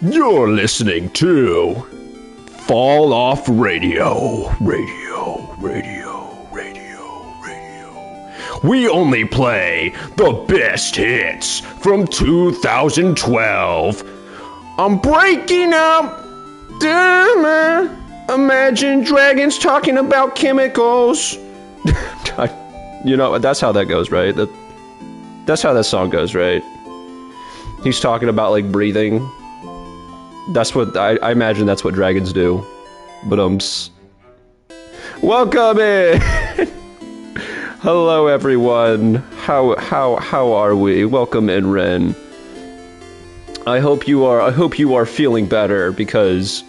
You're listening to Fall Off Radio. We only play the best hits from 2012. I'm breaking up. Imagine dragons talking about chemicals. You know, that's how that goes, right? That's how that song goes, right? He's talking about, like, breathing. That's what, I imagine that's what dragons do. But, welcome in! Hello, everyone. How are we? Welcome in, Ren. I hope you are feeling better, because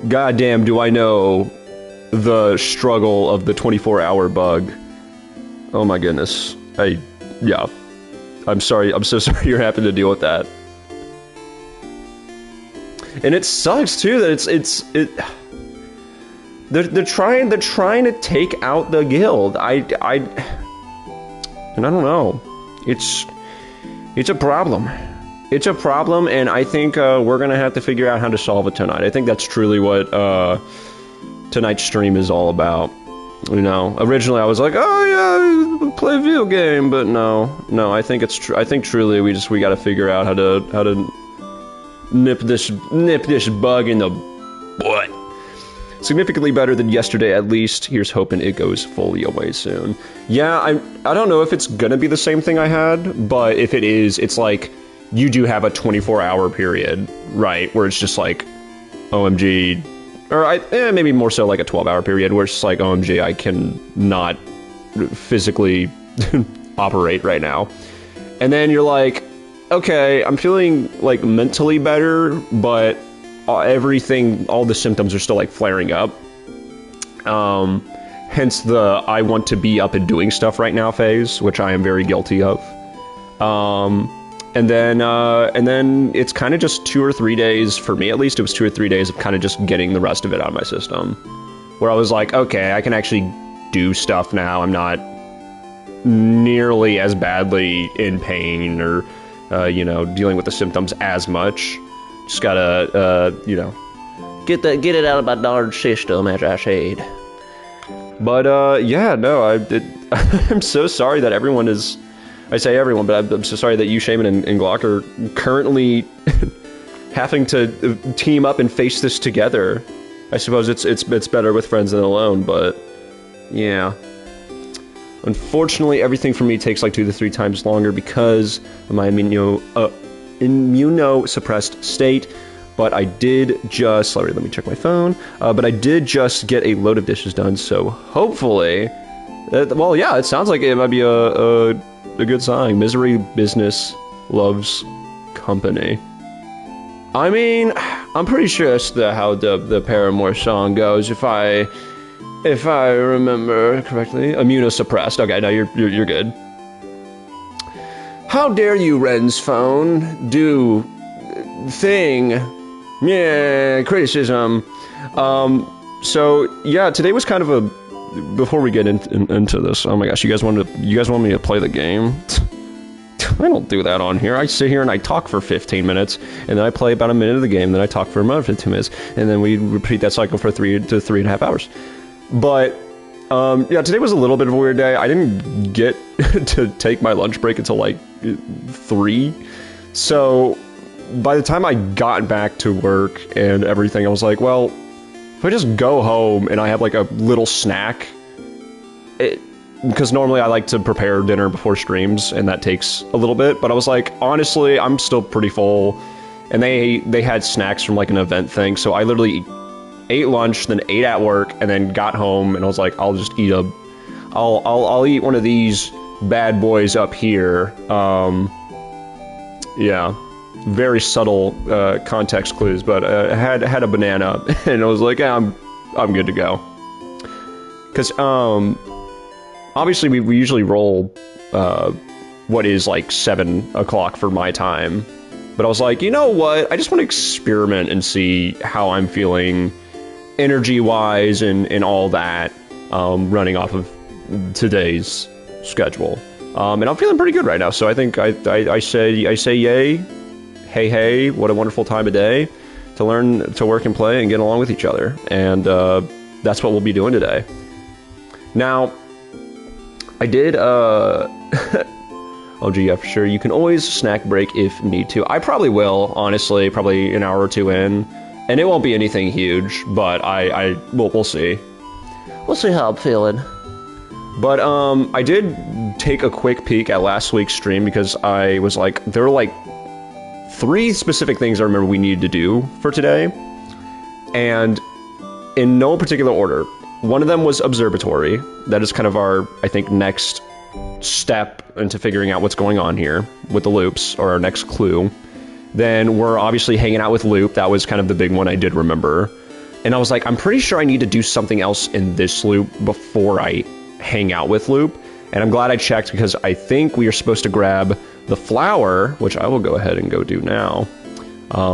goddamn do I know the struggle of the 24-hour bug. Oh my goodness. I'm sorry. I'm so sorry you're having to deal with that. And it sucks too that they're trying to take out the guild. And I don't know. It's a problem. It's a problem, and I think we're gonna have to figure out how to solve it tonight. I think that's truly what tonight's stream is all about. You know, originally I was like, oh yeah, play a video game, but no, I think it's true. I think truly we got to figure out how to nip this bug in the butt. Significantly better than yesterday, at least. Here's hoping it goes fully away soon. Yeah, I don't know if it's gonna be the same thing I had, but if it is, it's like you do have a 24-hour period, right, where it's just like, OMG. Or maybe more so like a 12-hour period where it's like, OMG, I can not physically operate right now. And then you're like, okay, I'm feeling like mentally better, but all the symptoms are still like flaring up. Hence the I want to be up and doing stuff right now phase, which I am very guilty of. And then it's kind of just 2 or 3 days, for me at least, it was 2 or 3 days of kind of just getting the rest of it out of my system. Where I was like, okay, I can actually do stuff now. I'm not nearly as badly in pain or, dealing with the symptoms as much. Just gotta, get it out of my darn system, as I said. But, I'm so sorry that everyone is... I say everyone, but I'm so sorry that you, Shaman, and Glock are currently having to team up and face this together. I suppose it's better with friends than alone, but yeah. Unfortunately, everything for me takes like 2 to 3 times longer because of my immunosuppressed state. But I did just... Let me check my phone. But I did just get a load of dishes done, so hopefully... it sounds like it might be a good sign. Misery business loves company. I mean, I'm pretty sure that's how the Paramore song goes, if I remember correctly. Immunosuppressed. Okay, no, you're good. How dare you, Ren's phone, do thing? Yeah, criticism. So yeah, today was kind of a... Before we get into this, oh my gosh, you guys want me to play the game? I don't do that on here. I sit here and I talk for 15 minutes, and then I play about a minute of the game, then I talk for another 15 minutes, and then we repeat that cycle for 3 to 3.5 hours. But, today was a little bit of a weird day. I didn't get to take my lunch break until like 3, so by the time I got back to work and everything, I was like, well... If I just go home and I have like a little snack, because normally I like to prepare dinner before streams and that takes a little bit, but I was like, honestly, I'm still pretty full, and they had snacks from like an event thing, so I literally ate lunch, then ate at work, and then got home, and I was like, I'll just eat I'll eat one of these bad boys up here. Yeah. Very subtle context clues, but I had a banana, and I was like, yeah, I'm good to go. Because obviously we usually roll what is like 7 o'clock for my time, but I was like, you know what? I just want to experiment and see how I'm feeling, energy-wise and all that, running off of today's schedule. And I'm feeling pretty good right now, so I think I say yay. hey, hey, what a wonderful time of day to learn to work and play and get along with each other. And that's what we'll be doing today. Now, I did, oh, gee, yeah, for sure. You can always snack break if need to. I probably will, honestly, probably an hour or two in. And it won't be anything huge, but we'll see. We'll see how I'm feeling. But, I did take a quick peek at last week's stream because I was like, there were like 3 specific things I remember we needed to do for today. And in no particular order. One of them was observatory. That is kind of our, I think, next step into figuring out what's going on here with the loops, or our next clue. Then we're obviously hanging out with Loop. That was kind of the big one I did remember. And I was like, I'm pretty sure I need to do something else in this loop before I hang out with Loop. And I'm glad I checked because I think we are supposed to grab the flower, which I will go ahead and go do now,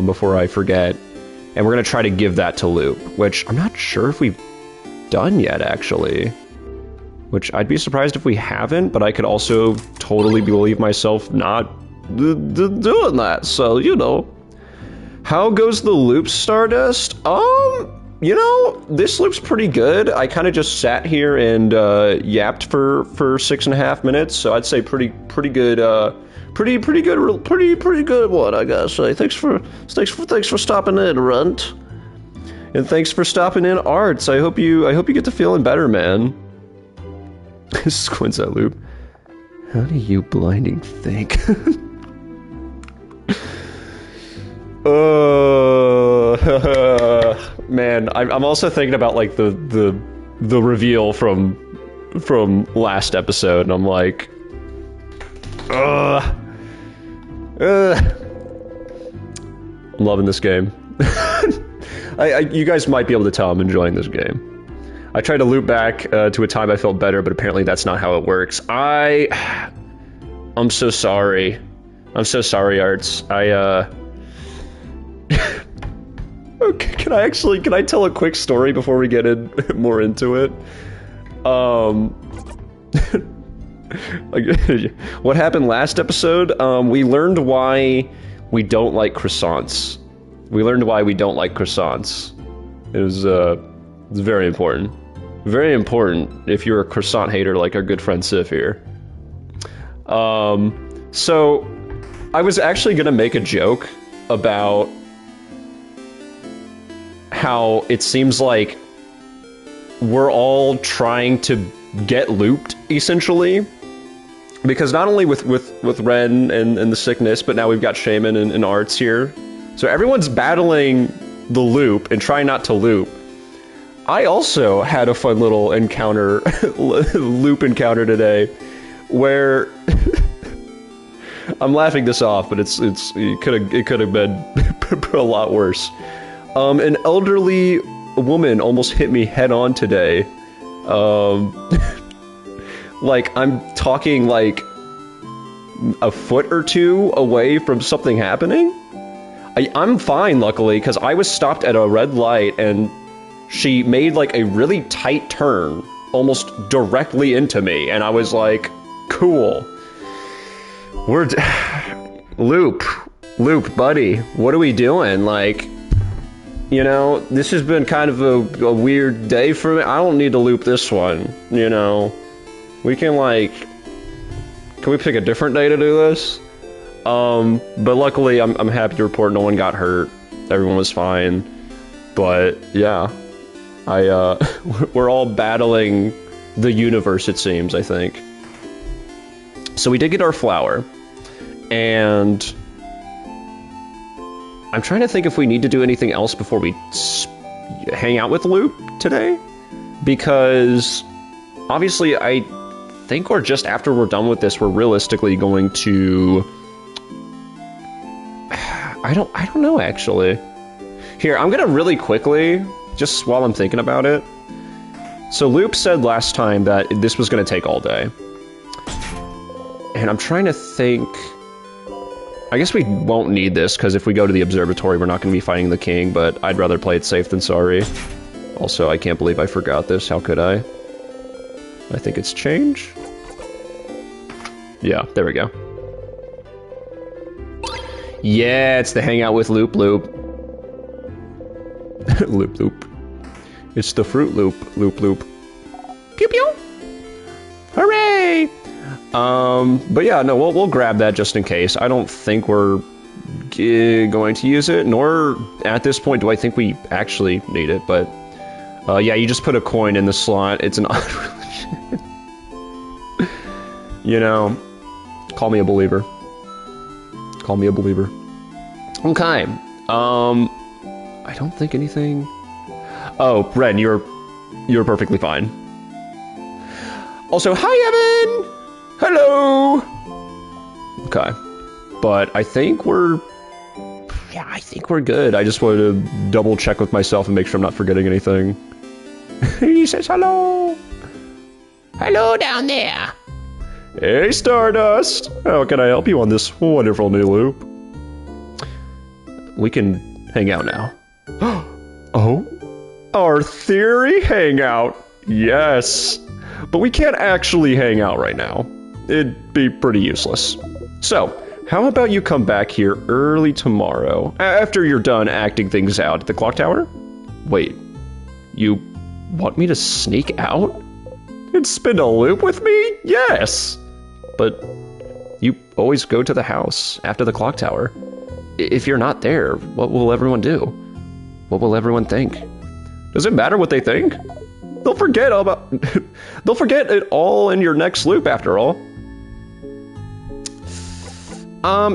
before I forget. And we're going to try to give that to Loop, which I'm not sure if we've done yet, actually. Which I'd be surprised if we haven't, but I could also totally believe myself not doing that. So, you know. How goes the loop, Stardust? You know, this loop's pretty good. I kind of just sat here and yapped for 6.5 minutes, so I'd say pretty good. Pretty good one, I gotta say. Thanks for stopping in, Runt. And thanks for stopping in, Arts. I hope you get to feeling better, man. Squints at Loop. How do you blinding think? Man, I'm also thinking about like the reveal from last episode, and I'm like, I'm loving this game. You guys might be able to tell I'm enjoying this game. I tried to loop back to a time I felt better, but apparently that's not how it works. I'm so sorry. I'm so sorry, Arts. Okay, can I tell a quick story before we get more into it? What happened last episode? We learned why we don't like croissants. It was very important. Very important if you're a croissant hater like our good friend Sif here. So I was actually gonna make a joke about how it seems like we're all trying to get looped, essentially. Because not only with Ren and the sickness, but now we've got Shaman and Arts here. So everyone's battling the loop and trying not to loop. I also had a fun little encounter, loop encounter today, where I'm laughing this off, but it could have been a lot worse. An elderly woman almost hit me head on today. Like I'm talking like a foot or two away from something happening. I'm fine, luckily, because I was stopped at a red light and she made like a really tight turn almost directly into me, and I was like, cool. Loop, buddy, what are we doing? Like, you know, this has been kind of a weird day for me. I don't need to loop this one, you know. We can we pick a different day to do this? But luckily I'm happy to report no one got hurt. Everyone was fine. But yeah, we're all battling the universe, it seems, I think. So we did get our flower, and I'm trying to think if we need to do anything else before we hang out with Loop today, because obviously I think we're just after we're done with this, we're realistically going to, I don't know, actually. Here, I'm gonna really quickly, just while I'm thinking about it. So Loop said last time that this was gonna take all day. And I'm trying to think, I guess we won't need this, because if we go to the observatory, we're not gonna be fighting the king, but I'd rather play it safe than sorry. Also, I can't believe I forgot this, how could I? I think it's change. Yeah, there we go. Yeah, it's the Hangout with Loop Loop. Loop Loop. It's the Fruit Loop. Loop Loop. Pew pew! Hooray! But yeah, no, we'll grab that just in case. I don't think we're going to use it, nor at this point do I think we actually need it, but yeah, you just put a coin in the slot. It's an odd religion. You know, call me a believer. Call me a believer. Okay. I don't think anything. Oh, Ren, you're perfectly fine. Also, hi, Evan. Hello. Okay, but I think we're good. I just wanted to double check with myself and make sure I'm not forgetting anything. He says hello. Hello down there. Hey, Stardust. How can I help you on this wonderful new loop? We can hang out now. Oh, our theory hangout. Yes, but we can't actually hang out right now. It'd be pretty useless. So, how about you come back here early tomorrow, after you're done acting things out at the clock tower? Wait, you want me to sneak out and spin a loop with me? Yes! But you always go to the house after the clock tower. If you're not there, what will everyone do? What will everyone think? Does it matter what they think? They'll forget they'll forget it all in your next loop after all.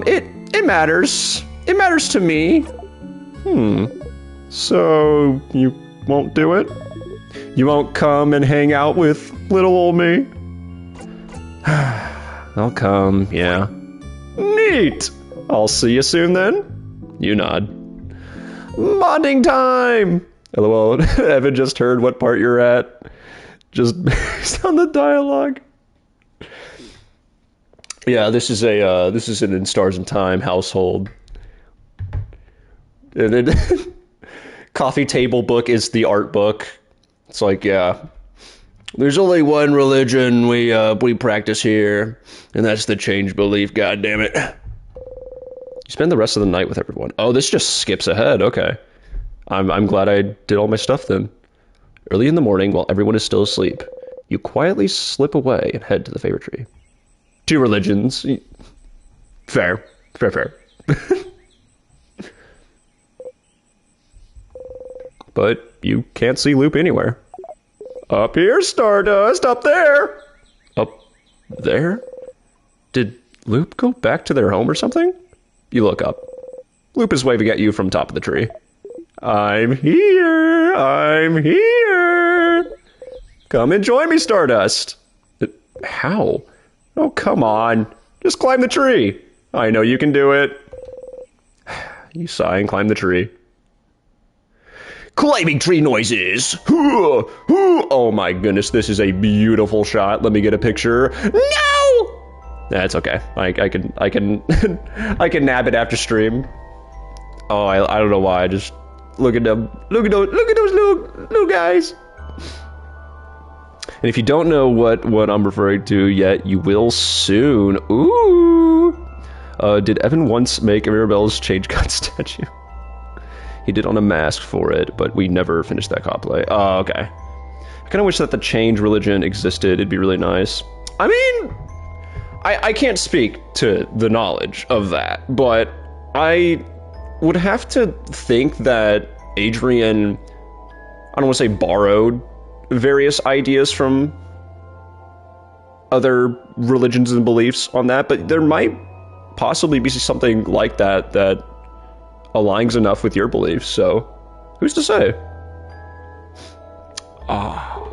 It matters. It matters to me. So you won't do it? You won't come and hang out with little old me? I'll come, yeah. Neat! I'll see you soon then? You nod. Bonding time! LOL, Evan just heard what part you're at. Just based on the dialogue. Yeah, this is an In Stars and Time household. And then coffee table book is the art book. It's like, yeah, there's only one religion we practice here, and that's the change belief. God damn it! You spend the rest of the night with everyone. Oh, this just skips ahead. Okay, I'm glad I did all my stuff then. Early in the morning, while everyone is still asleep, you quietly slip away and head to the favorite tree. 2 religions. Fair. But you can't see Loop anywhere. Up here, Stardust, up there! Up there? Did Loop go back to their home or something? You look up. Loop is waving at you from top of the tree. I'm here! I'm here! Come and join me, Stardust! How? Oh, come on. Just climb the tree. I know you can do it. You sigh and climb the tree. Climbing tree noises. Oh my goodness, this is a beautiful shot. Let me get a picture. No! That's okay. I can I can nab it after stream. Oh, I don't know why. I just look at them. Look at those little guys. And if you don't know what I'm referring to yet, you will soon. Ooh! Did Evan once make a Mirabelle's Change God statue? He did on a mask for it, but we never finished that cosplay. Oh, okay. I kind of wish that the change religion existed. It'd be really nice. I mean, I can't speak to the knowledge of that, but I would have to think that Adrian, I don't want to say borrowed various ideas from other religions and beliefs on that, but there might possibly be something like that that aligns enough with your beliefs, so who's to say? Ah,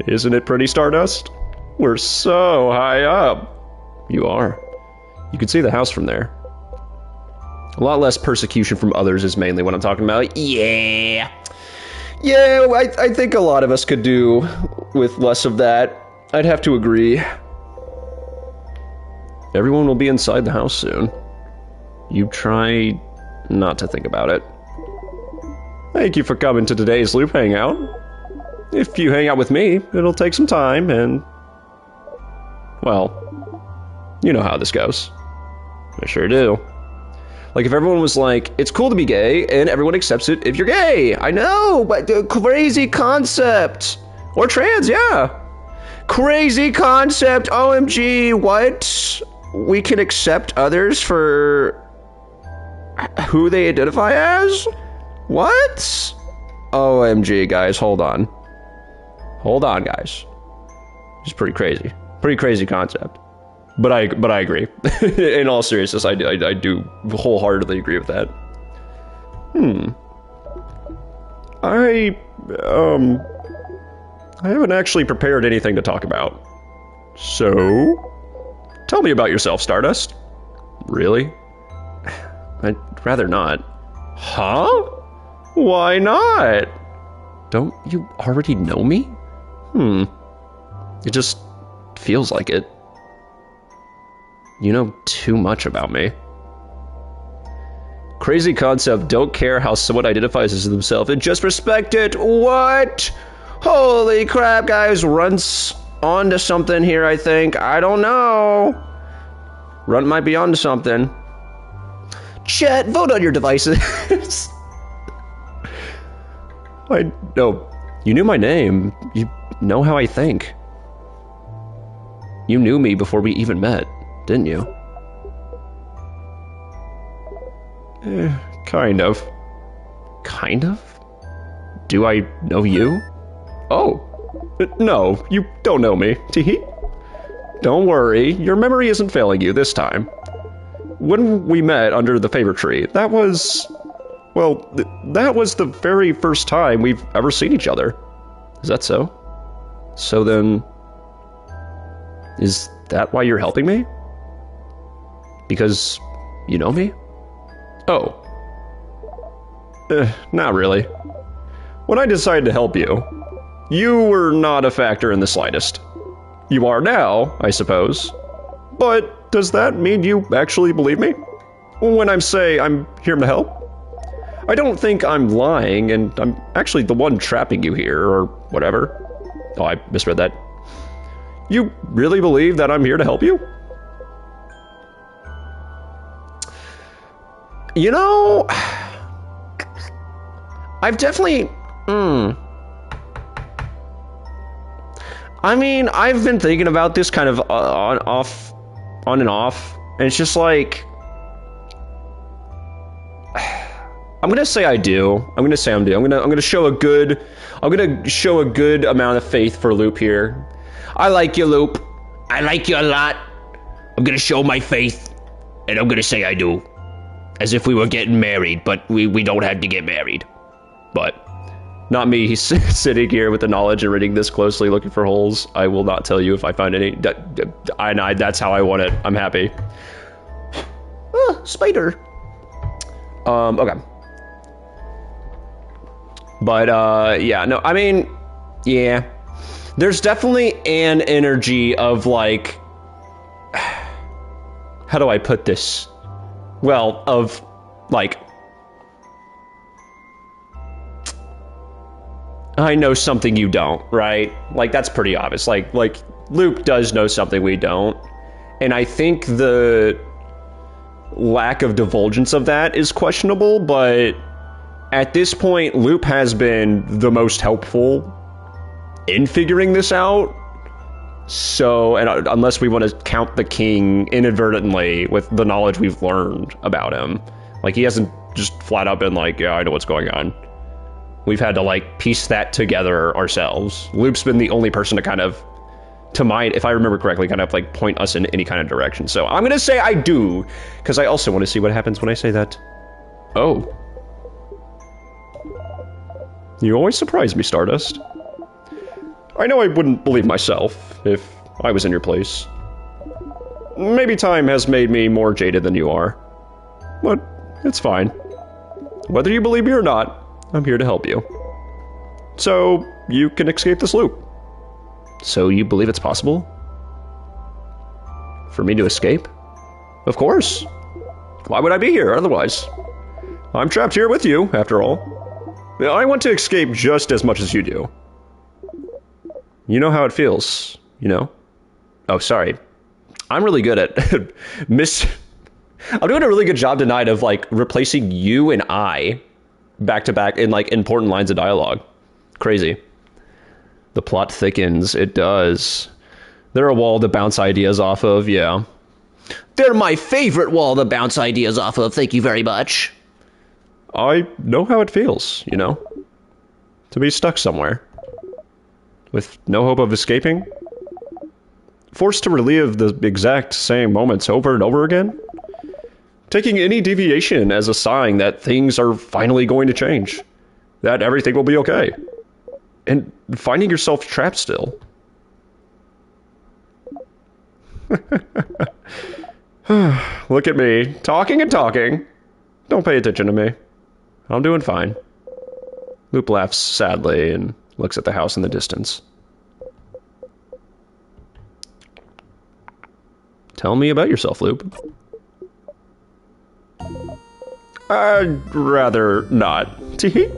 isn't it pretty, Stardust? We're so high up. You are. You can see the house from there. A lot less persecution from others is mainly what I'm talking about. Yeah, I think a lot of us could do with less of that. I'd have to agree. Everyone will be inside the house soon. You try not to think about it. Thank you for coming to today's Loop Hangout. If you hang out with me, it'll take some time and... well, you know how this goes. I sure do. Like if everyone was like, it's cool to be gay, and everyone accepts it if you're gay. I know, but crazy concept. Or trans, yeah. Crazy concept, OMG, what? We can accept others for who they identify as? What? OMG, guys, hold on. Hold on, guys. It's pretty crazy. Pretty crazy concept. But I agree. In all seriousness, I do wholeheartedly agree with that. I haven't actually prepared anything to talk about. So, tell me about yourself, Stardust. Really? I'd rather not. Huh? Why not? Don't you already know me? It just feels like it. You know too much about me. Crazy concept, don't care how someone identifies as themselves and just respect it. What? Holy crap, guys. Runt's onto something here, I think. I don't know. Runt might be onto something. Chat, vote on your devices. I know. You knew my name. You know how I think. You knew me before we even met, didn't you? Kind of. Kind of? Do I know you? Oh. No, you don't know me. Teehee. Don't worry, your memory isn't failing you this time. When we met under the favor tree, that was... well, that was the very first time we've ever seen each other. Is that so? So then... is that why you're helping me? Because you know me? Oh. Not really. When I decided to help you, you were not a factor in the slightest. You are now, I suppose. But does that mean you actually believe me? When I say I'm here to help? I don't think I'm lying, and I'm actually the one trapping you here, or whatever. Oh, I misread that. You really believe that I'm here to help you? You know, I've definitely... I mean, I've been thinking about this kind of on and off, and it's just like... I'm gonna say I do. I'm gonna say I'm do. I'm gonna show a good amount of faith for Loop here. I like you, Loop. I like you a lot. I'm gonna show my faith, and I'm gonna say I do. As if we were getting married, but we don't have to get married. But not me. He's sitting here with the knowledge and reading this closely, looking for holes. I will not tell you if I find any. That's how I want it. I'm happy. Spider. Okay. But, yeah, no, I mean, yeah. There's definitely an energy of, like, how do I put this? Well, of, like, I know something you don't, right? Like, that's pretty obvious. Like, Luke does know something we don't. And I think the lack of divulgence of that is questionable, but at this point, Loop has been the most helpful in figuring this out. So, and unless we want to count the king inadvertently with the knowledge we've learned about him, like he hasn't just flat out been like, yeah, I know what's going on. We've had to like piece that together ourselves. Loop's been the only person to kind of, to mind, if I remember correctly, kind of like point us in any kind of direction. So I'm going to say I do, because I also want to see what happens when I say that. Oh. You always surprise me, Stardust. I know I wouldn't believe myself if I was in your place. Maybe time has made me more jaded than you are. But it's fine. Whether you believe me or not, I'm here to help you. So you can escape this loop. So you believe it's possible? For me to escape? Of course. Why would I be here otherwise? I'm trapped here with you, after all. I want to escape just as much as you do. You know how it feels, you know? Oh, sorry. I'm really good at I'm doing a really good job tonight of like replacing you and I back to back in like important lines of dialogue. Crazy. The plot thickens. It does. They're a wall to bounce ideas off of. Yeah. They're my favorite wall to bounce ideas off of. Thank you very much. I know how it feels, you know, to be stuck somewhere with no hope of escaping, forced to relive the exact same moments over and over again, taking any deviation as a sign that things are finally going to change, that everything will be okay, and finding yourself trapped still. Look at me, talking and talking. Don't pay attention to me. I'm doing fine. Loop laughs sadly and looks at the house in the distance. Tell me about yourself, Loop. I'd rather not. Teehee.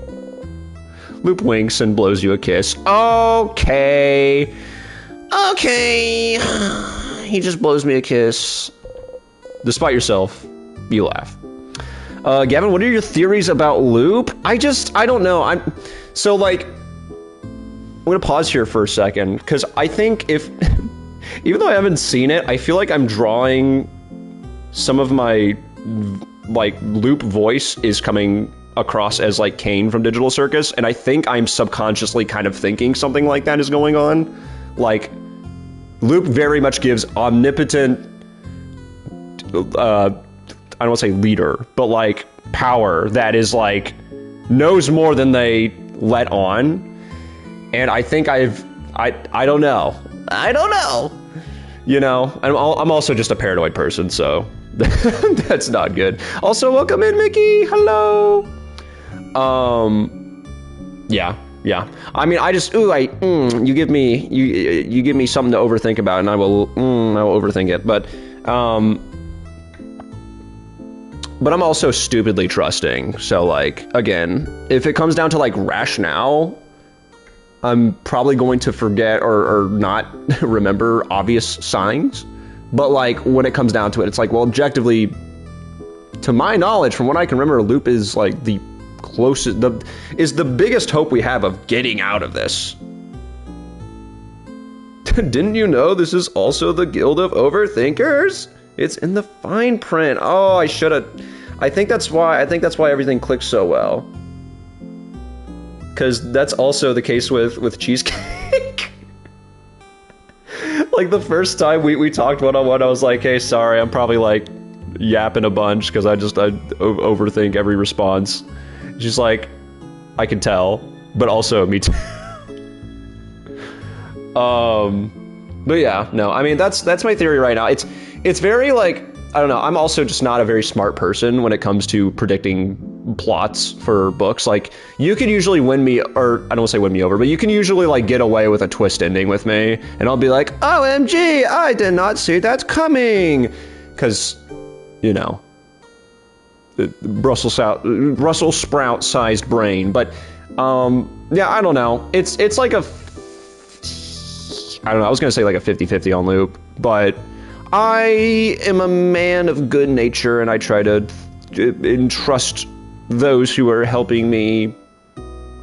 Loop winks and blows you a kiss. Okay. He just blows me a kiss. Despite yourself, you laugh. Gavin, what are your theories about Loop? I don't know. I'm gonna pause here for a second, because I think even though I haven't seen it, I feel like I'm drawing some of my, like, Loop voice is coming across as, like, Kane from Digital Circus, and I think I'm subconsciously kind of thinking something like that is going on. Like, Loop very much gives omnipotent, I don't want to say leader, but like power that is like knows more than they let on. And I think I don't know. You know, I'm also just a paranoid person, so that's not good. Also, welcome in, Mickey. Hello. Yeah. I mean, I just you give me something to overthink about, and I will overthink it. But I'm also stupidly trusting. So, like, again, if it comes down to, like, rationale, I'm probably going to forget or not remember obvious signs. But, like, when it comes down to it, it's like, well, objectively, to my knowledge, from what I can remember, Loop is, like, the closest, is the biggest hope we have of getting out of this. Didn't you know this is also the Guild of Overthinkers? It's in the fine print. Oh, I should have. I think that's why everything clicks so well. Because that's also the case with Cheesecake. Like, the first time we talked one-on-one, I was like, hey, sorry, I'm probably, like, yapping a bunch because I overthink every response. She's like, I can tell, but also me too. But yeah, no, I mean, that's my theory right now. It's very, like, I don't know, I'm also just not a very smart person when it comes to predicting plots for books. Like, you can usually win me, or I don't want to say win me over, but you can usually, like, get away with a twist ending with me, and I'll be like, OMG, I did not see that coming! Because, you know, Brussels sprout sized brain. But yeah, I don't know, it's like a, I don't know, I was gonna say like a 50-50 on Loop, but I am a man of good nature, and I try to entrust those who are helping me.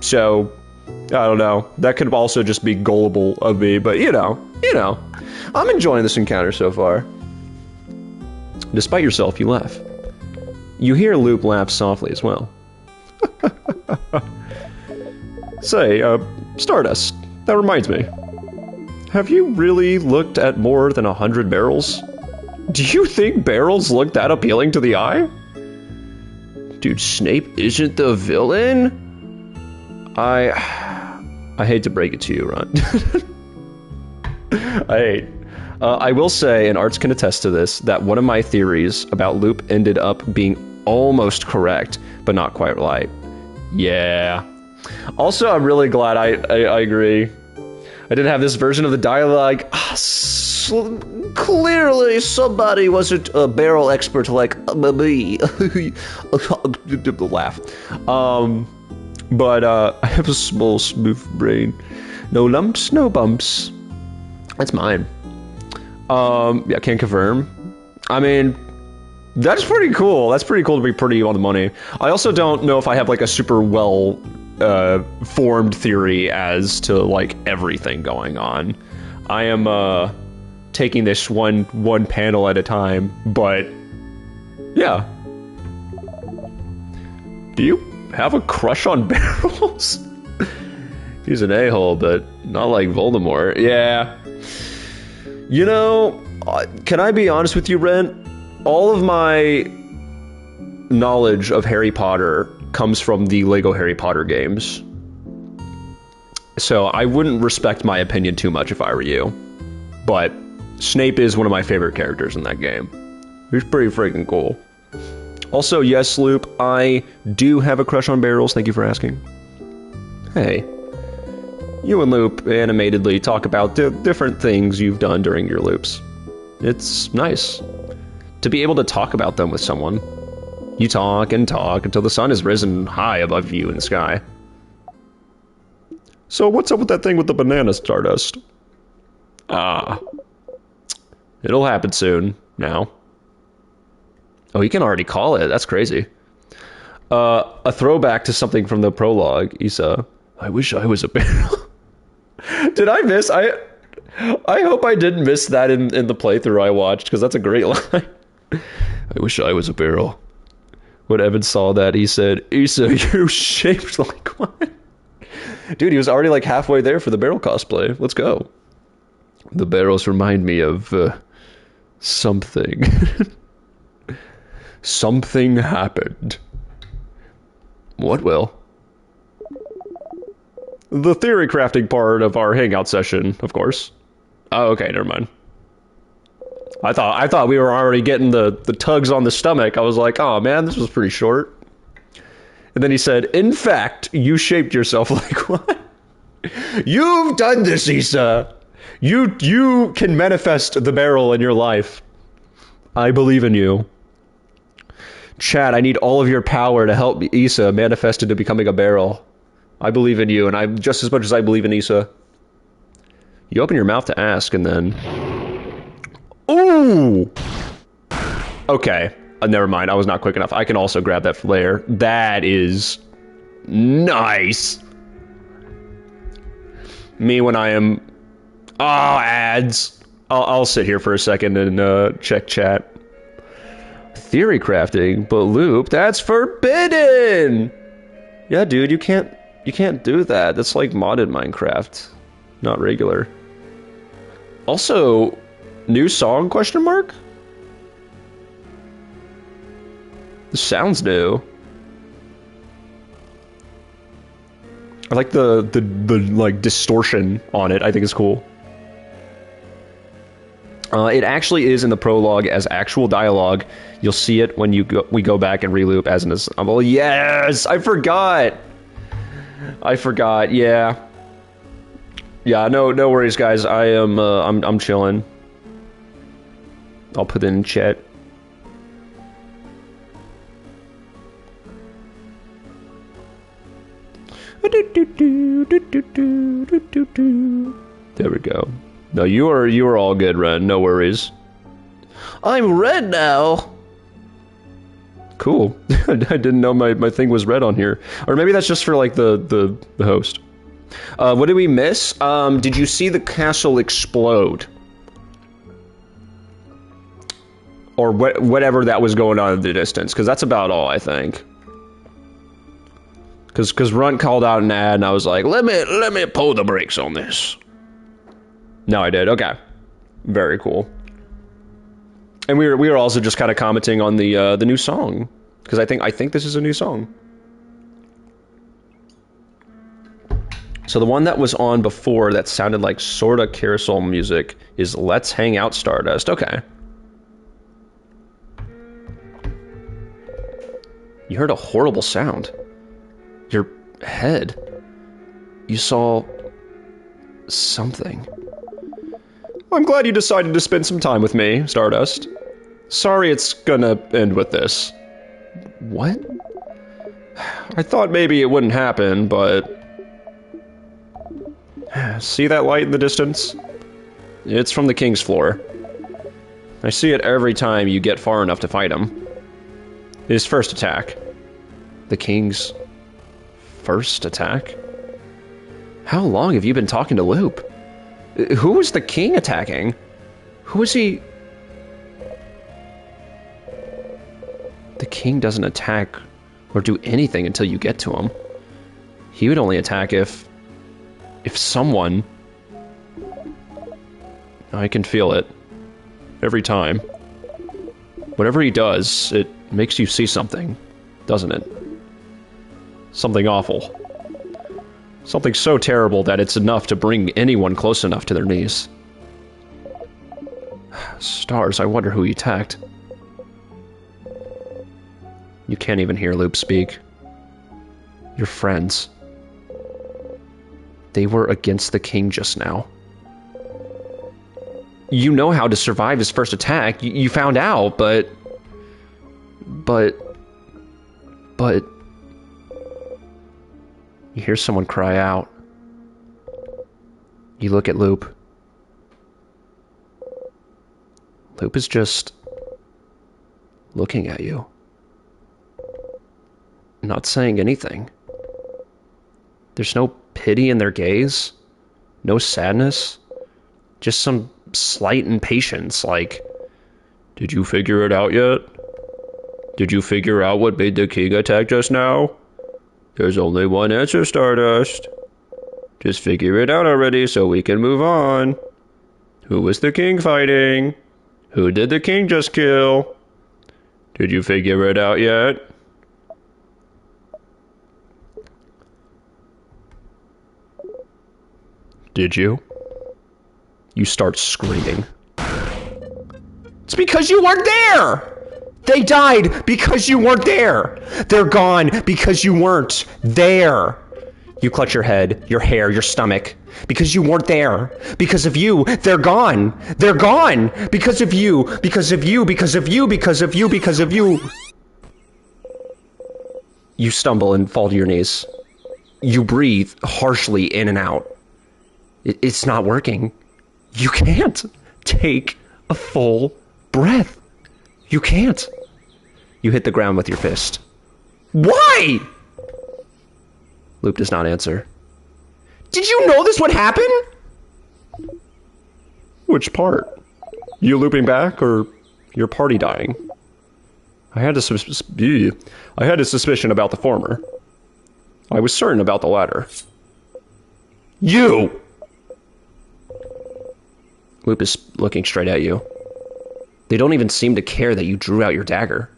So, I don't know. That could also just be gullible of me, but you know, I'm enjoying this encounter so far. Despite yourself, you laugh. You hear Loop laugh softly as well. Say, Stardust, that reminds me. Have you really looked at more than 100 barrels? Do you think barrels look that appealing to the eye? Dude, Snape isn't the villain? I hate to break it to you, Ron. I will say, and Arts can attest to this, that one of my theories about Loop ended up being almost correct, but not quite right. Yeah. Also, I'm really glad I agree. I didn't have this version of the dialogue. Clearly, somebody wasn't a barrel expert like me. Laugh. But I have a small, smooth brain. No lumps, no bumps. That's mine. Yeah, can confirm. I mean, That's pretty cool. That's pretty cool to be pretty on the money. I also don't know if I have like a super well formed theory as to like everything going on. I am taking this one panel at a time, but yeah. Do you have a crush on barrels? He's an a-hole, but not like Voldemort. Yeah. You know, can I be honest with you, Rent? All of my knowledge of Harry Potter comes from the Lego Harry Potter games. So I wouldn't respect my opinion too much if I were you. But Snape is one of my favorite characters in that game. He's pretty freaking cool. Also, yes, Loop, I do have a crush on barrels. Thank you for asking. Hey. You and Loop animatedly talk about the different things you've done during your loops. It's nice to be able to talk about them with someone. You talk and talk until the sun has risen high above you in the sky. So what's up with that thing with the banana Stardust? It'll happen soon, now. Oh, you can already call it. That's crazy. A throwback to something from the prologue, Issa. I wish I was a barrel. Did I miss? I hope I didn't miss that in the playthrough I watched, because that's a great line. I wish I was a barrel. When Evan saw that, he said, Issa, you're shaped like one. Dude, he was already like halfway there for the barrel cosplay. Let's go. The barrels remind me of something. Something happened. What will? The theory crafting part of our hangout session, of course. Oh, okay, never mind. I thought we were already getting the tugs on the stomach. I was like, oh man, this was pretty short. And then he said, in fact, you shaped yourself like what? You've done this, Issa. You can manifest the barrel in your life. I believe in you. Chat, I need all of your power to help Issa manifest into becoming a barrel. I believe in you, and I'm just as much as I believe in Issa. You open your mouth to ask, and then... Ooh! Okay. Never mind, I was not quick enough. I can also grab that flare. That is... nice! Me when I am... Oh, ads! I'll sit here for a second and check chat. Theory crafting, but Loop, that's forbidden! Yeah, dude, you can't do that. That's like modded Minecraft, not regular. Also, new song, question mark? This sounds new. I like the like distortion on it. I think it's cool. It actually is in the prologue as actual dialogue. You'll see it when we go back and reloop as an ensemble. Yes, I forgot. Yeah. Yeah, no worries, guys. I'm chilling. I'll put it in chat. There we go. No, you are all good, Ren. No worries. I'm red now. Cool. I didn't know my thing was red on here. Or maybe that's just for like the host. What did we miss? Did you see the castle explode? Or whatever that was going on in the distance, because that's about all I think. Because Runt called out an ad, and I was like, let me pull the brakes on this. No, I did. Okay, very cool. And we were also just kind of commenting on the new song, because I think this is a new song. So the one that was on before that sounded like sorta carousel music is Let's Hang Out Stardust. Okay. You heard a horrible sound. Your head. You saw something. I'm glad you decided to spend some time with me, Stardust. Sorry it's gonna end with this. What? I thought maybe it wouldn't happen, but... See that light in the distance? It's from the King's Floor. I see it every time you get far enough to fight him. His first attack. The king's first attack? How long have you been talking to Loop? Who was the king attacking? Who was he? The king doesn't attack or do anything until you get to him. He would only attack if someone... I can feel it. Every time. Whatever he does, it makes you see something, doesn't it? Something awful. Something so terrible that it's enough to bring anyone close enough to their knees. Stars, I wonder who he attacked. You can't even hear Loop speak. Your friends. They were against the king just now. You know how to survive his first attack. You found out, but... You hear someone cry out. You look at Loop. Loop is just... looking at you. Not saying anything. There's no pity in their gaze. No sadness. Just some slight impatience, like... Did you figure it out yet? Did you figure out what made the king attack just now? There's only one answer, Stardust. Just figure it out already so we can move on. Who was the king fighting? Who did the king just kill? Did you figure it out yet? Did you? You start screaming. It's because you weren't there! They died because you weren't there! They're gone because you weren't there! You clutch your head, your hair, your stomach. Because you weren't there. Because of you, they're gone! They're gone! Because of you, because of you, because of you, because of you, because of you. You stumble and fall to your knees. You breathe harshly in and out. It's not working. You can't take a full breath. You can't. You hit the ground with your fist. Why? Loop does not answer. Did you know this would happen? Which part? You looping back or your party dying? I had a suspicion about the former. I was certain about the latter. You! Loop is looking straight at you. They don't even seem to care that you drew out your dagger.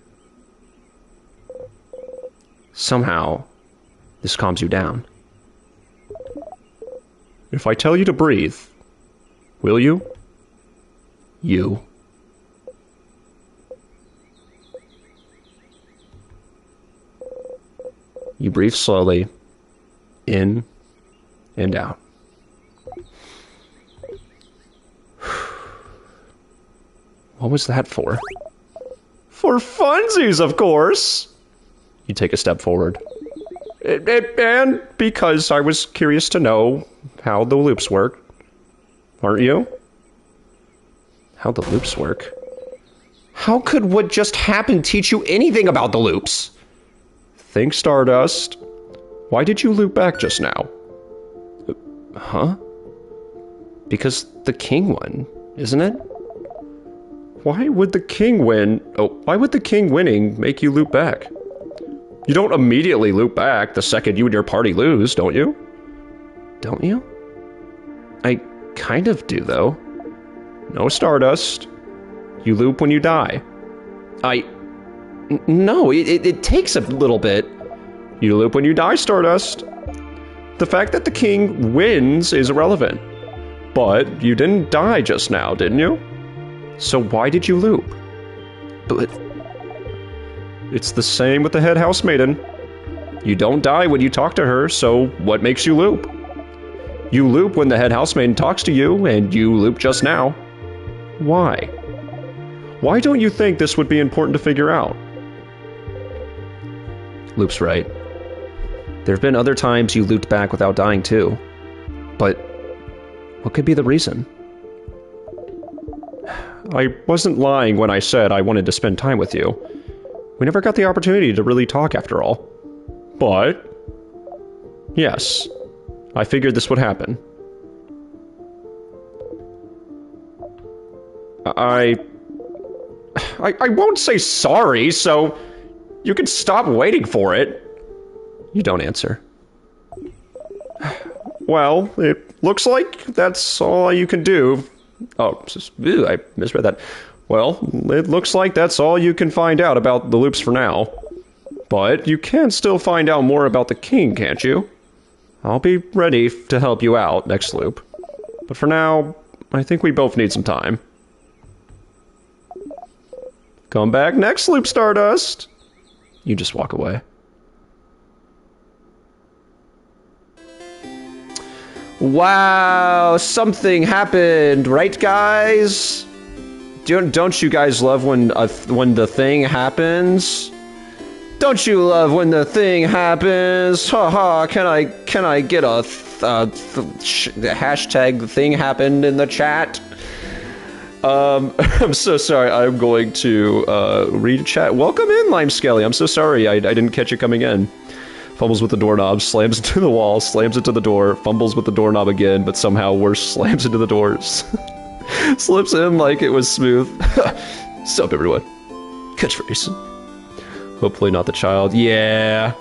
Somehow, this calms you down. If I tell you to breathe, will you? You. You breathe slowly, in and out. What was that for? For funsies, of course! You take a step forward. And because I was curious to know how the loops work. Aren't you? How the loops work? How could what just happened teach you anything about the loops? Think, Stardust. Why did you loop back just now? Huh? Because the king won, isn't it? Why would the king win? Oh, why would the king winning make you loop back? You don't immediately loop back the second you and your party lose, don't you? Don't you? I kind of do, though. No, Stardust. You loop when you die. No, it takes a little bit. You loop when you die, Stardust. The fact that the king wins is irrelevant. But you didn't die just now, didn't you? So why did you loop? But... It's the same with the head housemaiden. You don't die when you talk to her, so what makes you loop? You loop when the head housemaiden talks to you, and you loop just now. Why? Why don't you think this would be important to figure out? Loop's right. There have been other times you looped back without dying too. But what could be the reason? I wasn't lying when I said I wanted to spend time with you. We never got the opportunity to really talk after all. But, yes, I figured this would happen. I won't say sorry, so you can stop waiting for it. You don't answer. Well, it looks like that's all you can do. Oh, I misread that. Well, it looks like that's all you can find out about the loops for now. But you can still find out more about the king, can't you? I'll be ready to help you out next loop. But for now, I think we both need some time. Come back next loop, Stardust! You just walk away. Wow, something happened, right, guys? Don't you guys love when the thing happens? Don't you love when the thing happens? Haha, can I get a hashtag thing happened in the chat? I'm so sorry. I'm going to read chat. Welcome in, Lime Skelly. I'm so sorry. I didn't catch you coming in. Fumbles with the doorknob, slams into the wall, slams into the door, fumbles with the doorknob again, but somehow worse, slams into the doors. Slips in like it was smooth. Sup, everyone. Catchphrase. Hopefully not the child. Yeah.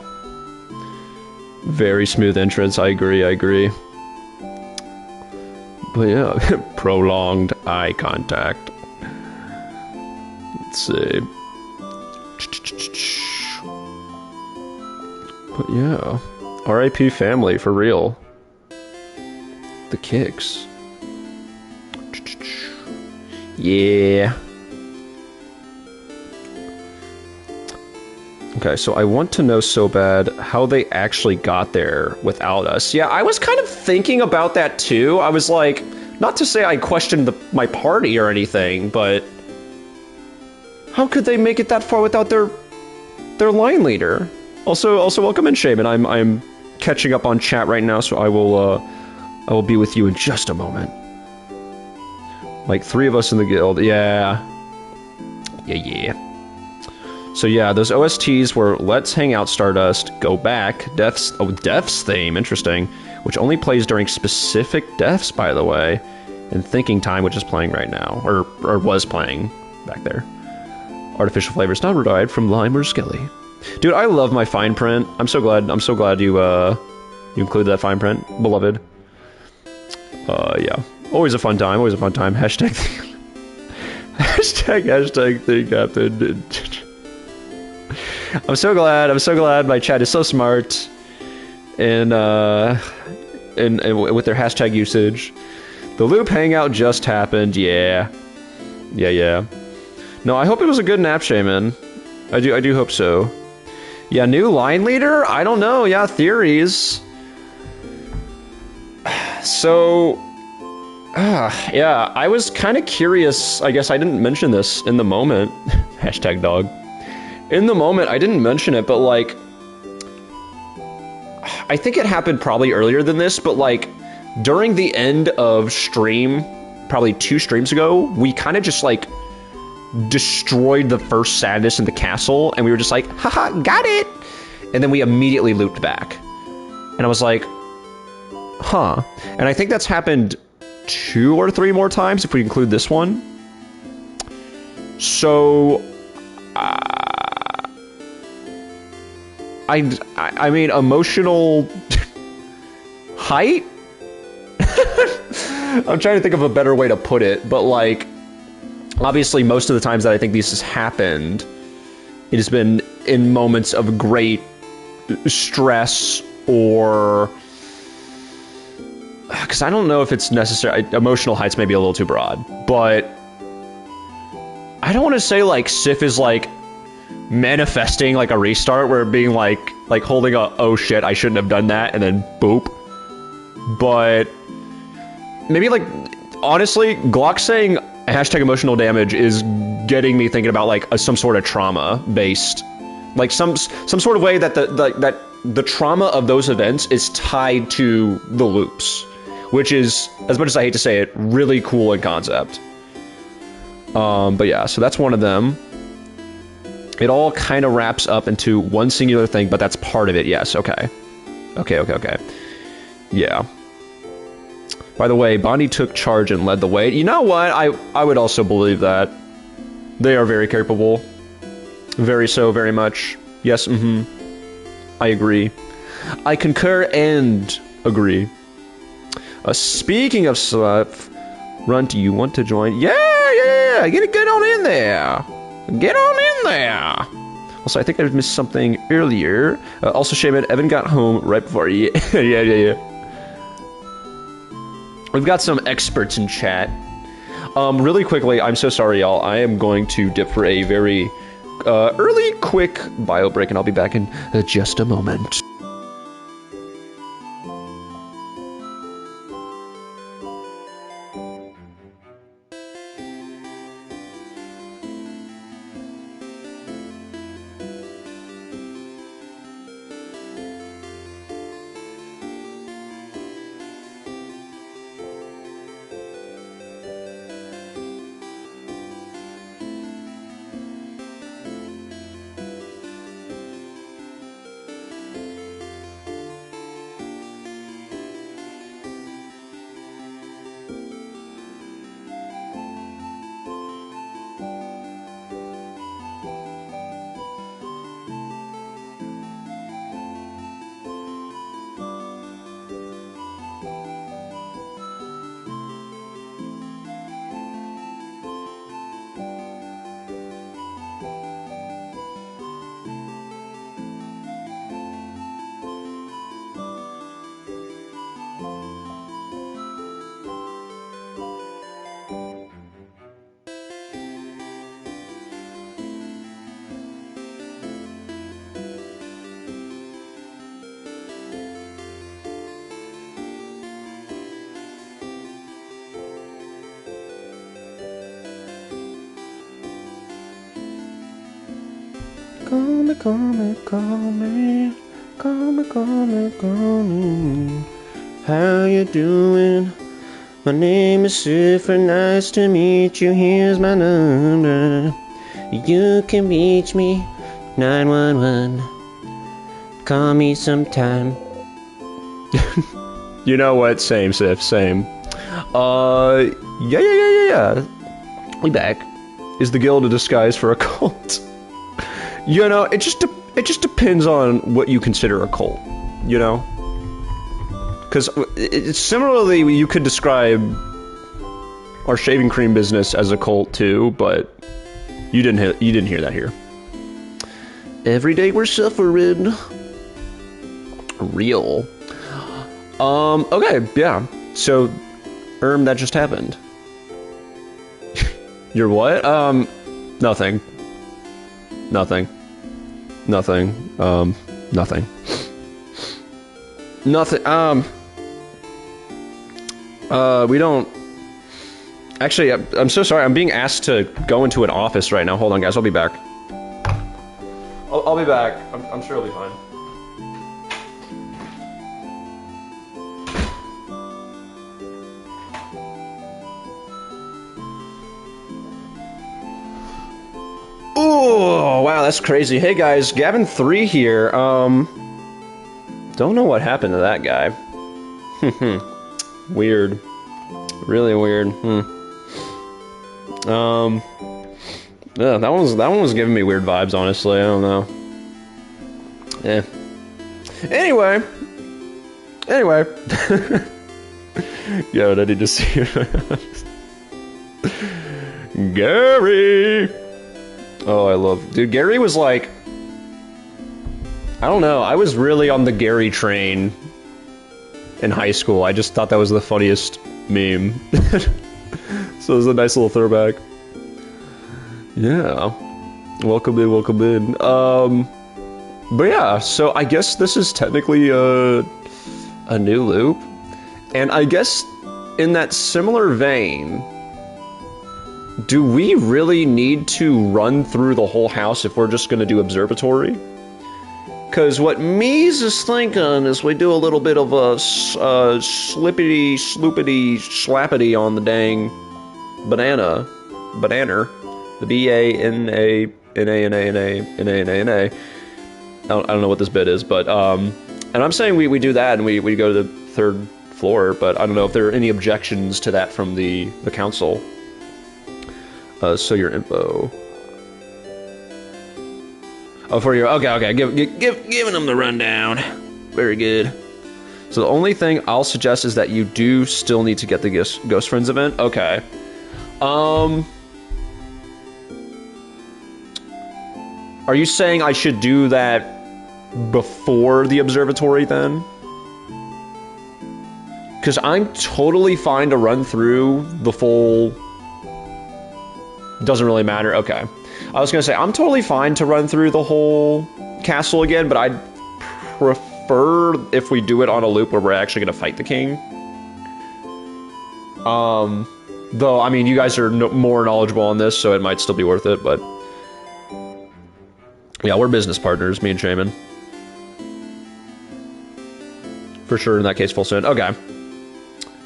Very smooth entrance. I agree. But yeah, prolonged eye contact. Let's see. But yeah, R.I.P. family, for real. The kicks. Yeah. Okay, so I want to know so bad how they actually got there without us. Yeah, I was kind of thinking about that too. I was like, not to say I questioned my party or anything, but how could they make it that far without their line leader? Also, welcome in, Shaman. I'm catching up on chat right now, so I will be with you in just a moment. Like 3 of us in the guild, yeah. So yeah, those OSTs were Let's Hang Out Stardust, Go Back, Death's theme, interesting, which only plays during specific deaths, by the way, and Thinking Time, which is playing right now, or was playing back there. Artificial flavors not derived from lime or skelly. Dude, I love my fine print. I'm so glad you included that fine print, beloved. Yeah. Always a fun time, Hashtag thing happened. I'm so glad my chat is so smart and with their hashtag usage. The loop hangout just happened, yeah. No, I hope it was a good nap, Shaman. I do hope so. Yeah, new line leader? I don't know, yeah, theories. So, yeah, I was kind of curious. I guess I didn't mention this in the moment. Hashtag dog. In the moment, I didn't mention it, but like, I think it happened probably earlier than this, but like, during the end of stream, probably 2 streams ago, we kind of just like destroyed the first sadness in the castle, and we were just like, haha, got it! And then we immediately looped back. And I was like, huh. And I think that's happened 2 or 3 more times if we include this one. So, I mean, emotional height? I'm trying to think of a better way to put it, but like, obviously most of the times that I think this has happened, it has been in moments of great stress or... Because I don't know if it's necessary. Emotional height's maybe a little too broad, but I don't want to say like Sif is like manifesting like a restart where being like holding a oh shit I shouldn't have done that and then boop. But maybe like honestly, Glock saying hashtag emotional damage is getting me thinking about like some sort of trauma based, like some sort of way that the trauma of those events is tied to the loops, which is, as much as I hate to say it, really cool in concept. But yeah, so that's one of them. It all kind of wraps up into one singular thing, but that's part of it, yes, okay. Okay. Yeah. By the way, Bonnie took charge and led the way. You know what? I would also believe that. They are very capable. Very so, very much. Yes, I agree. I concur and agree. Speaking of stuff, Runt, do you want to join? Yeah, get on in there. Get on in there. Also, I think I missed something earlier. Also, Shaman, Evan got home right before you. Yeah. We've got some experts in chat. Really quickly, I'm so sorry, y'all. I am going to dip for a very early, quick bio break, and I'll be back in just a moment. Call me. How you doing? My name is Cipher, nice to meet you, here's my number. You can reach me, 911. Call me sometime. You know what? Same, Sif, same. Yeah. We back. Is the guild a disguise for a cult? You know, it just depends on what you consider a cult, you know? Because similarly, you could describe our shaving cream business as a cult too, but you didn't hear that here. Every day we're suffering. Real. Okay, yeah. So, that just happened. You're what? Nothing. Nothing. We don't... Actually, I'm so sorry. I'm being asked to go into an office right now. Hold on, guys. I'll be back. I'll be back. I'm sure it'll be fine. Oh, wow, that's crazy. Hey guys, Gavin3 here. Don't know what happened to that guy. Weird. Really weird. Yeah, that one was giving me weird vibes, honestly. I don't know. Yeah. Anyway. Yo, I need to see Gary! Oh, I love... Dude, Gary was like... I don't know, I was really on the Gary train in high school. I just thought that was the funniest meme. So it was a nice little throwback. Yeah. Welcome in. But yeah, so I guess this is technically a new loop. And I guess in that similar vein... Do we really need to run through the whole house if we're just going to do observatory? Because what Mies is thinking is we do a little bit of a slippity, sloopity, slappity on the dang banana. The B-A-N-A N A N A N A N A N A N A. I don't know what this bit is, but and I'm saying we do that and we go to the 3rd floor, but I don't know if there are any objections to that from the council. So your info. Oh, for your okay, giving them the rundown. Very good. So the only thing I'll suggest is that you do still need to get the Ghost Friends event. Okay. Are you saying I should do that before the observatory then? Because I'm totally fine to run through the full... Doesn't really matter. Okay. I was going to say, I'm totally fine to run through the whole castle again, but I'd prefer if we do it on a loop where we're actually going to fight the king. Though, I mean, you guys are more knowledgeable on this, so it might still be worth it, but... Yeah, we're business partners, me and Shaman. For sure, in that case, full send. Okay.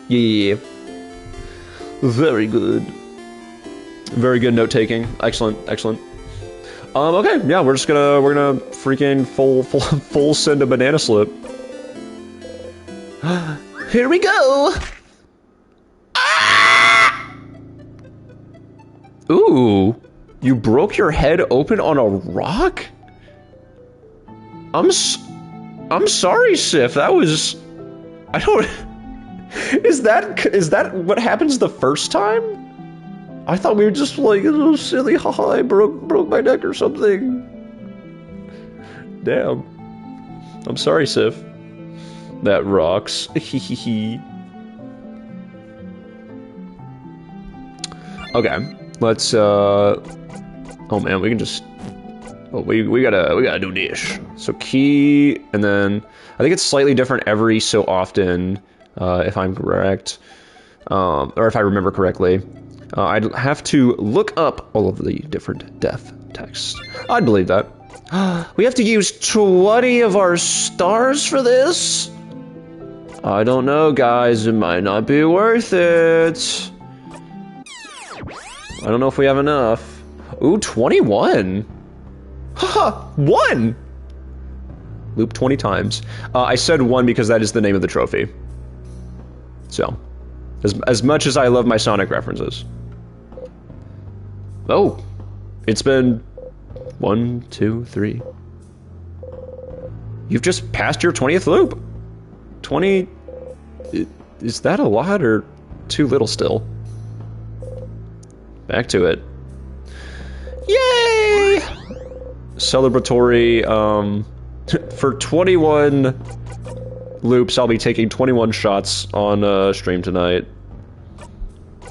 Yeah. Very good. Very good note-taking. Excellent, excellent. Okay, yeah, we're gonna freaking full send a banana slip. Here we go! Ah! Ooh. You broke your head open on a rock? I'm sorry, Sif. That was... I don't... Is that what happens the first time? I thought we were just like, a little silly, haha, I broke my neck or something. Damn. I'm sorry, Sif. That rocks. Hehehe. Okay. Let's, oh man, we can just... Oh, we gotta do this. So key, and then... I think it's slightly different every so often, if I'm correct. Or if I remember correctly. I'd have to look up all of the different death texts. I'd believe that. We have to use 20 of our stars for this? I don't know, guys. It might not be worth it. I don't know if we have enough. Ooh, 21. Haha, 1! Loop 20 times. I said 1 because that is the name of the trophy. So, as much as I love my Sonic references. Oh, it's been 1, 2, 3. You've just passed your 20th loop. 20, is that a lot or too little still? Back to it. Yay! Celebratory, for 21 loops, I'll be taking 21 shots on stream tonight.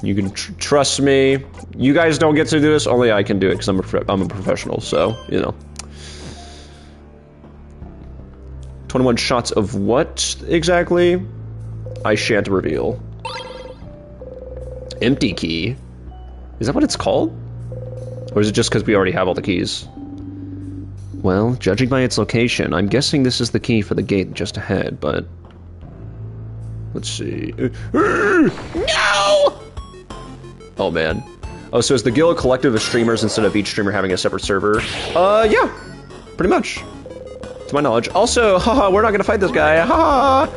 You can trust me. You guys don't get to do this, only I can do it because I'm a professional, so, you know. 21 shots of what exactly? I shan't reveal. Empty key. Is that what it's called? Or is it just because we already have all the keys? Well, judging by its location, I'm guessing this is the key for the gate just ahead, but... Let's see... No! Oh, man. Oh, so is the guild a collective of streamers instead of each streamer having a separate server? Yeah. Pretty much. To my knowledge. Also, haha, we're not gonna fight this guy. Haha!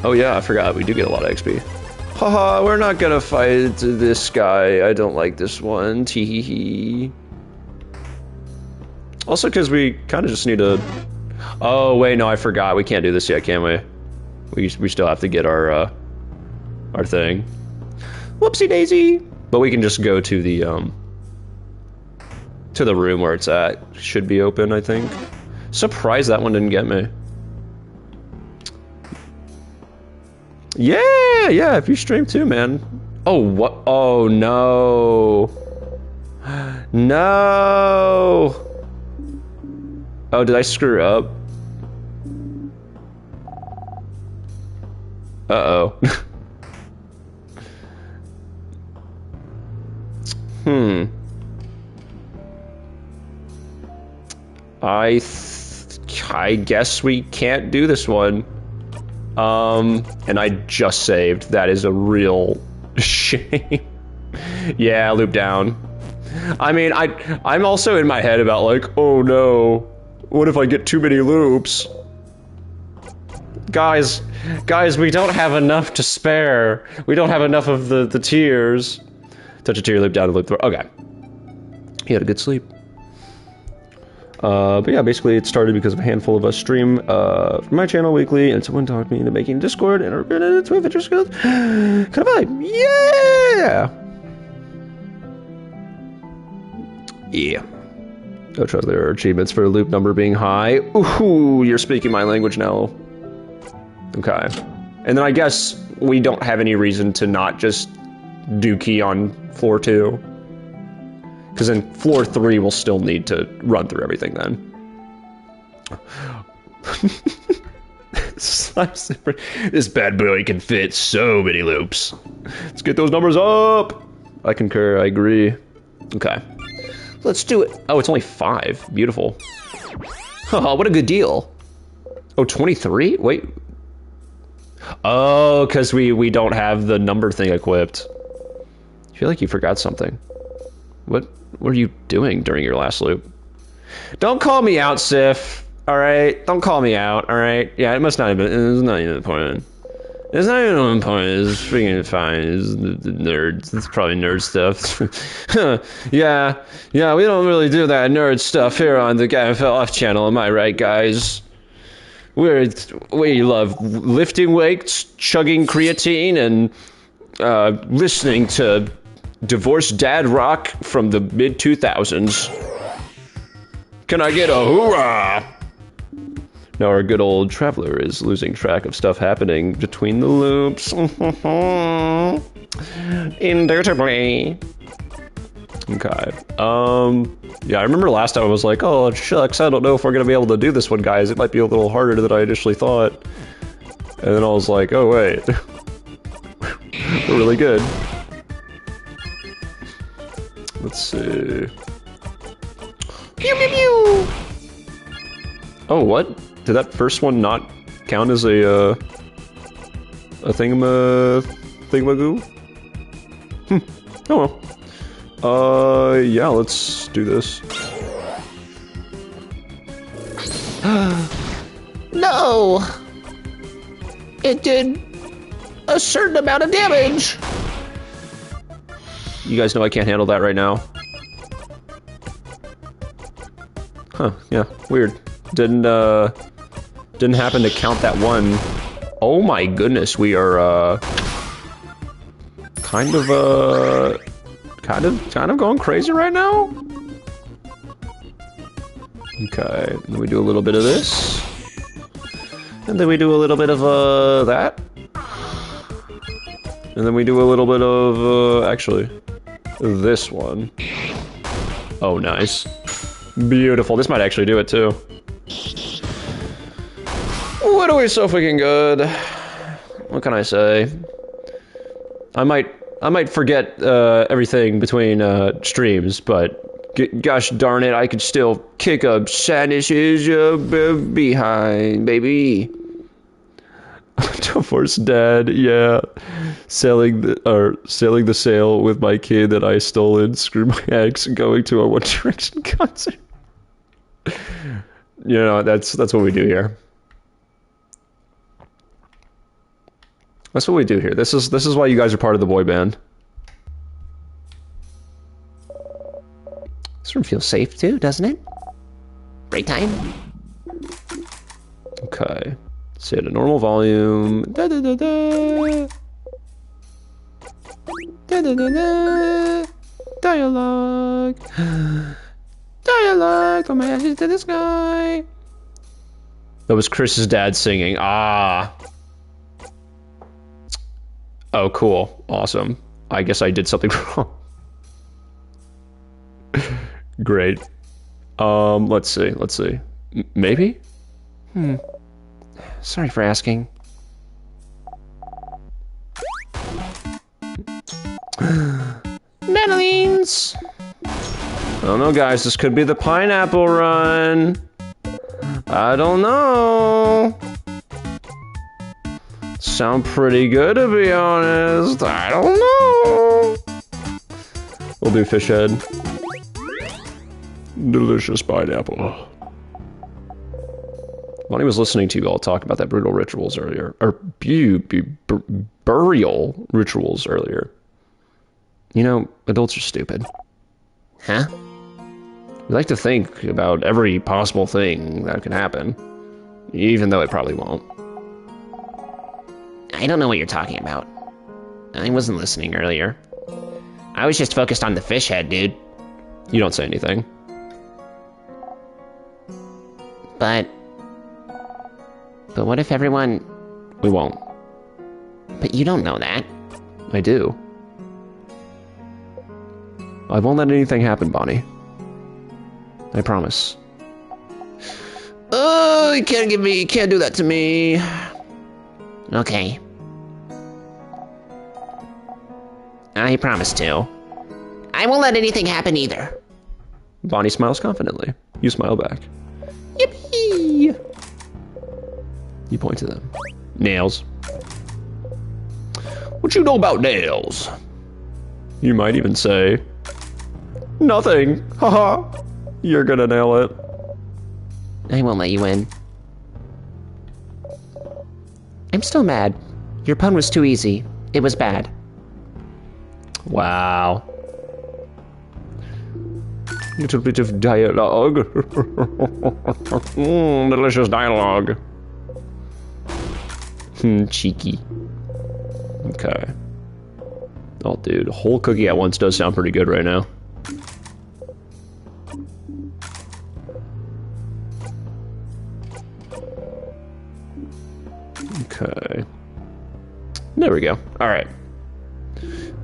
Oh yeah, I forgot. We do get a lot of XP. Haha, we're not gonna fight this guy. I don't like this one. Teehee. Also, because we kind of just need to... Oh, wait, no, I forgot. We can't do this yet, can we? We still have to get our thing. Whoopsie daisy! But we can just go to the room where it's at. Should be open, I think. Surprised that one didn't get me. Yeah, if you stream too, man. Oh, what? Oh, no. No! Oh, did I screw up? Uh-oh. I guess we can't do this one. And I just saved. That is a real shame. Yeah, loop down. I mean, I'm also in my head about like, oh no, what if I get too many loops? Guys, we don't have enough to spare. We don't have enough of the tears. Touch a tear loop down a loop. Okay. He had a good sleep. But yeah, basically it started because of a handful of us stream from my channel weekly, and someone talked me into making Discord, and it's my adventure skills. Kind of vibe. Yeah! Yeah. No trust there are achievements for a loop number being high. Ooh, you're speaking my language now. Okay. And then I guess we don't have any reason to not just do key on floor 2. Because in floor 3 we'll still need to run through everything then. This bad boy can fit so many loops. Let's get those numbers up! I concur, I agree. Okay. Let's do it. Oh, it's only 5. Beautiful. Oh, what a good deal. Oh, 23? Wait. Oh, because we don't have the number thing equipped. I feel like you forgot something. What were you doing during your last loop? Don't call me out, Sif. Alright? Don't call me out, alright? Yeah, it must not have been. It's not even important. It's not even important. It's freaking fine. It's nerds. It's probably nerd stuff. Yeah, we don't really do that nerd stuff here on the gavinfelloff channel, am I right, guys? We love lifting weights, chugging creatine, and listening to divorced dad rock from the mid-2000s. Can I get a hoorah? Now our good old traveler is losing track of stuff happening between the loops. Indubitably. Okay. Yeah, I remember last time I was like, oh, shucks, I don't know if we're gonna be able to do this one, guys. It might be a little harder than I initially thought. And then I was like, oh, wait. We're really good. Let's see. Pew, pew, pew! Oh, what? Did that first one not count as a thingamagoo? Oh well. Yeah, let's do this. No! It did a certain amount of damage. You guys know I can't handle that right now. Huh, yeah, weird. Didn't happen to count that one. Oh my goodness, we are, kind of going crazy right now? Okay, then we do a little bit of this. And then we do a little bit of, that. And then we do a little bit of, actually, this one. Oh, nice. Beautiful. This might actually do it, too. What are we so freaking good? What can I say? I might forget, everything between, streams, but gosh darn it, I could still kick up Sadness's, behind, baby. Divorced dad, yeah. Sailing the sail with my kid that I stole and screwed my ex and going to a One Direction concert. You know, that's what we do here. That's what we do here. This is why you guys are part of the boy band. This room feels safe too, doesn't it? Break time. Okay. Say at a normal volume. Da da da da. Da da da da. Dialogue. Dialogue from my ashes to the sky. That was Chris's dad singing. Ah. Oh, cool. Awesome. I guess I did something wrong. Great. Let's see. Maybe? Sorry for asking. Madeleines! I don't know, guys. This could be the pineapple run. I don't know. Sound pretty good, to be honest. I don't know. We'll do fish head. Delicious pineapple. Bonnie was listening to you all talk about that brutal rituals earlier. Or burial rituals earlier. You know, adults are stupid. Huh? We like to think about every possible thing that can happen. Even though it probably won't. I don't know what you're talking about. I wasn't listening earlier. I was just focused on the fish head, dude. You don't say anything. But what if everyone... We won't. But you don't know that. I do. I won't let anything happen, Bonnie. I promise. Oh, you can't do that to me. Okay. I promise to. I won't let anything happen either. Bonnie smiles confidently. You smile back. Yippee! You point to them. Nails. What you know about nails? You might even say, nothing. Haha. You're gonna nail it. I won't let you in. I'm still mad. Your pun was too easy. It was bad. Wow. Little bit of dialogue. Delicious dialogue. Cheeky. Okay. Oh, dude, whole cookie at once does sound pretty good right now. Okay. There we go. All right.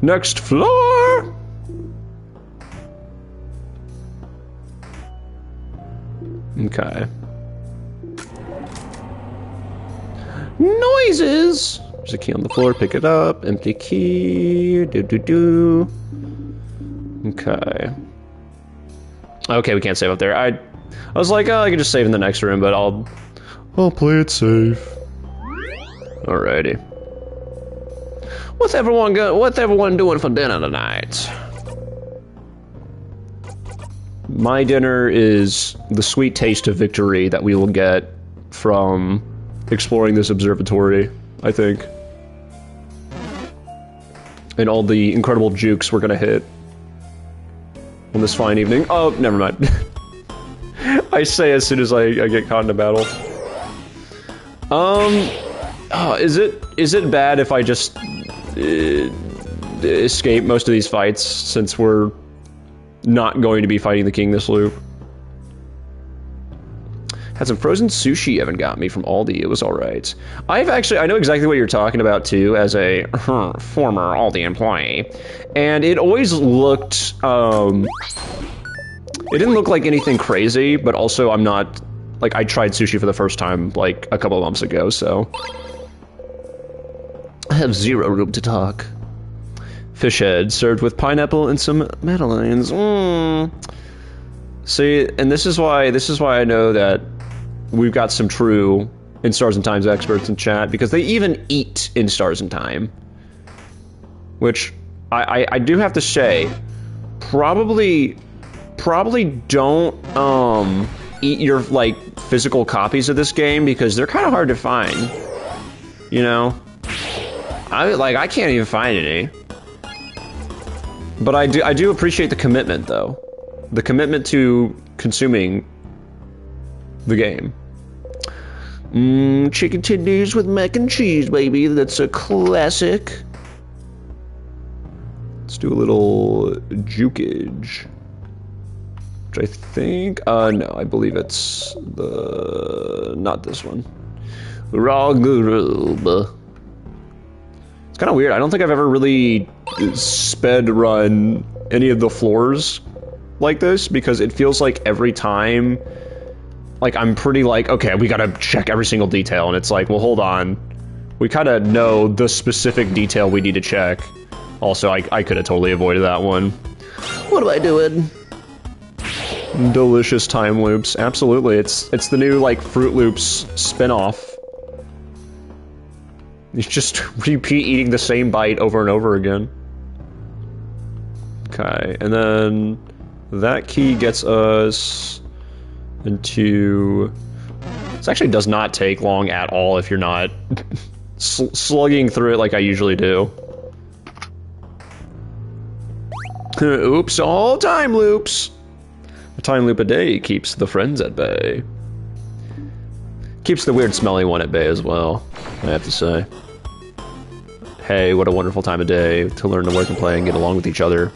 Next floor. Okay. Noises. There's a key on the floor. Pick it up. Empty key. Do. Okay. Okay, we can't save up there. I was like, oh, I can just save in the next room, but I'll play it safe. Alrighty. What's everyone doing for dinner tonight? My dinner is the sweet taste of victory that we will get from exploring this observatory, I think. And all the incredible jukes we're gonna hit on this fine evening. Oh, never mind. I say as soon as I get caught in a battle. Oh, is it bad if I just escape most of these fights since we're not going to be fighting the king this loop? Had some frozen sushi Evan got me from Aldi. It was alright. I know exactly what you're talking about too, as a former Aldi employee. And it always looked, it didn't look like anything crazy, but also I'm not, like, I tried sushi for the first time, like, a couple of months ago, so. I have zero room to talk. Fish head served with pineapple and some madeleines. See, and this is why I know that we've got some true In Stars and Times experts in chat, because they even eat In Stars and Time. Which I do have to say, probably don't eat your like physical copies of this game, because they're kind of hard to find. You know? I can't even find any. But I do appreciate the commitment, though. The commitment to consuming the game. Chicken tenders with mac and cheese, baby. That's a classic. Let's do a little jukage. Which I think... no, I believe it's not this one. Raw guru. It's kind of weird. I don't think I've ever really sped run any of the floors like this, because it feels like every time, like, I'm pretty like, okay, we gotta check every single detail, and it's like, well, hold on. We kind of know the specific detail we need to check. Also, I could have totally avoided that one. What am I doing? Delicious time loops. Absolutely. It's the new, like, Fruit Loops spin-off. You just repeat eating the same bite over and over again. Okay, and then That key gets us into... This actually does not take long at all if you're not slugging through it like I usually do. Oops, all time loops. A time loop a day keeps the friends at bay. Keeps the weird smelly one at bay as well, I have to say. Hey, what a wonderful time of day to learn to work and play and get along with each other.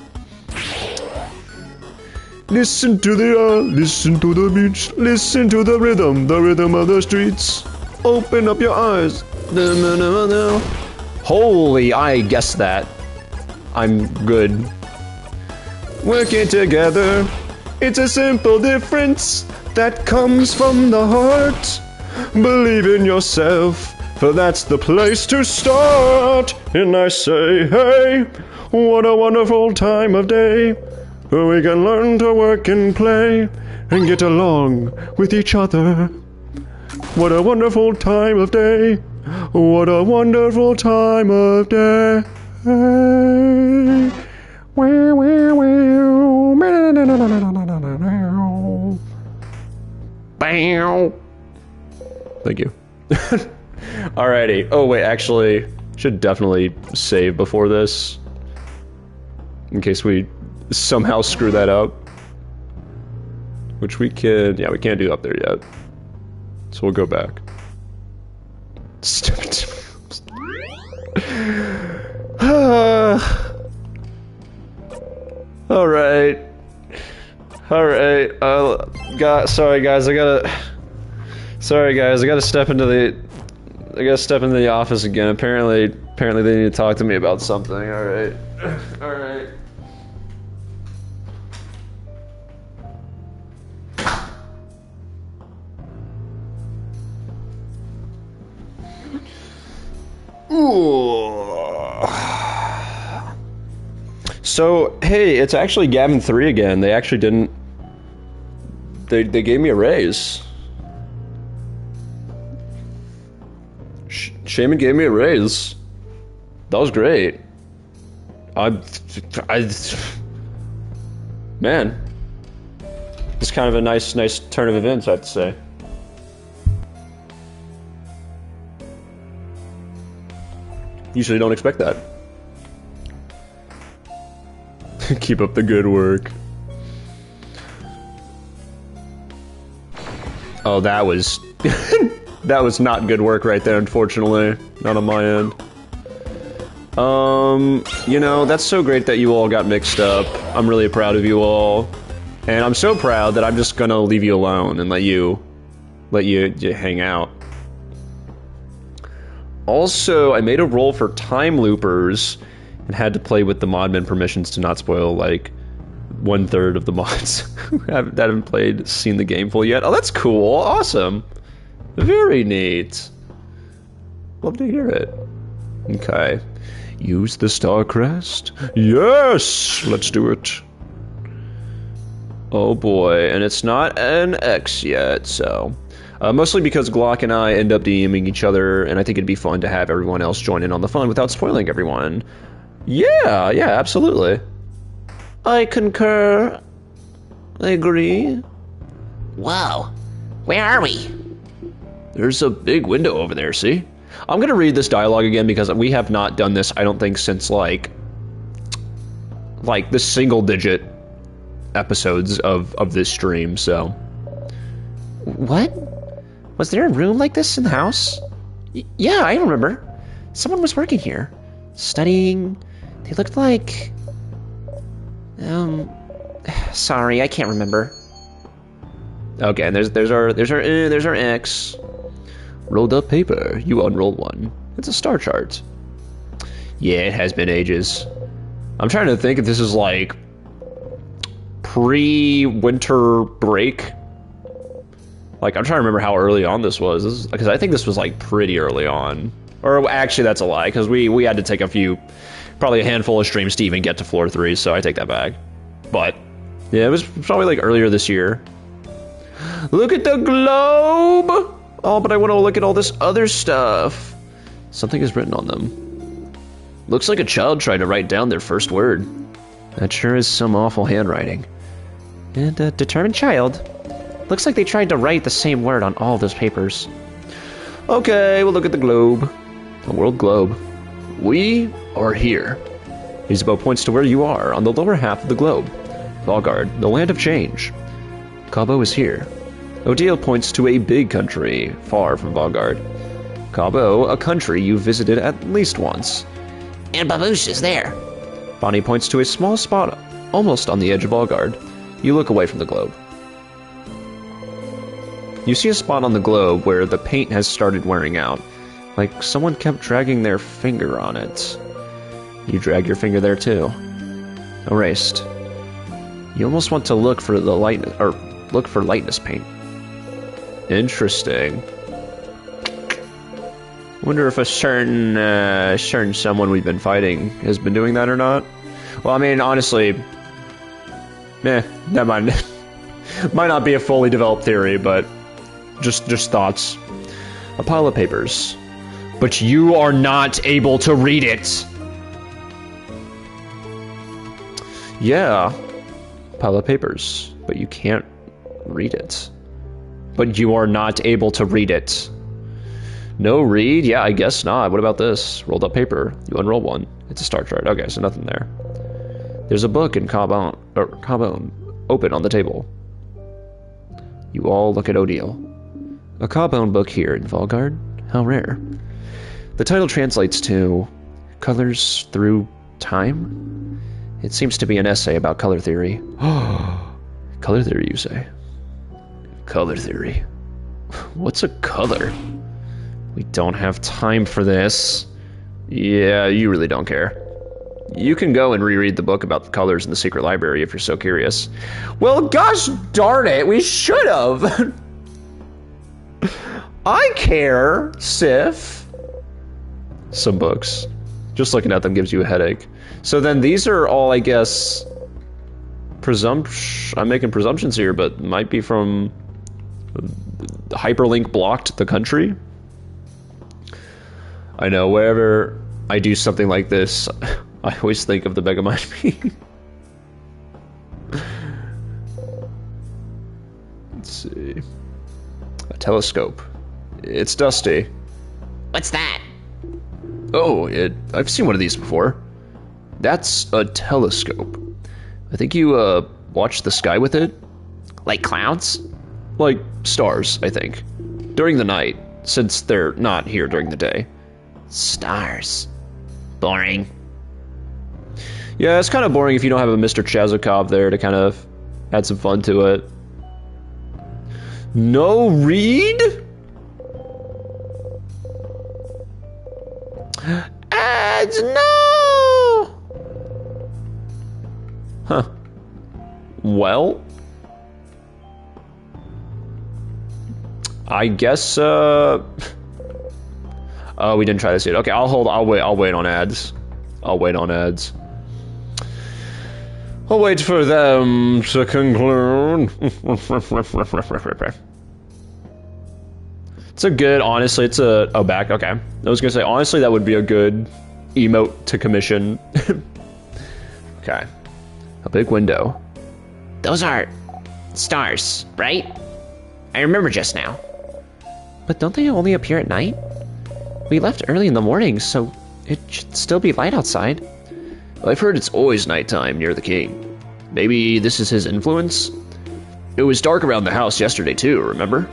Listen to the beach, listen to the rhythm of the streets. Open up your eyes. Holy, I guessed that. I'm good. Working together, it's a simple difference that comes from the heart. Believe in yourself, for that's the place to start. And I say, hey, what a wonderful time of day, where we can learn to work and play and get along with each other. What a wonderful time of day. What a wonderful time of day. Bam. Thank you. Alrighty. Oh wait, actually, should definitely save before this, in case we somehow screw that up. Which we can, yeah, we can't do up there yet. So we'll go back. Alright. Alright. Sorry guys, I gotta step into the office again. Apparently they need to talk to me about something. Alright. Alright. So, hey, it's actually Gavin 3 again. They actually didn't... They gave me a raise. Shaman gave me a raise. That was great. Man. It's kind of a nice turn of events, I have to say. Usually don't expect that. Keep up the good work. Oh, that was... that was not good work right there, unfortunately. Not on my end. You know, that's so great that you all got mixed up. I'm really proud of you all. And I'm so proud that I'm just gonna leave you alone and let you hang out. Also, I made a roll for time loopers and had to play with the modmin permissions to not spoil, like, 1/3 of the mods who haven't seen the game full yet. Oh, that's cool. Awesome. Very neat. Love to hear it. Okay. Use the star crest? Yes! Let's do it. Oh boy, and it's not an X yet, so... mostly because Glock and I end up DMing each other, and I think it'd be fun to have everyone else join in on the fun without spoiling everyone. Yeah, absolutely. I concur. I agree. Whoa. Where are we? There's a big window over there, see? I'm gonna read this dialogue again because we have not done this, I don't think, since like the single-digit episodes of this stream, so... What? Was there a room like this in the house? Yeah, I remember. Someone was working here. Studying. They looked like... Sorry, I can't remember. Okay, and there's our X. Rolled up paper. You unrolled one. It's a star chart. Yeah, it has been ages. I'm trying to think if this is like pre-winter break. Like, I'm trying to remember how early on this was, because I think this was like pretty early on. Or actually, that's a lie, because we had to take probably a handful of streams to even get to floor 3, so I take that back. But yeah, it was probably like earlier this year. Look at the globe! Oh, but I want to look at all this other stuff. Something is written on them. Looks like a child tried to write down their first word. That sure is some awful handwriting. And a determined child. Looks like they tried to write the same word on all those papers. Okay, we'll look at the globe. The world globe. We are here. Isabeau points to where you are, on the lower half of the globe. Valgard, the land of change. Cabo is here. Odile points to a big country, far from Valgard. Cabo, a country you visited at least once. And Babouche is there. Bonnie points to a small spot, almost on the edge of Valgard. You look away from the globe. You see a spot on the globe where the paint has started wearing out, like someone kept dragging their finger on it. You drag your finger there too. Erased. You almost want to look for the lightness paint. Interesting. Wonder if a certain someone we've been fighting has been doing that or not. Well, I mean, honestly, that might not be a fully developed theory, but just thoughts. A pile of papers, but you are not able to read it. Yeah, pile of papers, but you can't read it. But you are not able to read it. No read? Yeah, I guess not. What about this? Rolled up paper. You unroll one. It's a star chart. Okay, so nothing there. There's a book in Cabon, open on the table. You all look at Odile. A Cabon book here in Valgard? How rare. The title translates to Colors Through Time? It seems to be an essay about color theory. Color theory, you say? Color theory. What's a color? We don't have time for this. Yeah, you really don't care. You can go and reread the book about the colors in the secret library if you're so curious. Well, gosh darn it, we should have. I care, Sif. Some books. Just looking at them gives you a headache. So then these are all, I guess, I'm making presumptions here, but might be from hyperlink blocked the country. I know, wherever I do something like this, I always think of the Megamind meme. Let's see. A telescope. It's dusty. What's that? Oh, I've seen one of these before. That's a telescope. I think you, watch the sky with it? Like clouds? Like stars, I think. During the night, since they're not here during the day. Stars. Boring. Yeah, it's kind of boring if you don't have a Mr. Chazikov there to kind of add some fun to it. No read? Ads, no! Huh. Well, I guess, oh, we didn't try this yet. Okay, I'll wait on ads. I'll wait on ads. I'll wait for them to conclude. It's a good, honestly, it's a, oh, back, okay. I was gonna say, honestly, that would be a good emote to commission. Okay. A big window. Those are stars, right? I remember just now. But don't they only appear at night? We left early in the morning, so it should still be light outside. I've heard it's always nighttime near the king. Maybe this is his influence? It was dark around the house yesterday too, remember?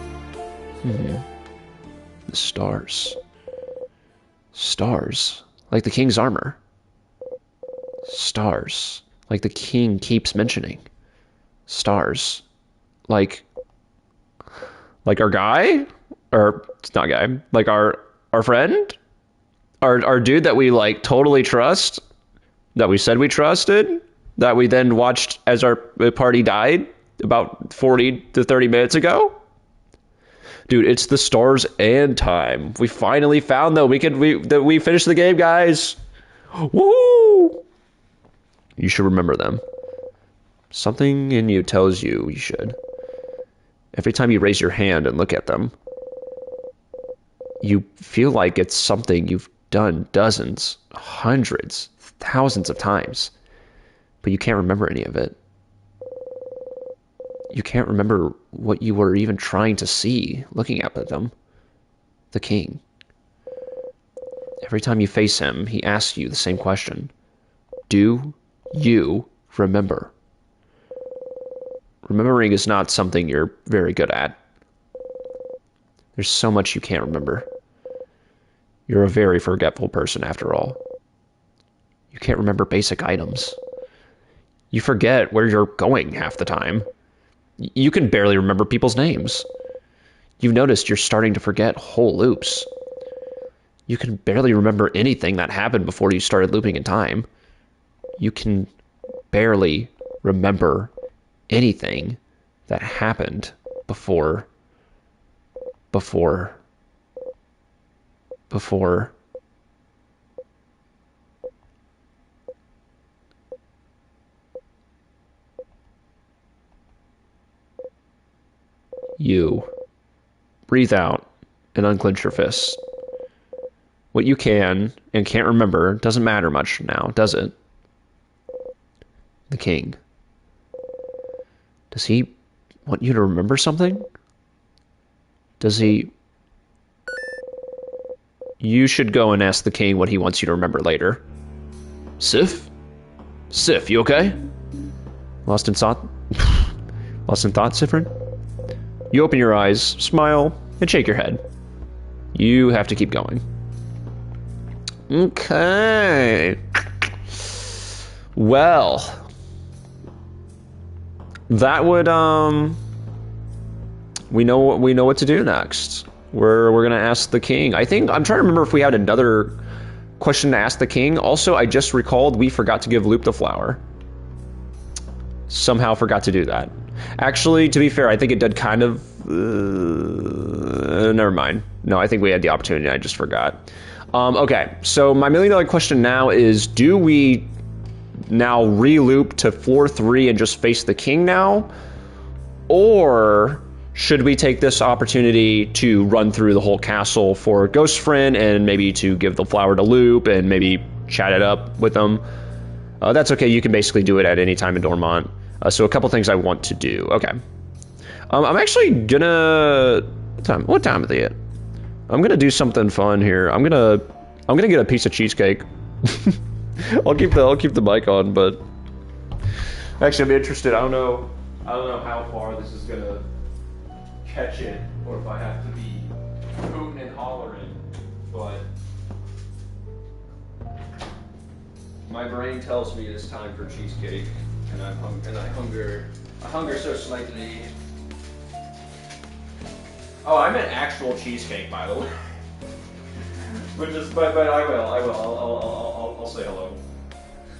The stars. Stars. Like the king's armor. Stars. Like the king keeps mentioning. Stars. Like our guy? Or, it's not guy. Like our friend? Our dude that we, like, totally trust? That we said we trusted? That we then watched as our party died about 40 to 30 minutes ago? Dude, it's the stars and time. We finally found them. We finished the game, guys. Woo! You should remember them. Something in you tells you you should. Every time you raise your hand and look at them, you feel like it's something you've done dozens, hundreds, thousands of times, but you can't remember any of it. You can't remember what you were even trying to see looking up at them. The king. Every time you face him, he asks you the same question. Do you remember? Remembering is not something you're very good at. There's so much you can't remember. You're a very forgetful person after all. You can't remember basic items. You forget where you're going half the time. You can barely remember people's names. You've noticed you're starting to forget whole loops. You can barely remember anything that happened before you started looping in time. You can barely remember anything that happened before you breathe out and unclench your fists. What you can and can't remember doesn't matter much now, does it? The king. Does he want you to remember something? Does he... You should go and ask the king what he wants you to remember later. Sif? Sif, you okay? Lost in thought? Lost in thought, Sifrin? You open your eyes, smile, and shake your head. You have to keep going. Okay. Well... That would, we know what to do next. We're gonna ask the king. I'm trying to remember if we had another question to ask the king. Also, I just recalled we forgot to give Loop the flower. Somehow forgot to do that. Actually, to be fair, I think it did kind of, never mind. No, I think we had the opportunity, I just forgot. Okay, so my $1 million question now is, do we now re-loop to floor 3 and just face the king now? Or should we take this opportunity to run through the whole castle for Ghost Friend and maybe to give the flower to Loop and maybe chat it up with them? That's okay, you can basically do it at any time in Dormont. So a couple things I want to do. Okay. I'm actually gonna... What time is it? I'm gonna do something fun here. I'm gonna get a piece of cheesecake. I'll keep the mic on, but actually I'm interested. I don't know how far this is gonna catch it, or if I have to be hooting and hollering, but my brain tells me it's time for cheesecake, and I hunger so slightly. Oh, I meant actual cheesecake, by the way. But I will. I'll say hello.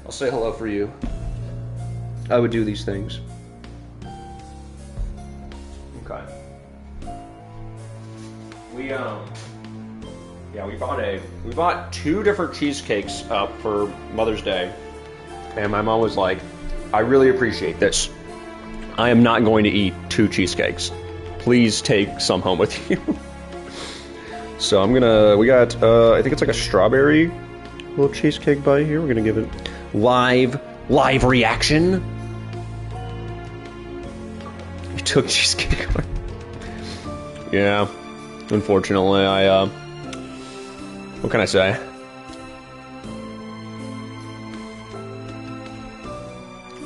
I'll say hello for you. I would do these things. Okay. We bought 2 different cheesecakes up for Mother's Day, and my mom was like, "I really appreciate this. I am not going to eat 2 cheesecakes. Please take some home with you." So we got, I think it's like a strawberry little cheesecake bite here. We're gonna give it live reaction. You took cheesecake. Yeah, unfortunately, what can I say?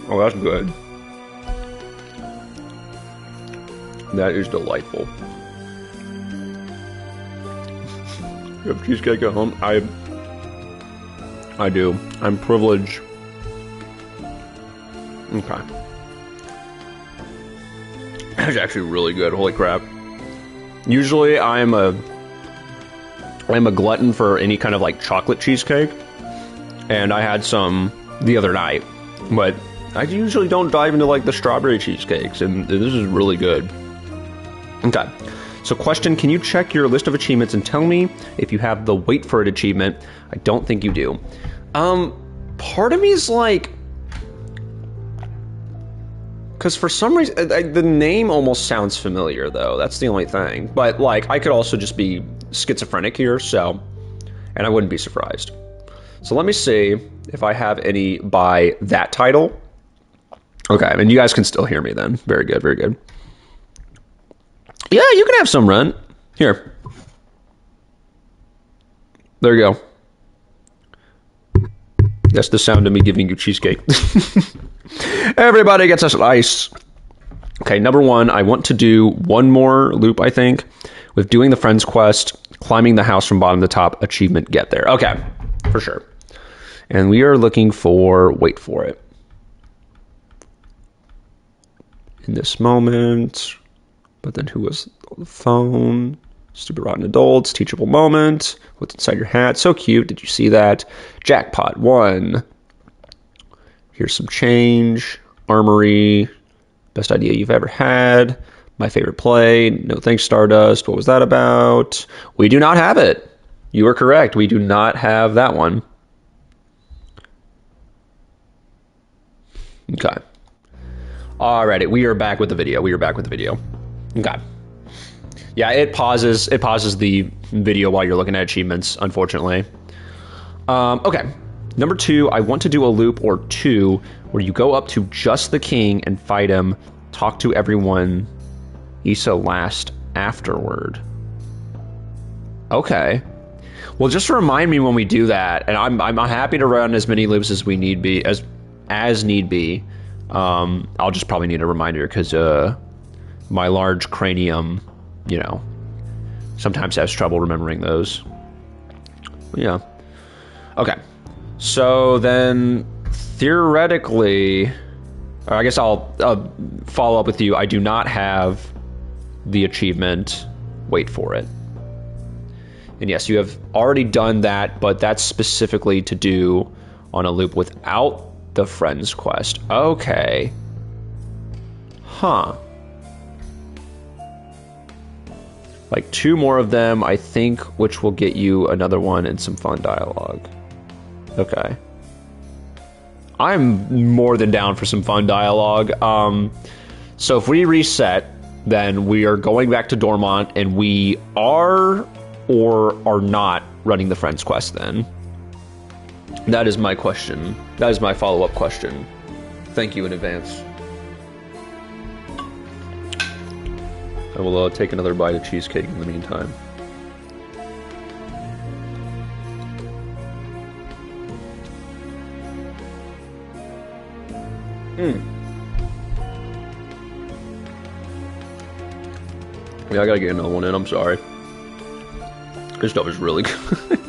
Oh, that's good. That is delightful. You have cheesecake at home? I do. I'm privileged. Okay. That's actually really good. Holy crap. Usually I'm a glutton for any kind of like chocolate cheesecake, and I had some the other night, but I usually don't dive into like the strawberry cheesecakes, and this is really good. Okay. So question, can you check your list of achievements and tell me if you have the wait for it achievement? I don't think you do. Part of me is like, because for some reason, the name almost sounds familiar though. That's the only thing. But like, I could also just be schizophrenic here, so, and I wouldn't be surprised. So let me see if I have any by that title. Okay, and you guys can still hear me then. Very good, very good. Yeah, you can have some rent. Here. There you go. That's the sound of me giving you cheesecake. Everybody gets a slice. Okay, number 1, I want to do one more loop, I think, with doing the friends quest, climbing the house from bottom to top, achievement, get there. Okay, for sure. And we are looking for, wait for it. In this moment, but then who was on the phone? Stupid rotten adults, teachable moment. What's inside your hat? So cute. Did you see that? Jackpot 1. Here's some change. Armory. Best idea you've ever had. My favorite play. No thanks, Stardust. What was that about? We do not have it. You are correct. We do not have that one. Okay. Alrighty, we are back with the video. Okay. Yeah, it pauses the video while you're looking at achievements, unfortunately. Okay. Number 2, I want to do a loop or 2 where you go up to just the king and fight him, talk to everyone Issa last afterward. Okay. Well, just remind me when we do that, and I'm happy to run as many loops as we need be as need be. I'll just probably need a reminder because my large cranium, you know, sometimes has trouble remembering those. Yeah. Okay. So then, theoretically, I guess I'll follow up with you. I do not have the achievement. Wait for it. And yes, you have already done that, but that's specifically to do on a loop without the friends quest. Okay. Huh. Like 2 more of them, I think, which will get you another one and some fun dialogue. Okay. I'm more than down for some fun dialogue. So if we reset, then we are going back to Dormont, and we are or are not running the friends quest then. That is my question. That is my follow-up question. Thank you in advance. I will take another bite of cheesecake in the meantime. Yeah, I gotta get another one in, I'm sorry. This stuff is really good.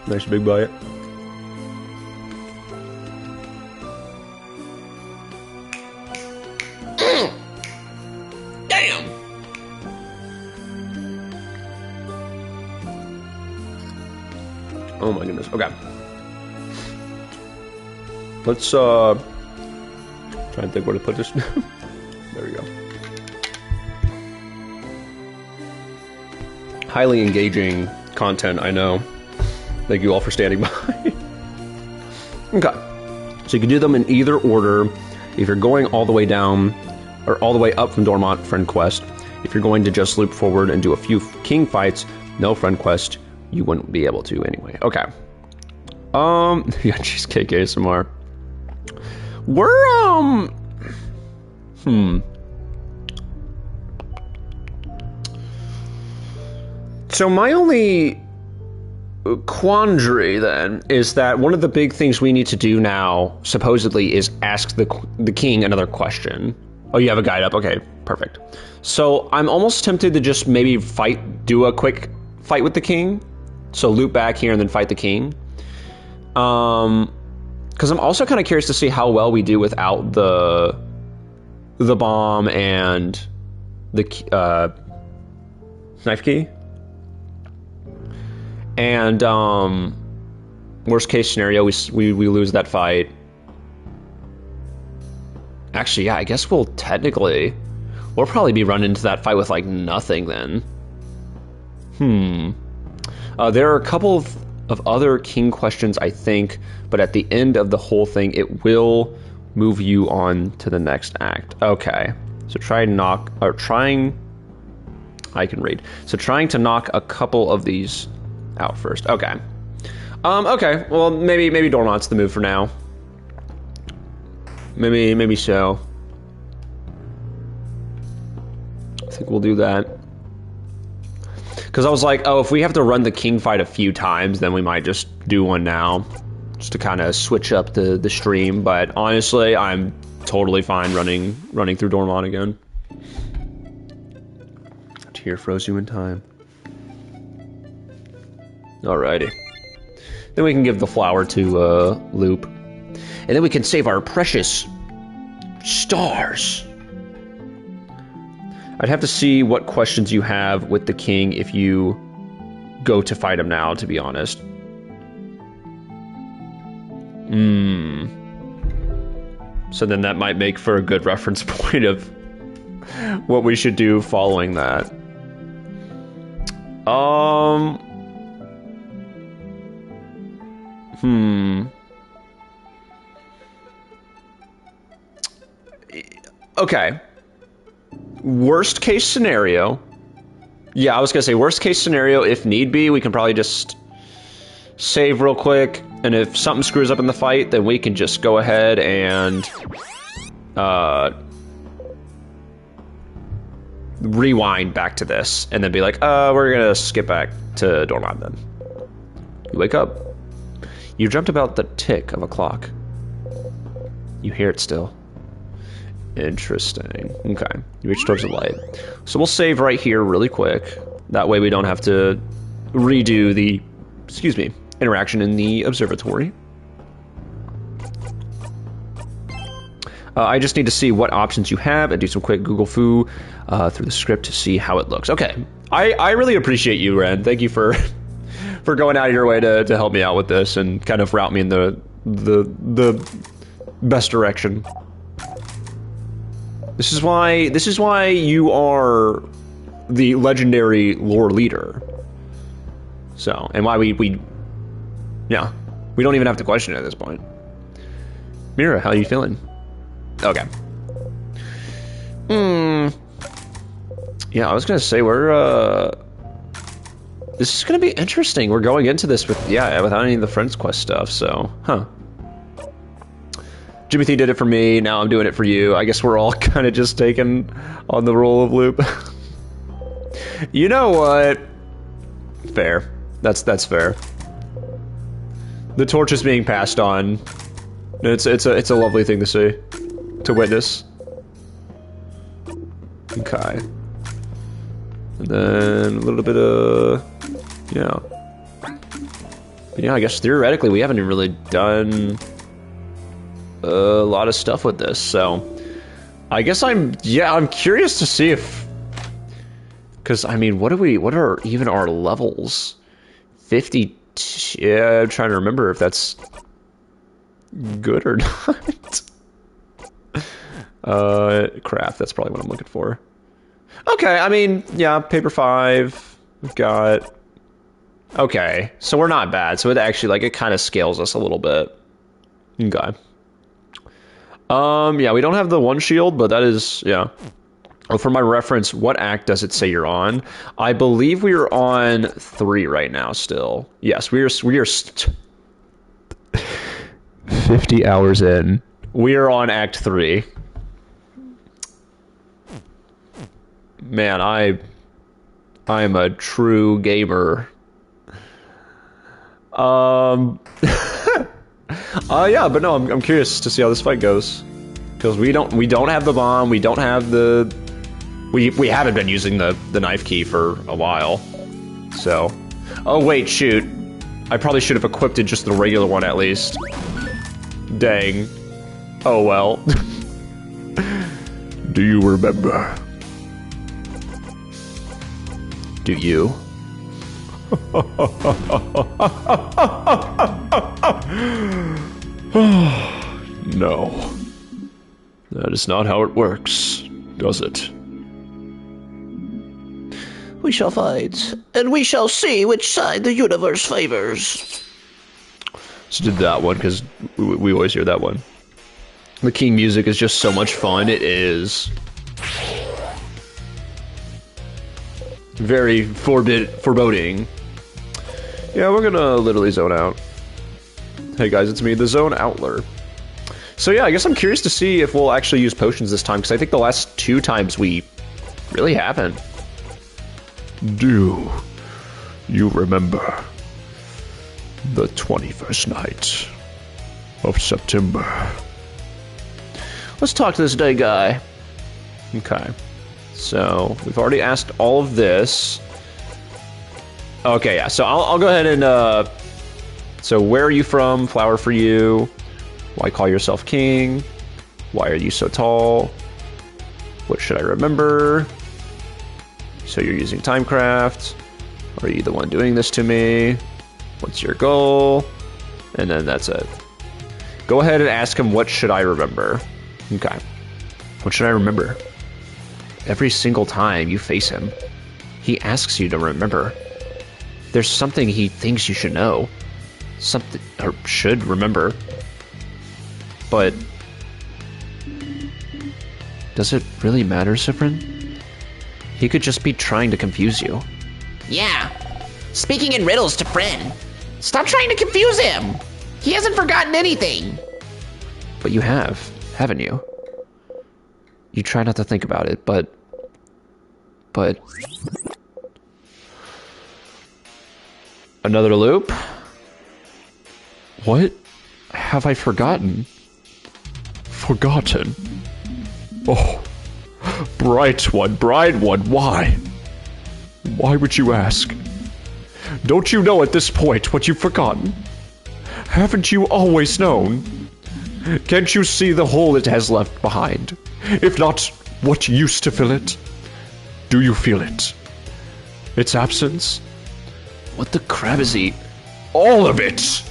Nice big bite. Damn! Oh my goodness, okay. Let's, try and think where to put this. There we go. Highly engaging content, I know. Thank you all for standing by. Okay. So you can do them in either order. If you're going all the way down, or all the way up from Dormont, friend quest. If you're going to just loop forward and do a few king fights, no friend quest, you wouldn't be able to anyway. Okay. Yeah, cheesecake ASMR. We're, So my only quandary then is that one of the big things we need to do now, supposedly, is ask the king another question. Oh, you have a guide up? Okay, perfect. So I'm almost tempted to just maybe do a quick fight with the king. So loop back here and then fight the king. Because I'm also kind of curious to see how well we do without the bomb and the knife key. And worst case scenario, we lose that fight. Actually, yeah, I guess we'll probably be running into that fight with like nothing then. There are a couple of other king questions, I think, but at the end of the whole thing, it will move you on to the next act. Okay, so trying to knock a couple of these out first. Okay. Okay, well, maybe Dormont's the move for now. Maybe so. I think we'll do that. Because I was like, oh, if we have to run the king fight a few times, then we might just do one now. Just to kind of switch up the stream. But honestly, I'm totally fine running through Dormont again. Tear froze you in time. Alrighty. Then we can give the flower to Loop. And then we can save our precious stars. I'd have to see what questions you have with the king if you go to fight him now, to be honest. So then that might make for a good reference point of what we should do following that. Okay. Worst case scenario. Yeah, I was gonna say worst case scenario, if need be, we can probably just save real quick, and if something screws up in the fight, then we can just go ahead and rewind back to this, and then be like, we're gonna skip back to Dormont then. You wake up. You dreamt about the tick of a clock. You hear it still. Interesting. Okay. You reach towards the light. So we'll save right here really quick. That way we don't have to redo the, interaction in the observatory. I just need to see what options you have and do some quick Google foo through the script to see how it looks. Okay. I really appreciate you, Ren. Thank you for going out of your way to help me out with this and kind of route me in the best direction. This is why you are the legendary lore leader. So, and why we don't even have to question it at this point. Mira, how are you feeling? Okay. Yeah, I was gonna say this is gonna be interesting. We're going into this without any of the Friends Quest stuff, so, Jimothy did it for me, now I'm doing it for you. I guess we're all kind of just taking on the role of Loop. You know what? Fair. That's fair. The torch is being passed on. It's a lovely thing to see, to witness. Okay. And then a little bit of, But yeah, I guess theoretically we haven't really done a lot of stuff with this, so I guess I'm curious to see if, because I mean, what are even our levels? 50. Yeah, I'm trying to remember if that's good or not. Craft, that's probably what I'm looking for. Okay, I mean, yeah, paper 5. We've got, okay, so we're not bad. So it actually, it kind of scales us a little bit. Okay. Yeah, we don't have the one shield, but that is, yeah. Oh, for my reference, what act does it say you're on? I believe we are on 3 right now still. Yes, we are 50 hours in. We are on act 3. Man, I am a true gamer. Yeah, but no, I'm curious to see how this fight goes, because we don't have the bomb, we don't have the, we haven't been using the knife key for a while, so. Oh wait, shoot, I probably should have equipped it just the regular one at least. Dang. Oh well. Do you remember? Do you? No. That is not how it works, does it? We shall fight, and we shall see which side the universe favors. Just did that one, because we always hear that one. The King music is just so much fun, it is. Very foreboding. Yeah, we're gonna literally zone out. Hey guys, it's me, the Zone Outler. So yeah, I guess I'm curious to see if we'll actually use potions this time, because I think the last 2 times we really haven't. Do you remember the 21st night of September? Let's talk to this dead guy. Okay. So, we've already asked all of this. Okay, yeah, so I'll go ahead and, so where are you from? Flower for you. Why call yourself king? Why are you so tall? What should I remember? So you're using Timecraft. Are you the one doing this to me? What's your goal? And then that's it. Go ahead and ask him, what should I remember? Okay. What should I remember? Every single time you face him, he asks you to remember. There's something he thinks you should know. Something, or should remember. But does it really matter, Cyprin? He could just be trying to confuse you. Yeah. Speaking in riddles to Friend. Stop trying to confuse him. He hasn't forgotten anything. But you have, haven't you? You try not to think about it, but... Another loop? What have I forgotten? Forgotten? Oh, bright one, why? Why would you ask? Don't you know at this point what you've forgotten? Haven't you always known? Can't you see the hole it has left behind? If not, what used to fill it? Do you feel it? Its absence? what the crap is he? All of it!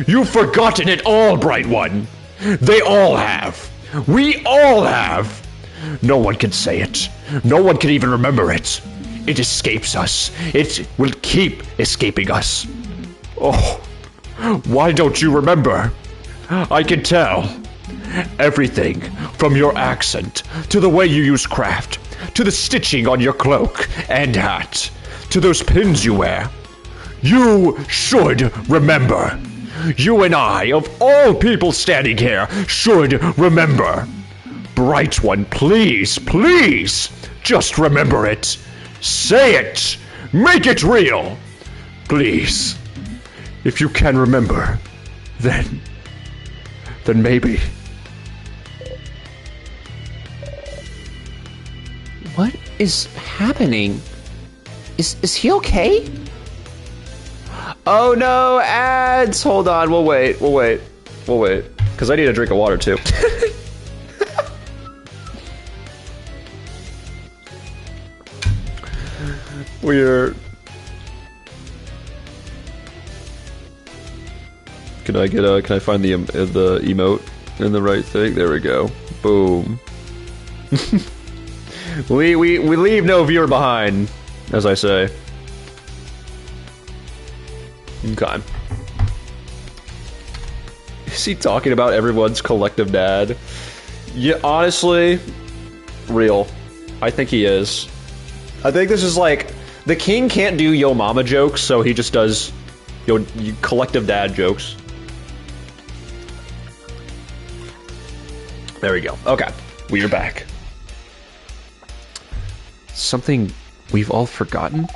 You've forgotten it all, Bright One! They all have! We all have! No one can say it. No one can even remember it. It escapes us. It will keep escaping us. Oh, why don't you remember? I can tell. Everything from your accent, to the way you use craft, to the stitching on your cloak and hat, to those pins you wear. You should remember. You and I, of all people standing here, should remember. Bright One, please, please, just remember it. Say it. Make it real. Please. If you can remember, then maybe. What is happening? Is he okay? Oh no, ads! Hold on, we'll wait. Because I need a drink of water too. We're... Can I find the emote in the right thing? There we go. Boom. we leave no viewer behind, as I say. Okay. Is he talking about everyone's collective dad? Yeah, honestly, real. I think he is. I think this is like, the king can't do yo mama jokes, so he just does collective dad jokes. There we go. Okay, we are back. Something we've all forgotten?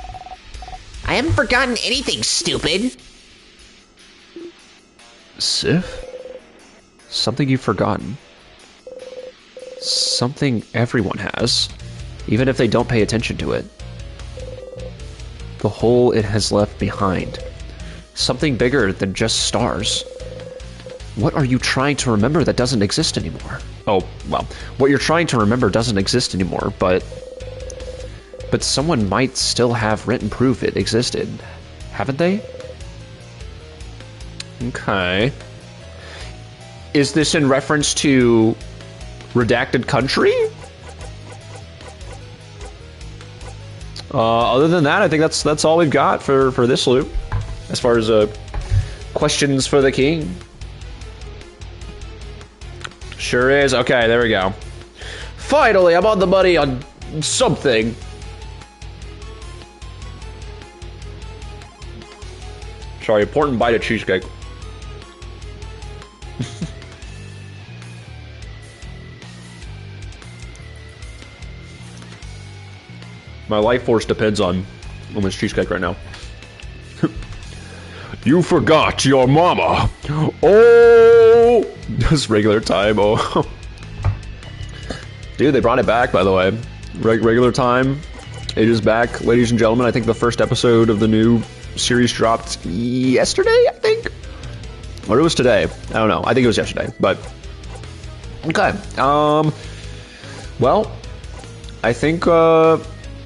I haven't forgotten anything, stupid. Sif? Something you've forgotten. Something everyone has, even if they don't pay attention to it. The hole it has left behind. Something bigger than just stars. What are you trying to remember that doesn't exist anymore? Oh, well, what you're trying to remember doesn't exist anymore, but someone might still have written proof it existed, haven't they? Okay. Is this in reference to Redacted Country? Other than that, I think that's all we've got for this loop, as far as questions for the king. Sure is. Okay, there we go. Finally, I'm on the money on something. Sorry, important bite of cheesecake. My life force depends on this cheesecake right now. You forgot your mama. Oh, just regular time. Oh, dude, they brought it back. By the way, regular time. It is back, ladies and gentlemen. I think the first episode of the new series dropped yesterday. I think, or it was today. I don't know. I think it was yesterday. But okay. Well, I think.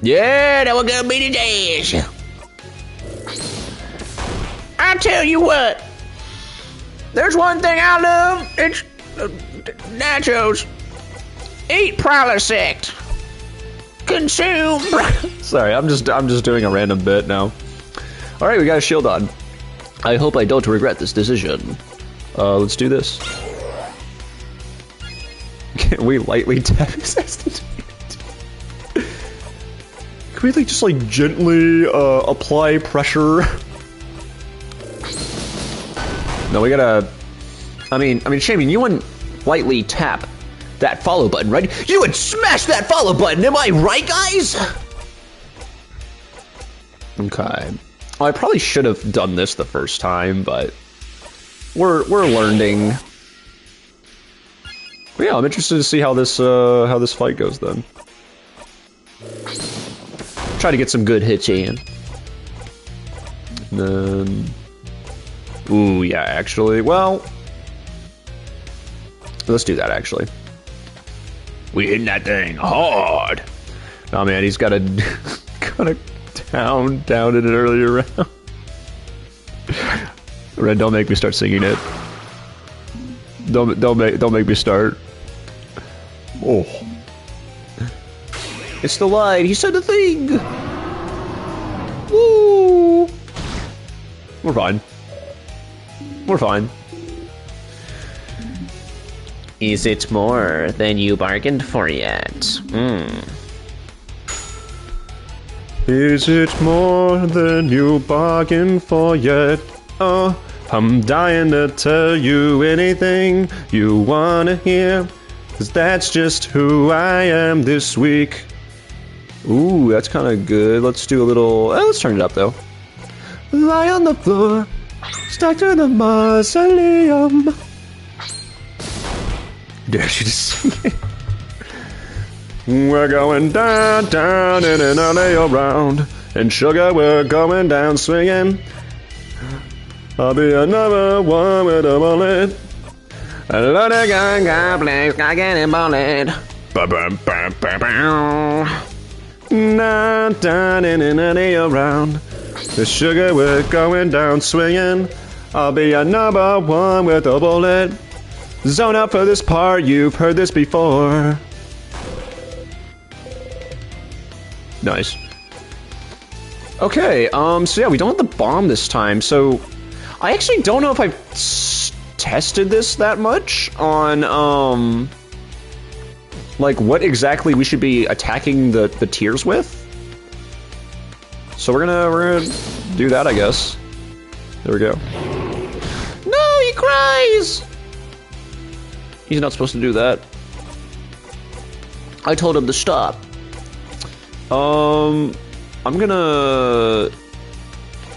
Yeah, that was gonna be the dash. I tell you what, there's one thing I love. It's nachos. Eat Prilosect. Consume. Sorry, I'm just doing a random bit now. All right, we got a shield on. I hope I don't regret this decision. Let's do this. Can we lightly tap his ass? Can we like just like gently apply pressure? No, we gotta. I mean, Shaman, you wouldn't lightly tap that follow button, right? You would smash that follow button. Am I right, guys? Okay. Well, I probably should have done this the first time, but we're learning. But yeah, I'm interested to see how this fight goes then. Try to get some good hits in. And then, ooh, yeah, actually, well, let's do that actually. We hitting that thing hard. Oh man, he's got a down in an earlier round. Red, don't make me start singing it. Don't make me start. Oh. It's the light. He said the thing. Woo. We're fine. We're fine. Is it more than you bargained for yet? Is it more than you bargained for yet? Oh, I'm dying to tell you anything you wanna hear, 'cause that's just who I am this week. Ooh, that's kind of good. Let's do a little. Let's turn it up though. Lie on the floor, stuck to the mausoleum. Dare you to sing it? We're going down, down in an alley around, and sugar, we're going down swinging. I'll be another one with a bullet. A lot of gun, place, got getting bullet. Ba-bum, bum, bum, bum. Down in an alley around, the sugar, we're going down swinging. I'll be a number one with a bullet. Zone out for this part, you've heard this before. Nice. Okay, so yeah, we don't have the bomb this time, so I actually don't know if I've tested this that much on, like what exactly we should be attacking the tiers with. So we're gonna do that, I guess. There we go. No, he cries! He's not supposed to do that. I told him to stop. I'm gonna...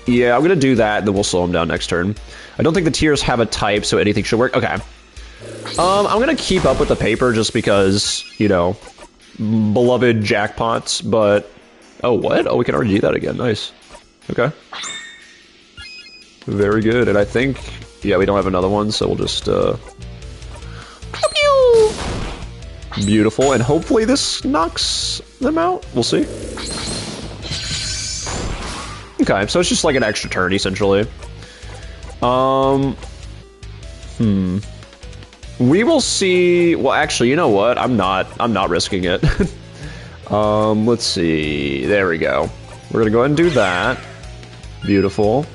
Yeah, I'm gonna do that, then we'll slow him down next turn. I don't think the tiers have a type, so anything should work. Okay. I'm gonna keep up with the paper just because, you know, beloved jackpots, but... Oh, what? Oh, we can already do that again. Nice. Okay. Very good, and I think... Yeah, we don't have another one, so we'll just, Beautiful, and hopefully this knocks them out. We'll see. Okay, so it's just like an extra turn, essentially. We will see. Well, actually, you know what? I'm not risking it. Let's see. There we go. We're gonna go ahead and do that. Beautiful.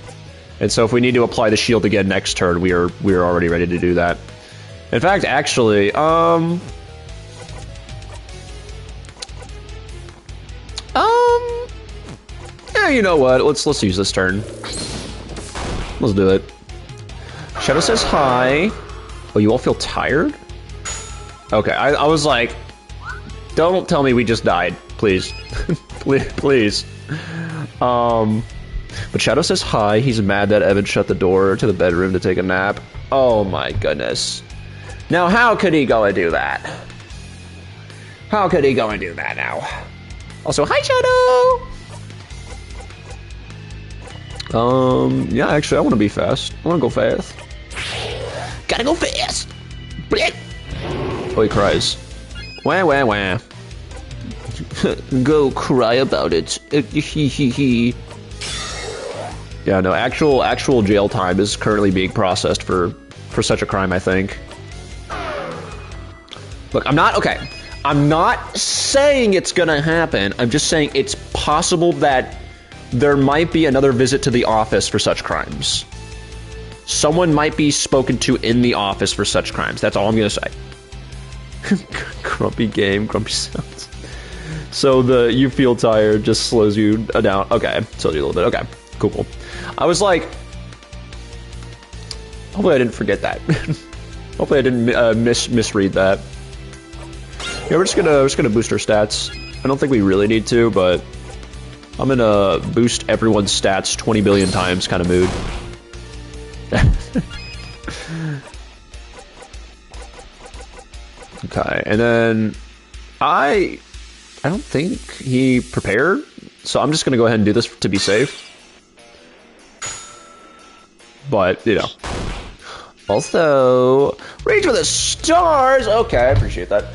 And so if we need to apply the shield again next turn, we are already ready to do that. In fact, actually, yeah, you know what? Let's use this turn. Let's do it. Shadow says hi. Oh, you all feel tired? Okay, I was like, don't tell me we just died, please. Please. But Shadow says hi. He's mad that Evan shut the door to the bedroom to take a nap. Oh my goodness. Now, how could he go and do that? How could he go and do that now? Also, hi, Shadow! Yeah, actually, I want to be fast. I want to go fast. Gotta go fast. Blech. Oh, he cries. Wah, wah, wah. Go cry about it. Yeah, no, actual jail time is currently being processed for such a crime, I think. Look, I'm not saying it's gonna happen. I'm just saying it's possible that there might be another visit to the office for such crimes. Someone might be spoken to in the office for such crimes. That's all I'm gonna say. Grumpy game, grumpy sounds. So the you feel tired just slows you down. Okay, slows you a little bit. Okay, cool. I was like, hopefully I didn't forget that. Hopefully I didn't misread that. Yeah, we're just gonna boost our stats. I don't think we really need to, but I'm in a boost everyone's stats 20 billion times kind of mood. Okay, and then I don't think he prepared, so I'm just gonna go ahead and do this to be safe. But, you know. Also, Rage with the Stars! Okay, I appreciate that.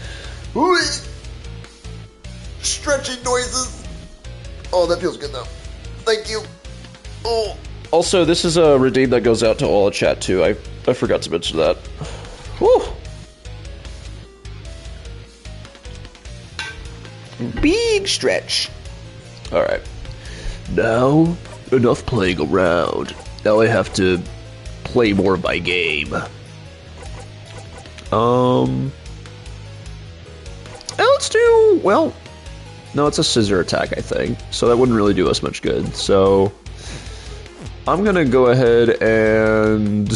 Stretching noises. Oh, that feels good though. Thank you. Oh. Also, this is a redeem that goes out to all the chat too. I forgot to mention that. Whew. Big stretch. Alright. Now, enough playing around. Now I have to play more of my game. Let's do, well, no, it's a scissor attack, I think. So that wouldn't really do us much good. So I'm gonna go ahead and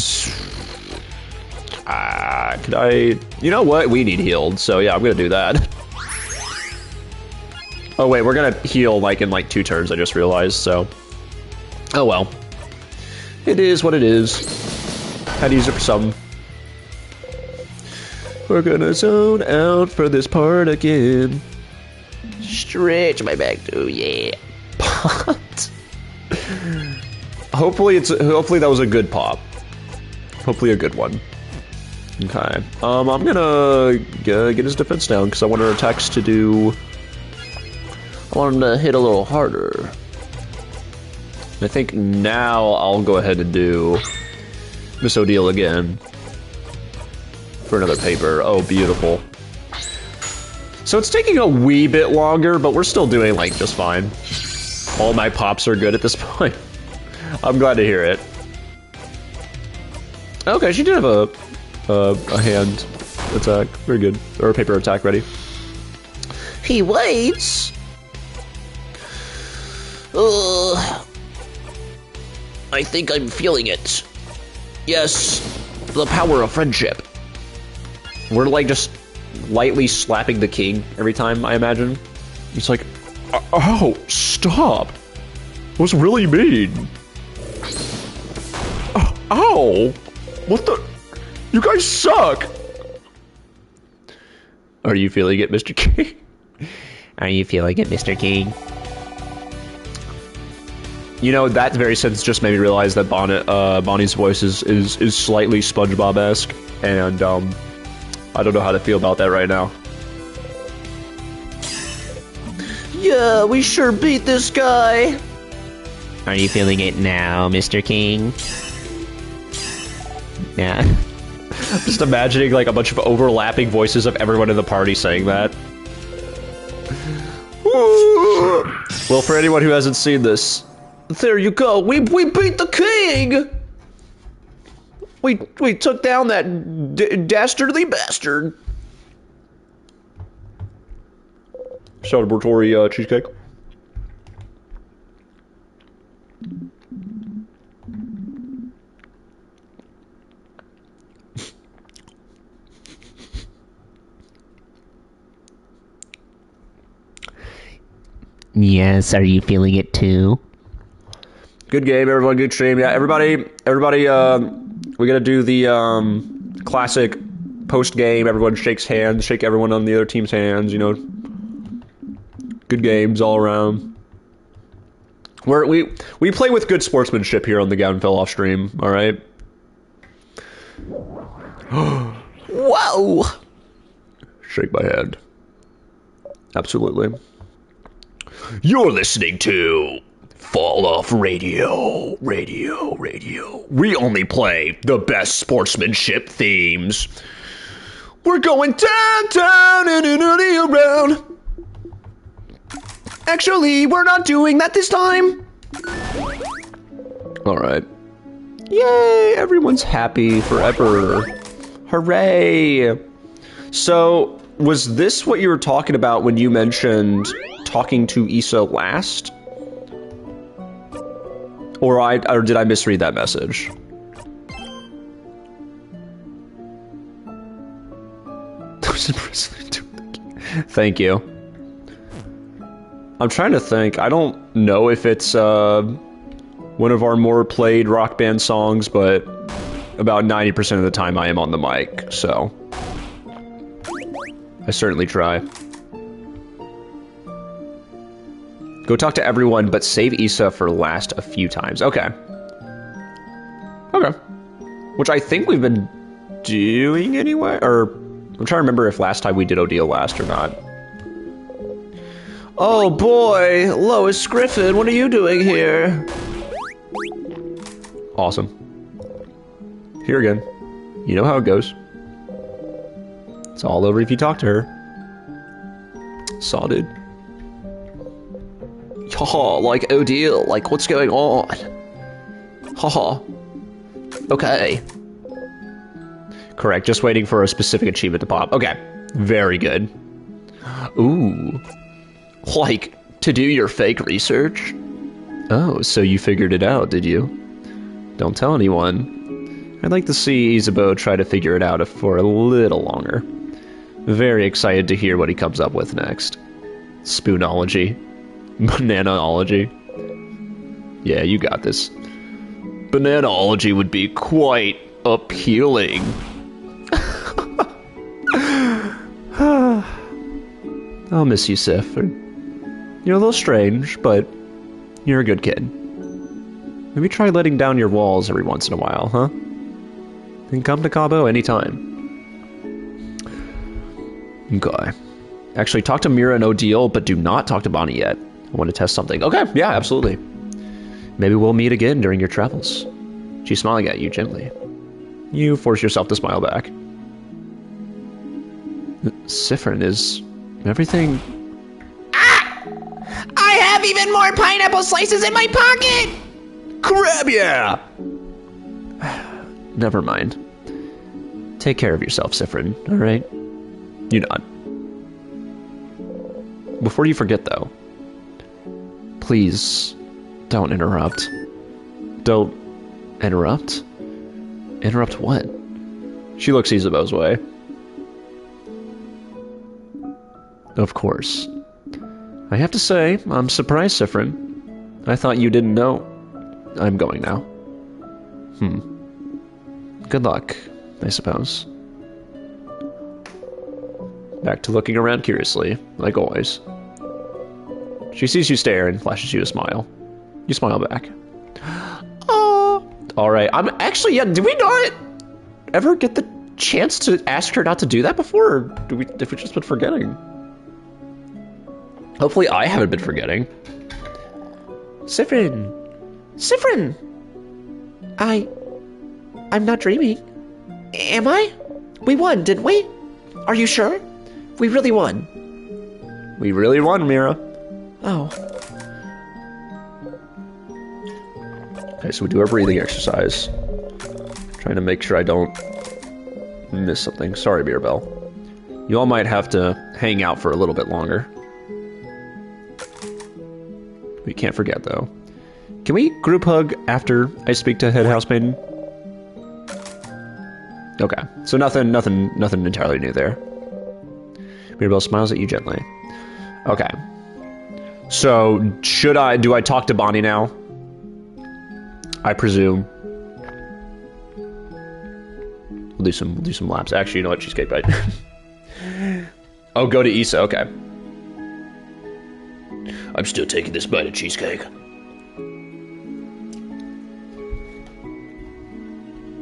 could I, you know what? We need healed, so yeah, I'm gonna do that. Oh wait, we're gonna heal like in like 2 turns, I just realized, so. Oh well. It is what it is. Had to use it for some. We're gonna zone out for this part again. Stretch my back too, yeah. Pot. Hopefully that was a good pop. Hopefully a good one. Okay. I'm gonna get his defense down because I want our attacks to do. I want him to hit a little harder. I think now I'll go ahead and do Miss O'Deal again for another paper. Oh, beautiful. So it's taking a wee bit longer, but we're still doing like just fine. All my pops are good at this point. I'm glad to hear it. Okay, she did have a hand attack. Very good. Or a paper attack ready. He waits. I think I'm feeling it. Yes, the power of friendship. We're like just lightly slapping the king every time, I imagine. He's like, oh, stop. That was really mean. Oh, ow. What the? You guys suck. Are you feeling it, Mr. King? Are you feeling it, Mr. King? You know, that very sentence just made me realize that Bonnie's voice is slightly SpongeBob-esque, and I don't know how to feel about that right now. Yeah, we sure beat this guy. Are you feeling it now, Mr. King? Yeah. Just imagining like a bunch of overlapping voices of everyone in the party saying that. Well, for anyone who hasn't seen this, there you go. We beat the king. We took down that dastardly bastard. Celebratory cheesecake. Yes, are you feeling it too? Good game, everyone. Good stream. Yeah, everybody. We gotta do the classic post game. Everyone shakes hands. Shake everyone on the other team's hands. You know, good games all around. We play with good sportsmanship here on the Gavin Felloff stream. All right. Whoa! Shake my hand. Absolutely. You're listening to Fall Off Radio. We only play the best sportsmanship themes. We're going downtown and around. Actually, we're not doing that this time. Alright. Yay, everyone's happy forever. Hooray. So, was this what you were talking about when you mentioned talking to Issa last? Or did I misread that message? Thank you. I'm trying to think. I don't know if it's one of our more played Rock Band songs, but about 90% of the time I am on the mic, so I certainly try. Go talk to everyone, but save Issa for last a few times. Okay. Okay. Which I think we've been doing anyway, or I'm trying to remember if last time we did Odile last or not. Oh boy, Lois Griffin, what are you doing here? Awesome. Here again. You know how it goes. It's all over if you talk to her. Saw, dude. Haha, like Odile, like what's going on? Haha. Okay. Correct, just waiting for a specific achievement to pop. Okay, very good. Ooh. Like, to do your fake research? Oh, so you figured it out, did you? Don't tell anyone. I'd like to see Isabeau try to figure it out for a little longer. Very excited to hear what he comes up with next. Spoonology. Bananaology. Yeah, you got this. Bananaology would be quite appealing. I'll miss you, Sif. You're a little strange, but you're a good kid. Maybe try letting down your walls every once in a while, huh? And come to Cabo anytime. Okay. Actually, talk to Mira and Odile, but do not talk to Bonnie yet. I want to test something. Okay, yeah, absolutely. Maybe we'll meet again during your travels. She's smiling at you gently. You force yourself to smile back. Sifrin, is everything... I have even more pineapple slices in my pocket! Crap, yeah! Never mind. Take care of yourself, Sifrin, alright? You nod. Before you forget, though, please don't interrupt. Don't interrupt? Interrupt what? She looks Isabeau's way. Of course. I have to say, I'm surprised, Sifrin. I thought you didn't know. I'm going now. Good luck, I suppose. Back to looking around curiously, like always. She sees you stare and flashes you a smile. You smile back. Oh, alright, I'm actually, yeah, did we not ever get the chance to ask her not to do that before? Or have we just been forgetting? Hopefully I haven't been forgetting. Sifrin! Sifrin! I'm not dreaming. Am I? We won, didn't we? Are you sure? We really won. We really won, Mira. Oh. Okay, so we do our breathing exercise. Trying to make sure I don't miss something. Sorry, Mirabelle. You all might have to hang out for a little bit longer. We can't forget, though. Can we group hug after I speak to Head House Maiden? Okay, so nothing entirely new there. Mirabelle smiles at you gently. Okay. So, do I talk to Bonnie now? I presume. We'll do some laps. Actually, you know what? Cheesecake, right? Oh, go to Issa, okay. I'm still taking this bite of cheesecake.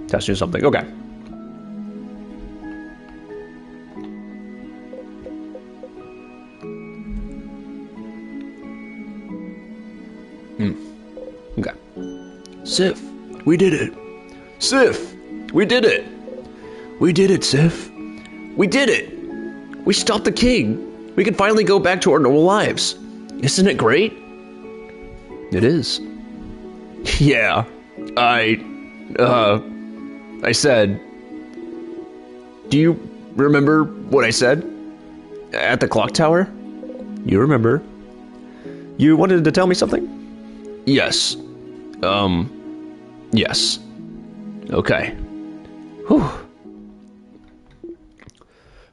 Testing something, okay. Okay. Sif, we did it. Sif, we did it. We did it, Sif. We did it. We stopped the king. We can finally go back to our normal lives. Isn't it great? It is. Yeah. I said... Do you remember what I said? At the clock tower? You remember. You wanted to tell me something? Yes. Yes. Okay. Whew.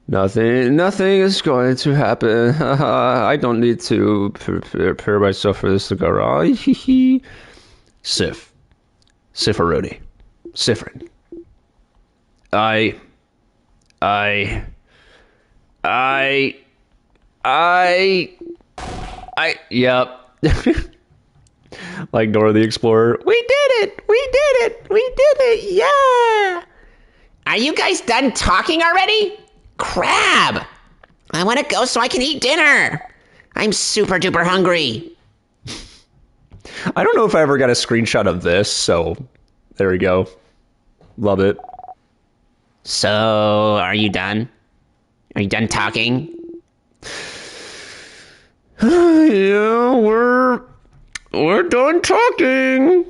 Nothing is going to happen. I don't need to prepare myself for this to go wrong. Sif. Sifferoni. Siffrin. Yep. Like Dora the Explorer. We did it, yeah! Are you guys done talking already? Crab! I want to go so I can eat dinner. I'm super duper hungry. I don't know if I ever got a screenshot of this, so there we go. Love it. So, are you done? Are you done talking? Yeah, we're done talking.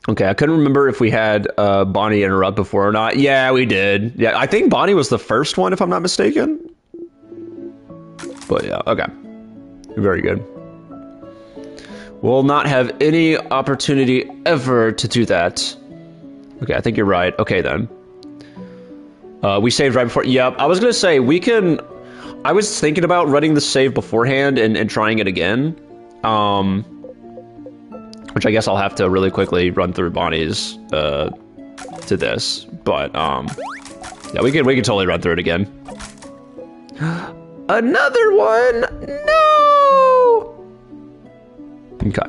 Okay, I couldn't remember if we had Bonnie interrupt before or not. Yeah, we did. Yeah, I think Bonnie was the first one, if I'm not mistaken. But yeah, okay. Very good. We'll not have any opportunity ever to do that. Okay, I think you're right. Okay, then. We saved right before... Yep, I was going to say, we can... I was thinking about running the save beforehand and trying it again. Which I guess I'll have to really quickly run through Bonnie's to this. But, yeah, we can totally run through it again. Another one! No! Okay.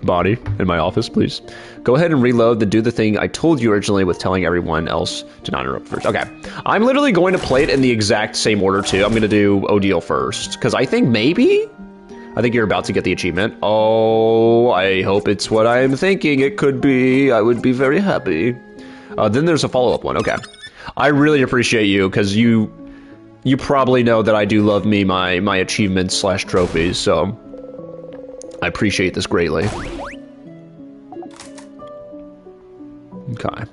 Bonnie, in my office, please. Go ahead and reload, then do the thing I told you originally with telling everyone else to not interrupt first. Okay. I'm literally going to play it in the exact same order, too. I'm going to do Odile first, because I think maybe... I think you're about to get the achievement. Oh, I hope it's what I'm thinking it could be. I would be very happy. Then there's a follow-up one. Okay. I really appreciate you, because you probably know that I do love me my achievements / trophies, so I appreciate this greatly. Okay.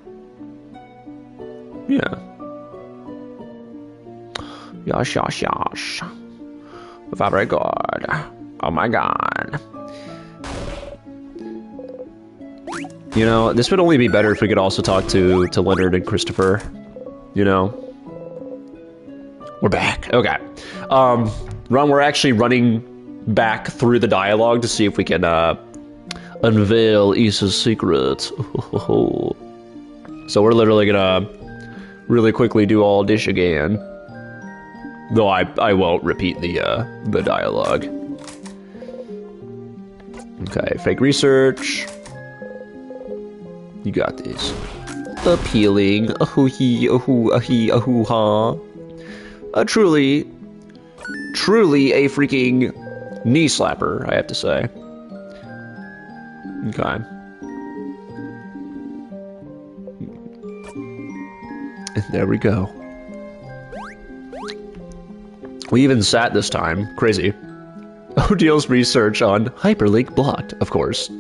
Yeah. Yosh. Very good. Oh my god. You know, this would only be better if we could also talk to Leonard and Christopher. You know? We're back. Okay. We're actually running back through the dialogue to see if we can unveil Issa's secret. So we're literally gonna really quickly do all this again. Though I won't repeat the dialogue. Okay, fake research. You got this. Appealing. Ahoo-hee, ahoo-ahee, ahoo-ha. Truly a freaking knee slapper, I have to say. Okay. And there we go. We even sat this time. Crazy. Odile's research on hyperlink blocked, of course.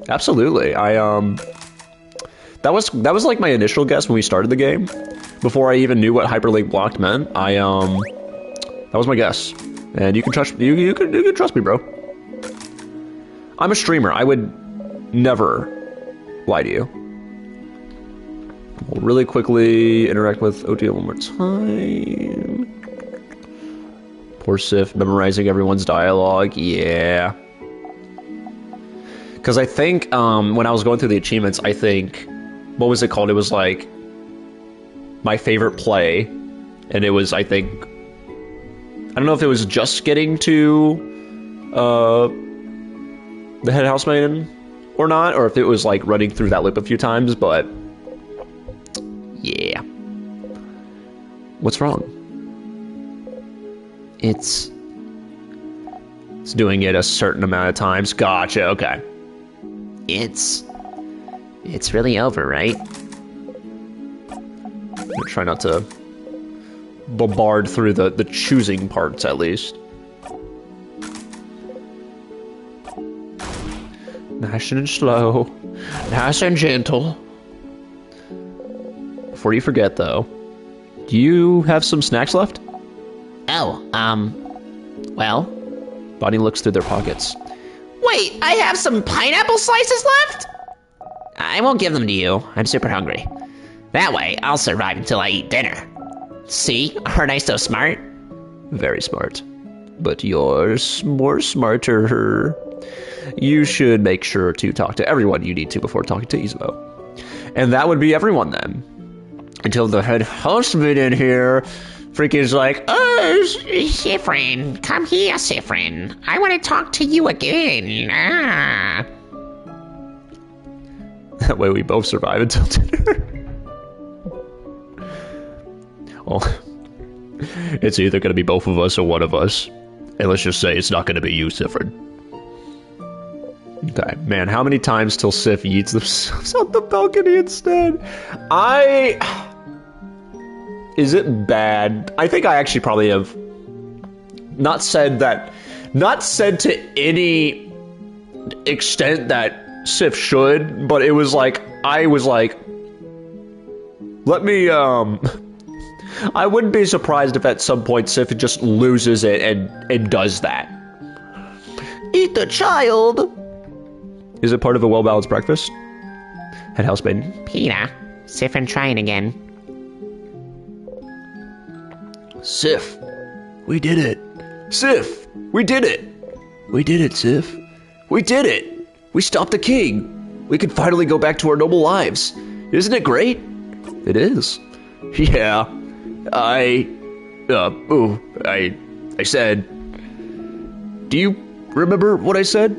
Absolutely. That was like my initial guess when we started the game. Before I even knew what hyperlink blocked meant. That was my guess. And you can trust you can trust me, bro. I'm a streamer. I would never lie to you. We'll really quickly interact with Odile one more time. Poor Sif memorizing everyone's dialogue. Yeah. Because I think when I was going through the achievements, I think, what was it called? It was like my favorite play, and it was, I think, I don't know if it was just getting to the head housemaiden or not, or if it was like running through that loop a few times, but yeah. What's wrong? It's doing it a certain amount of times. Gotcha, okay. It's really over, right? I'm gonna try not to bombard through the choosing parts, at least. Nice and slow. Nice and gentle. Before you forget, though, do you have some snacks left? Oh, well, Bonnie looks through their pockets. Wait, I have some pineapple slices left? I won't give them to you. I'm super hungry. That way, I'll survive until I eat dinner. See? Aren't I so smart? Very smart. But you're more smarter. You should make sure to talk to everyone you need to before talking to Izumo. And that would be everyone then. Until the head housemate in here freaking is like, Sifrin, come here, Sifrin. I want to talk to you again. That way we both survive until dinner. Well, it's either going to be both of us or one of us. And let's just say it's not going to be you, Sifrin. Okay, man, how many times till Sif eats themselves on the balcony instead? Is it bad? I think I actually probably have not said to any extent that Sif should, but it was like, I was like, let me, I wouldn't be surprised if at some point Sif just loses it and does that. Eat the child. Is it part of a well-balanced breakfast? Head housemaiden. Peter, Sifrin trying again. Sif, we did it. Sif, we did it. We did it, Sif. We did it. We stopped the king. We can finally go back to our normal lives. Isn't it great? It is. Yeah. I said, do you remember what I said?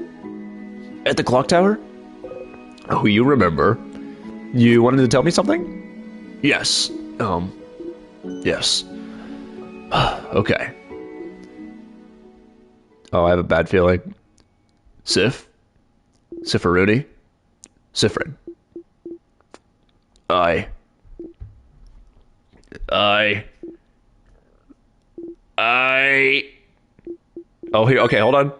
At the clock tower? Oh, you remember. You wanted to tell me something? Yes. Yes. Okay. Oh, I have a bad feeling. Sif? Sifferuni? Sifrin. Oh, here, okay, hold on.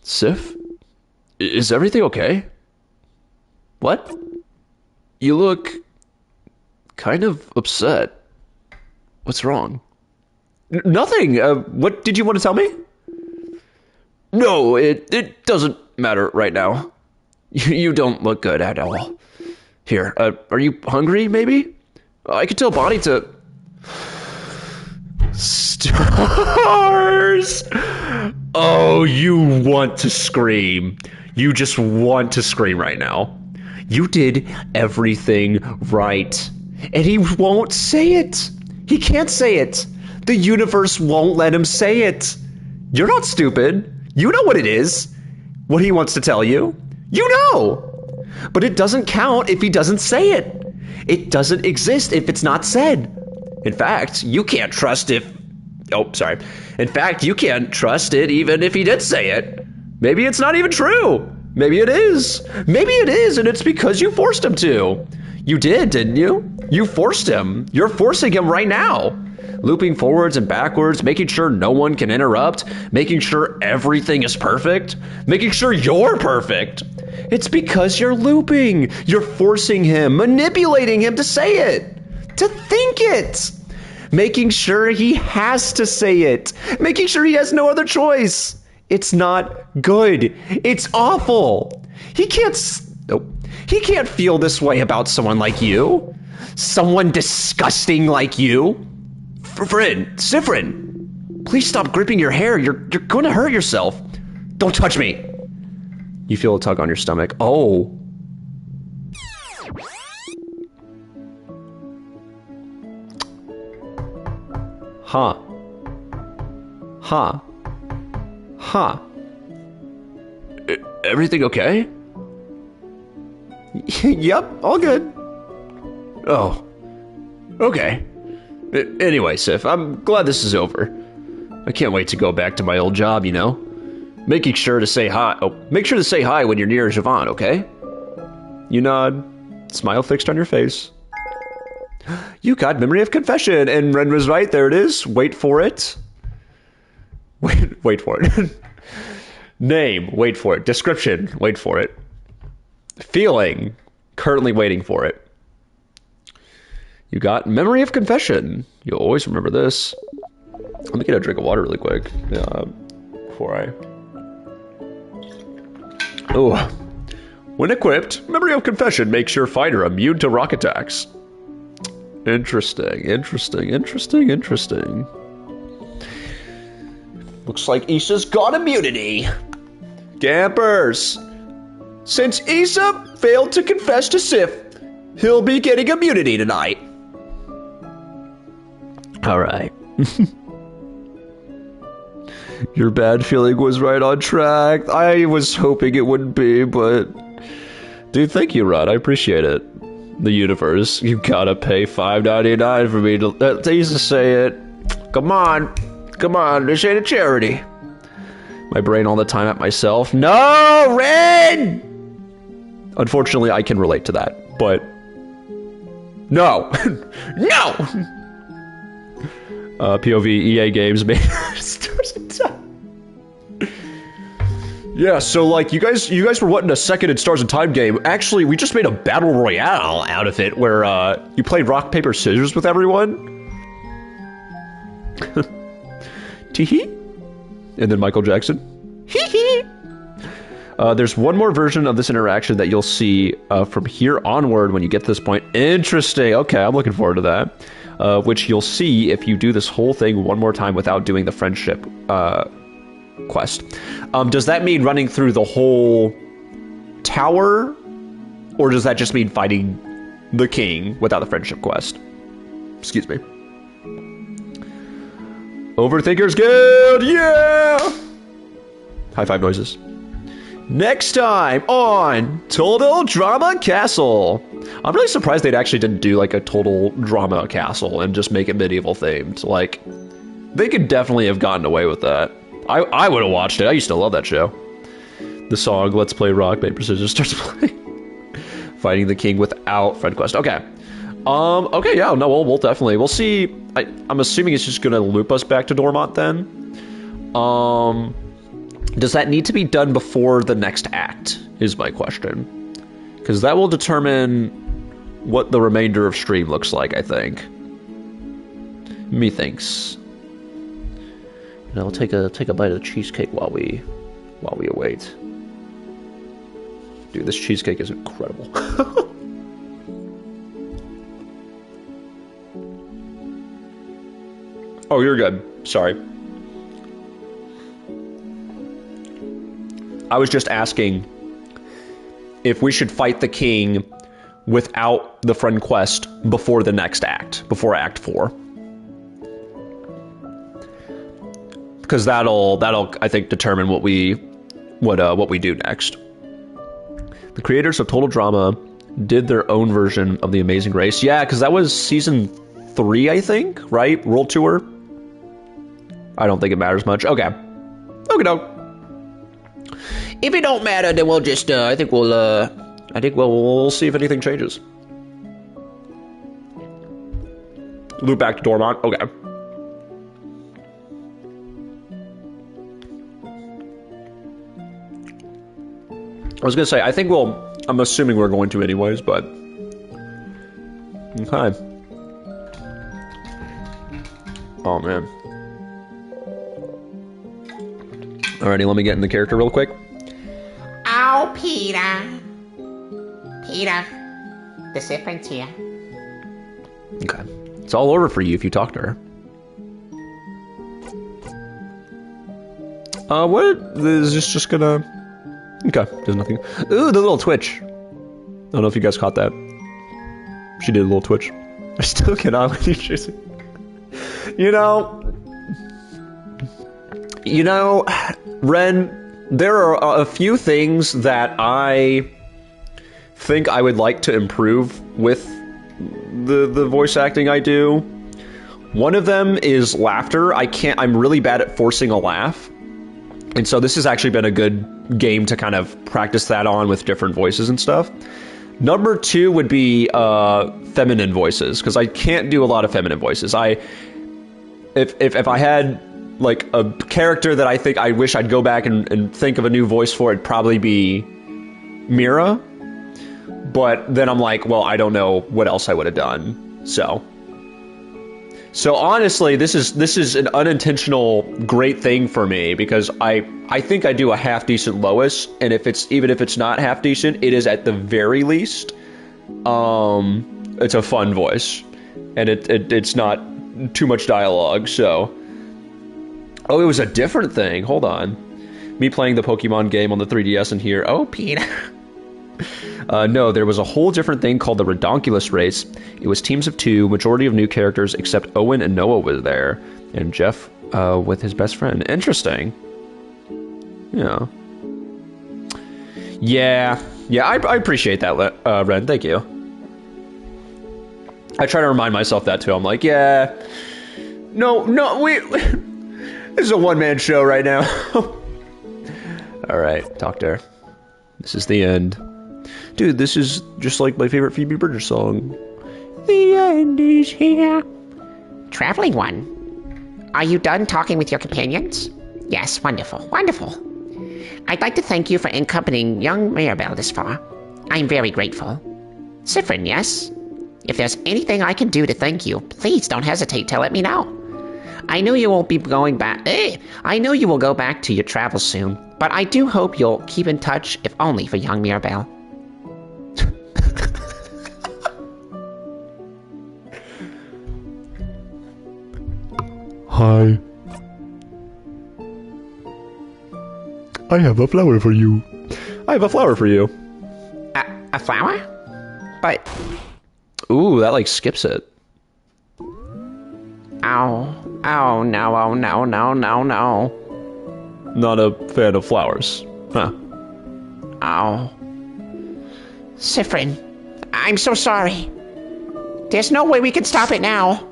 Sif? Is everything okay? What? You look kind of upset. What's wrong? Nothing. What did you want to tell me? No, it doesn't matter right now. You don't look good at all. Here, are you hungry, maybe? I could tell Bonnie to... Stars! Oh, you want to scream. You just want to scream right now. You did everything right. And he won't say it. He can't say it. The universe won't let him say it. You're not stupid. You know what it is. What he wants to tell you. You know. But it doesn't count if he doesn't say it. It doesn't exist if it's not said. In fact, you can't trust if... Oh, sorry. In fact, you can't trust it even if he did say it. Maybe it's not even true. Maybe it is. Maybe it is, and it's because you forced him to. You did, didn't you? You forced him. You're forcing him right now. Looping forwards and backwards, making sure no one can interrupt, making sure everything is perfect, making sure you're perfect. It's because you're looping. You're forcing him, manipulating him to say it, to think it, making sure he has to say it, making sure he has no other choice. It's not good. It's awful. He can't feel this way about someone like you. Someone disgusting like you? Sifrin, please stop gripping your hair. You're going to hurt yourself. Don't touch me. You feel a tug on your stomach. Oh. Huh. Huh. Huh. Everything okay? Yep, all good. Oh. Okay. Anyway, Sif, I'm glad this is over. I can't wait to go back to my old job, you know? Making sure to say hi. Oh, make sure to say hi when you're near Javon, okay? You nod. Smile fixed on your face. You got Memory of Confession, and Ren was right. There it is. Wait for it. Wait for it. Name. Wait for it. Description. Wait for it. Feeling. Currently waiting for it. You got Memory of Confession. You'll always remember this. Let me get a drink of water really quick. Before I... Oh. When equipped, Memory of Confession makes your fighter immune to rock attacks. Interesting. Looks like Issa's got immunity. Campers! Since Issa failed to confess to Sif, he'll be getting immunity tonight. Alright. Your bad feeling was right on track. I was hoping it wouldn't be, but... Dude, thank you, Rod. I appreciate it. The universe. You gotta pay $5.99 for me to Issa say it. Come on. This ain't a charity. My brain all the time at myself. No, Red! Unfortunately, I can relate to that, but... No! No! POV EA games made Yeah, so like you guys were wanting a second in Stars and Time game. Actually, we just made a battle royale out of it where you played rock paper scissors with everyone. Tee-hee. And then Michael Jackson. Hee-hee. There's one more version of this interaction that you'll see from here onward when you get to this point. Interesting. Okay, I'm looking forward to that. Which you'll see if you do this whole thing one more time without doing the friendship quest. Does that mean running through the whole tower? Or does that just mean fighting the king without the friendship quest? Excuse me. Overthinkers Guild, yeah! High five noises. Next time on Total Drama Castle. I'm really surprised they actually didn't do like a Total Drama Castle and just make it medieval themed. Like, they could definitely have gotten away with that. I would have watched it. I used to love that show. The song Let's Play Rock, Paper, Scissors starts playing. Fighting the king without friend quest. Okay. Okay, yeah, no, we'll definitely. We'll see. I'm assuming it's just going to loop us back to Dormont then. Does that need to be done before the next act, is my question. Because that will determine what the remainder of stream looks like, I think. Methinks. And I'll take a bite of the cheesecake while we await. Dude, this cheesecake is incredible. Oh, you're good. Sorry. I was just asking if we should fight the king without the friend quest before the next act, before Act 4. Because that'll I think determine what we do next. The creators of Total Drama did their own version of The Amazing Race. Yeah, because that was season 3, I think, right? World Tour. I don't think it matters much. Okay. Okay, no. If it don't matter, then we'll just I think we'll see if anything changes. Loop back to Dormont. Okay. I was gonna say, I think I'm assuming we're going to anyways, but okay. Oh man. Alrighty, let me get in the character real quick. Oh, Peter. Peter, the Sifrin's here. Okay. It's all over for you if you talk to her. What? Is this just gonna... Okay, there's nothing. Ooh, the little twitch. I don't know if you guys caught that. She did a little twitch. I still cannot with you, Tracy. You know, Ren, there are a few things that I think I would like to improve with the voice acting I do. One of them is laughter. I'm really bad at forcing a laugh. And so this has actually been a good game to kind of practice that on with different voices and stuff. Number 2 would be feminine voices, because I can't do a lot of feminine voices. If I had like a character that I think I wish I'd go back and think of a new voice for, it'd probably be Mira. But then I'm like, well, I don't know what else I would have done. So honestly, this is an unintentional great thing for me, because I think I do a half decent Lois, and even if it's not half decent, it is at the very least it's a fun voice, and it's not too much dialogue. So it was a different thing. Hold on, me playing the Pokemon game on the 3DS in here. Oh, Pete. No, there was a whole different thing called the Redonkulous race. It was teams of 2, majority of new characters, except Owen and Noah was there, and Jeff with his best friend. Interesting. Yeah, I appreciate that, Ren. Thank you. I try to remind myself that too. I'm like, yeah, no, this is a one-man show right now. All right, talk to her. This is the end. Dude, this is just like my favorite Phoebe Bridgers song. The end is here. Traveling one, are you done talking with your companions? Yes, wonderful, wonderful. I'd like to thank you for accompanying young Mirabelle this far. I'm very grateful. Siffrin, yes? If there's anything I can do to thank you, please don't hesitate to let me know. I know you will be going back. I know you will go back to your travels soon, but I do hope you'll keep in touch, if only for young Mirabelle. Hi. I have a flower for you. I have a flower for you. A flower? But... Ooh, that like skips it. Oh no. Not a fan of flowers. Huh. Oh. Siffrin, I'm so sorry. There's no way we can stop it now.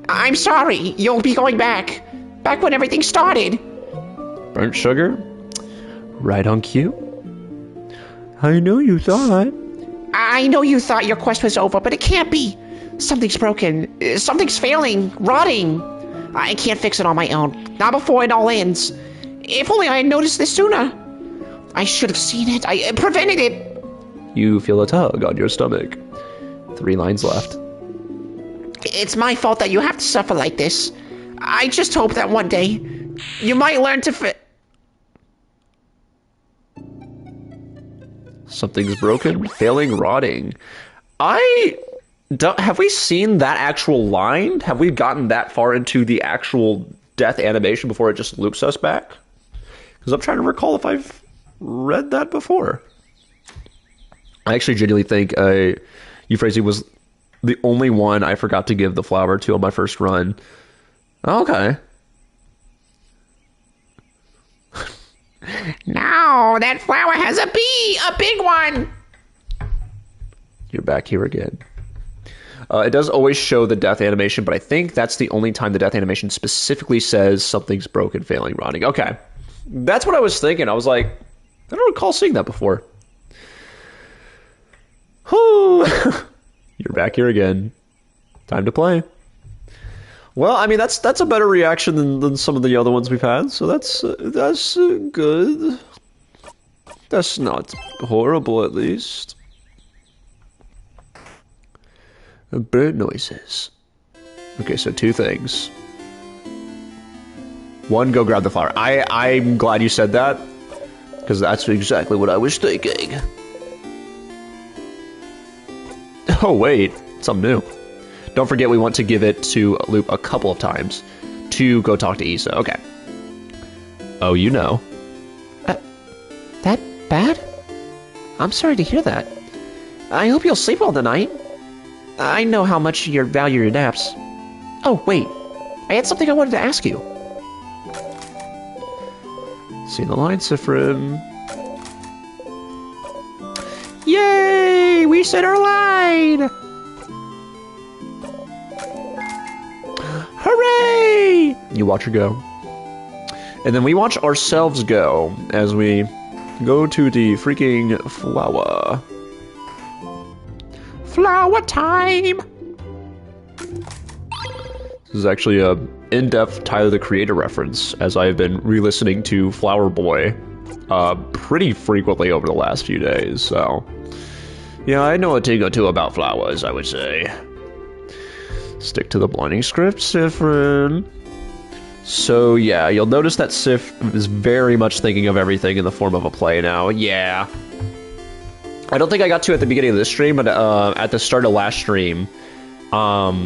I'm sorry. You'll be going back. Back when everything started. Burnt sugar? Right on cue. I know you thought. I know you thought your quest was over, but it can't be. Something's broken. Something's failing. Rotting. I can't fix it on my own. Not before it all ends. If only I had noticed this sooner. I should have seen it. I prevented it. You feel a tug on your stomach. 3 lines left. It's my fault that you have to suffer like this. I just hope that one day you might learn to Something's broken, failing, rotting. Have we seen that actual line? Have we gotten that far into the actual death animation before it just loops us back? Because I'm trying to recall if I've read that before. I actually genuinely think Euphrasia was the only one I forgot to give the flower to on my first run. Okay. No, that flower has a bee! A big one! You're back here again. It does always show the death animation, but I think that's the only time the death animation specifically says something's broken, failing, rotting. Okay. That's what I was thinking. I was like, I don't recall seeing that before. Whew. You're back here again. Time to play. Well, I mean, that's a better reaction than some of the other ones we've had, so that's good. That's not horrible, at least. Bird noises. Okay, so 2 things. 1, go grab the flower. I'm glad you said that, because that's exactly what I was thinking. Oh, wait. Something new. Don't forget we want to give it to Loop a couple of times to go talk to Issa. Okay. Oh, you know. That bad? I'm sorry to hear that. I hope you'll sleep well tonight. I know how much you value your naps. Oh, wait. I had something I wanted to ask you. See the line, Sifrin. Yay! We said our line! Hooray! You watch her go. And then we watch ourselves go as we go to the freaking flower. Flower time! This is actually a in-depth Tyler the Creator reference, as I've been re-listening to Flower Boy pretty frequently over the last few days, so... Yeah, I know a thing or two about flowers, I would say. Stick to the blinding script, Sifrin. So yeah, you'll notice that Sif is very much thinking of everything in the form of a play now. Yeah. I don't think I got to at the beginning of this stream, but at the start of last stream, I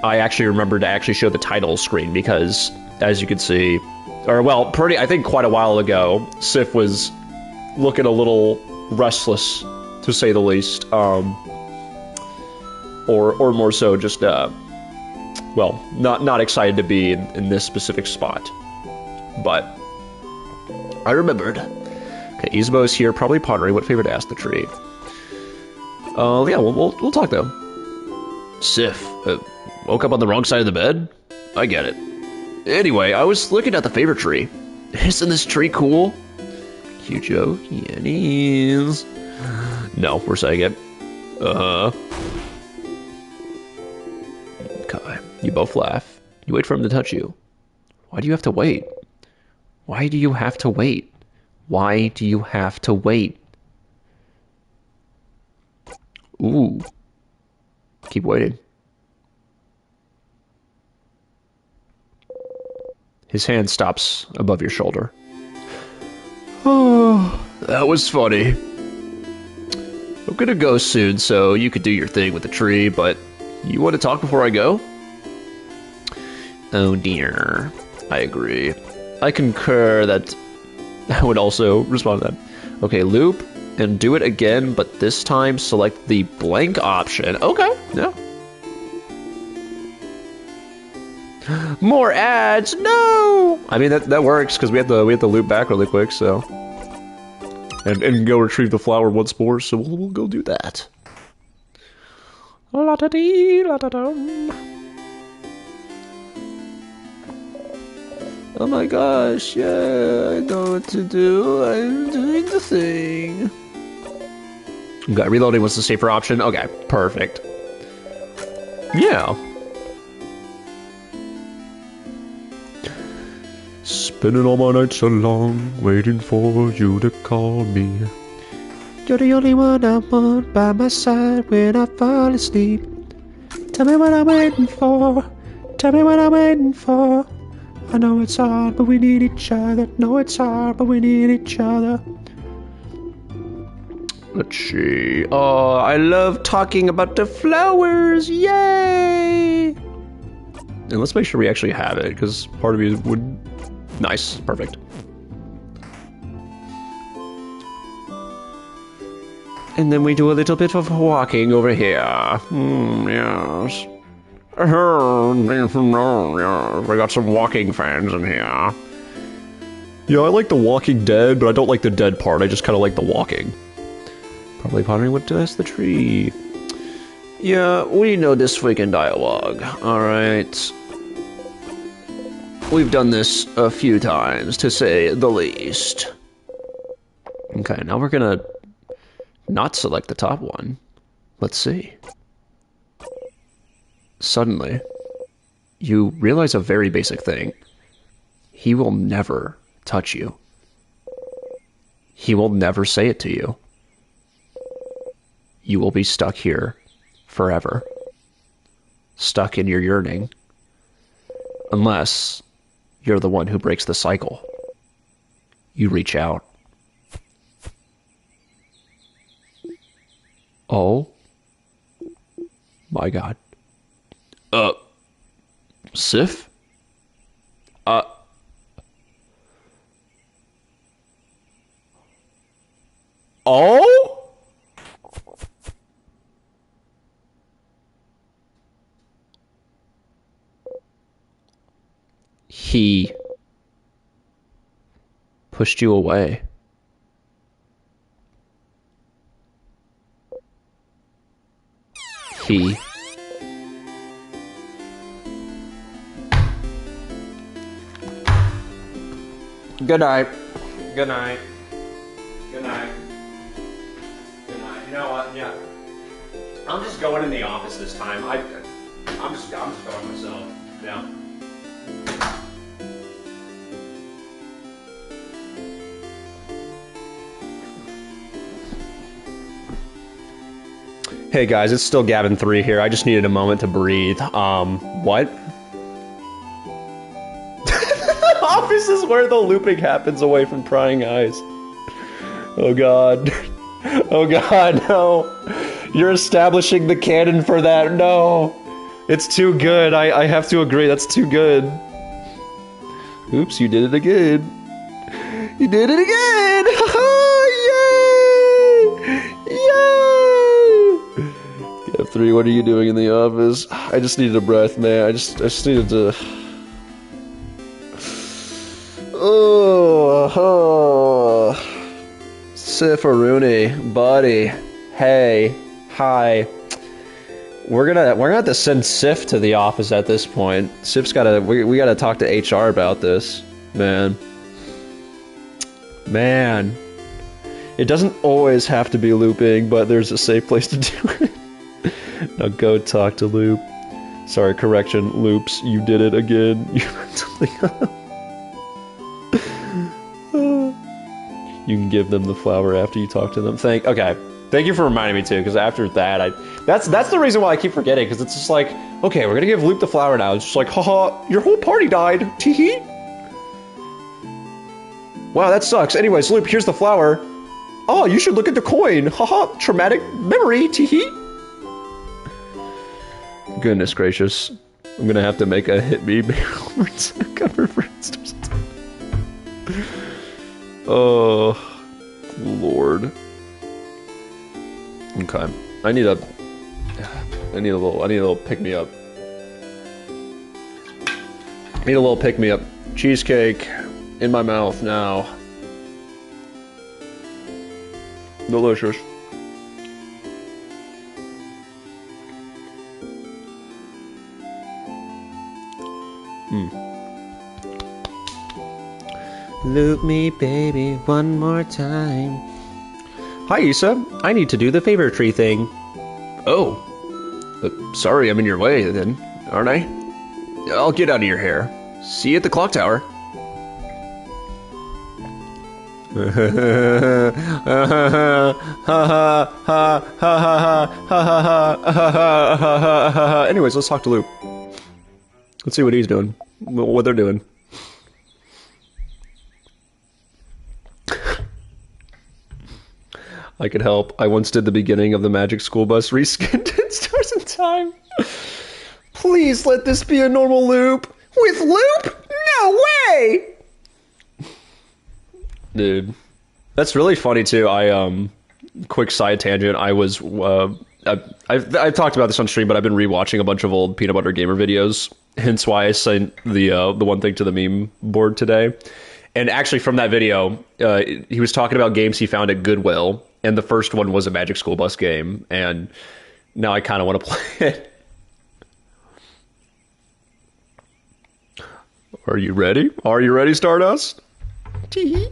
actually remembered to actually show the title screen because, as you can see, or well, I think quite a while ago, Sif was looking a little restless, to say the least, or more so just, well, not excited to be in this specific spot. But I remembered. Okay, Isabeau's here, probably pondering what favor to ask the tree. Yeah, we'll talk though. Sif, woke up on the wrong side of the bed? I get it. Anyway, I was looking at the favor tree. Isn't this tree cool? Cute joke. Yeah, it is. No, we're saying it. Okay, you both laugh. You wait for him to touch you. Why do you have to wait? Why do you have to wait? Why do you have to wait? Ooh. Keep waiting. His hand stops above your shoulder. Oh, that was funny. I'm gonna go soon, so you could do your thing with the tree, but you want to talk before I go? Oh dear. I agree. I concur that I would also respond to that. Okay, loop, and do it again, but this time select the blank option. Okay, yeah. More ads, no! I mean, that works, because we have to loop back really quick, so... And go retrieve the flower once more, so we'll go do that. La-da-dee, la-da-dum. Oh my gosh, yeah, I know what to do. I'm doing the thing. Okay, reloading was the safer option. Okay, perfect. Yeah. Spending all my nights along, waiting for you to call me. You're the only one I want by my side when I fall asleep. Tell me what I'm waiting for. Tell me what I'm waiting for. I know it's hard, but we need each other. Know it's hard, but we need each other. Let's see. Oh, I love talking about the flowers. Yay! And let's make sure we actually have it, because part of me would... Nice. Perfect. And then we do a little bit of walking over here. Yes. We got some walking fans in here. Yeah, I like the Walking Dead, but I don't like the dead part. I just kind of like the walking. Probably pondering what to ask the tree. Yeah, we know this freaking dialogue. Alright. We've done this a few times, to say the least. Okay, now we're gonna not select the top one. Let's see. Suddenly, you realize a very basic thing. He will never touch you. He will never say it to you. You will be stuck here forever. Stuck in your yearning. Unless you're the one who breaks the cycle. You reach out. Oh my God. Sif? Oh? He pushed you away. He Good night. Good night. Good night. Good night. You know what? Yeah. I'm just going in the office this time. I'm just going myself. Yeah. Hey guys, it's still Gavin3 here. I just needed a moment to breathe. What? Office is where the looping happens away from prying eyes. Oh god. Oh god, no. You're establishing the canon for that. No. It's too good. I have to agree. That's too good. Oops, you did it again. You did it again. Yay! Yay! F3, what are you doing in the office? I just needed a breath, man. I just needed to... Oh, Sif Aruni, buddy, hey, hi. We're gonna have to send Sif to the office at this point. Sif's we gotta talk to HR about this, man. Man, it doesn't always have to be looping, but there's a safe place to do it. Now go talk to Loop. Sorry, correction, Loops, you did it again. You fucked something up. You can give them the flower after you talk to them. Thank you for reminding me too, because after that, that's the reason why I keep forgetting, because it's just like, okay, we're gonna give Loop the flower now. It's just like, haha, your whole party died. Teehee. Wow, that sucks. Anyways, Loop, here's the flower. Oh, you should look at the coin. Haha, traumatic memory. Teehee. Goodness gracious, I'm gonna have to make a hit me cover for instance. Oh, Lord. Okay, I need a little pick me up. Need a little pick me up. Cheesecake in my mouth now. Delicious. Loop me, baby, one more time. Hi, Issa. I need to do the favor tree thing. Oh. Sorry, I'm in your way, then, aren't I? I'll get out of your hair. See you at the clock tower. Anyways, let's talk to Loop. Let's see what he's doing. What they're doing. I could help. I once did the beginning of the Magic School Bus reskin 10 stars in time. Please let this be a normal loop. With Loop? No way! Dude. That's really funny too. Quick side tangent. I was, I've talked about this on stream, but I've been rewatching a bunch of old Peanut Butter Gamer videos. Hence why I sent the one thing to the meme board today. And actually from that video, he was talking about games he found at Goodwill. And the first one was a Magic School Bus game, and now I kind of want to play it. Are you ready? Are you ready, Stardust? Tee-hee.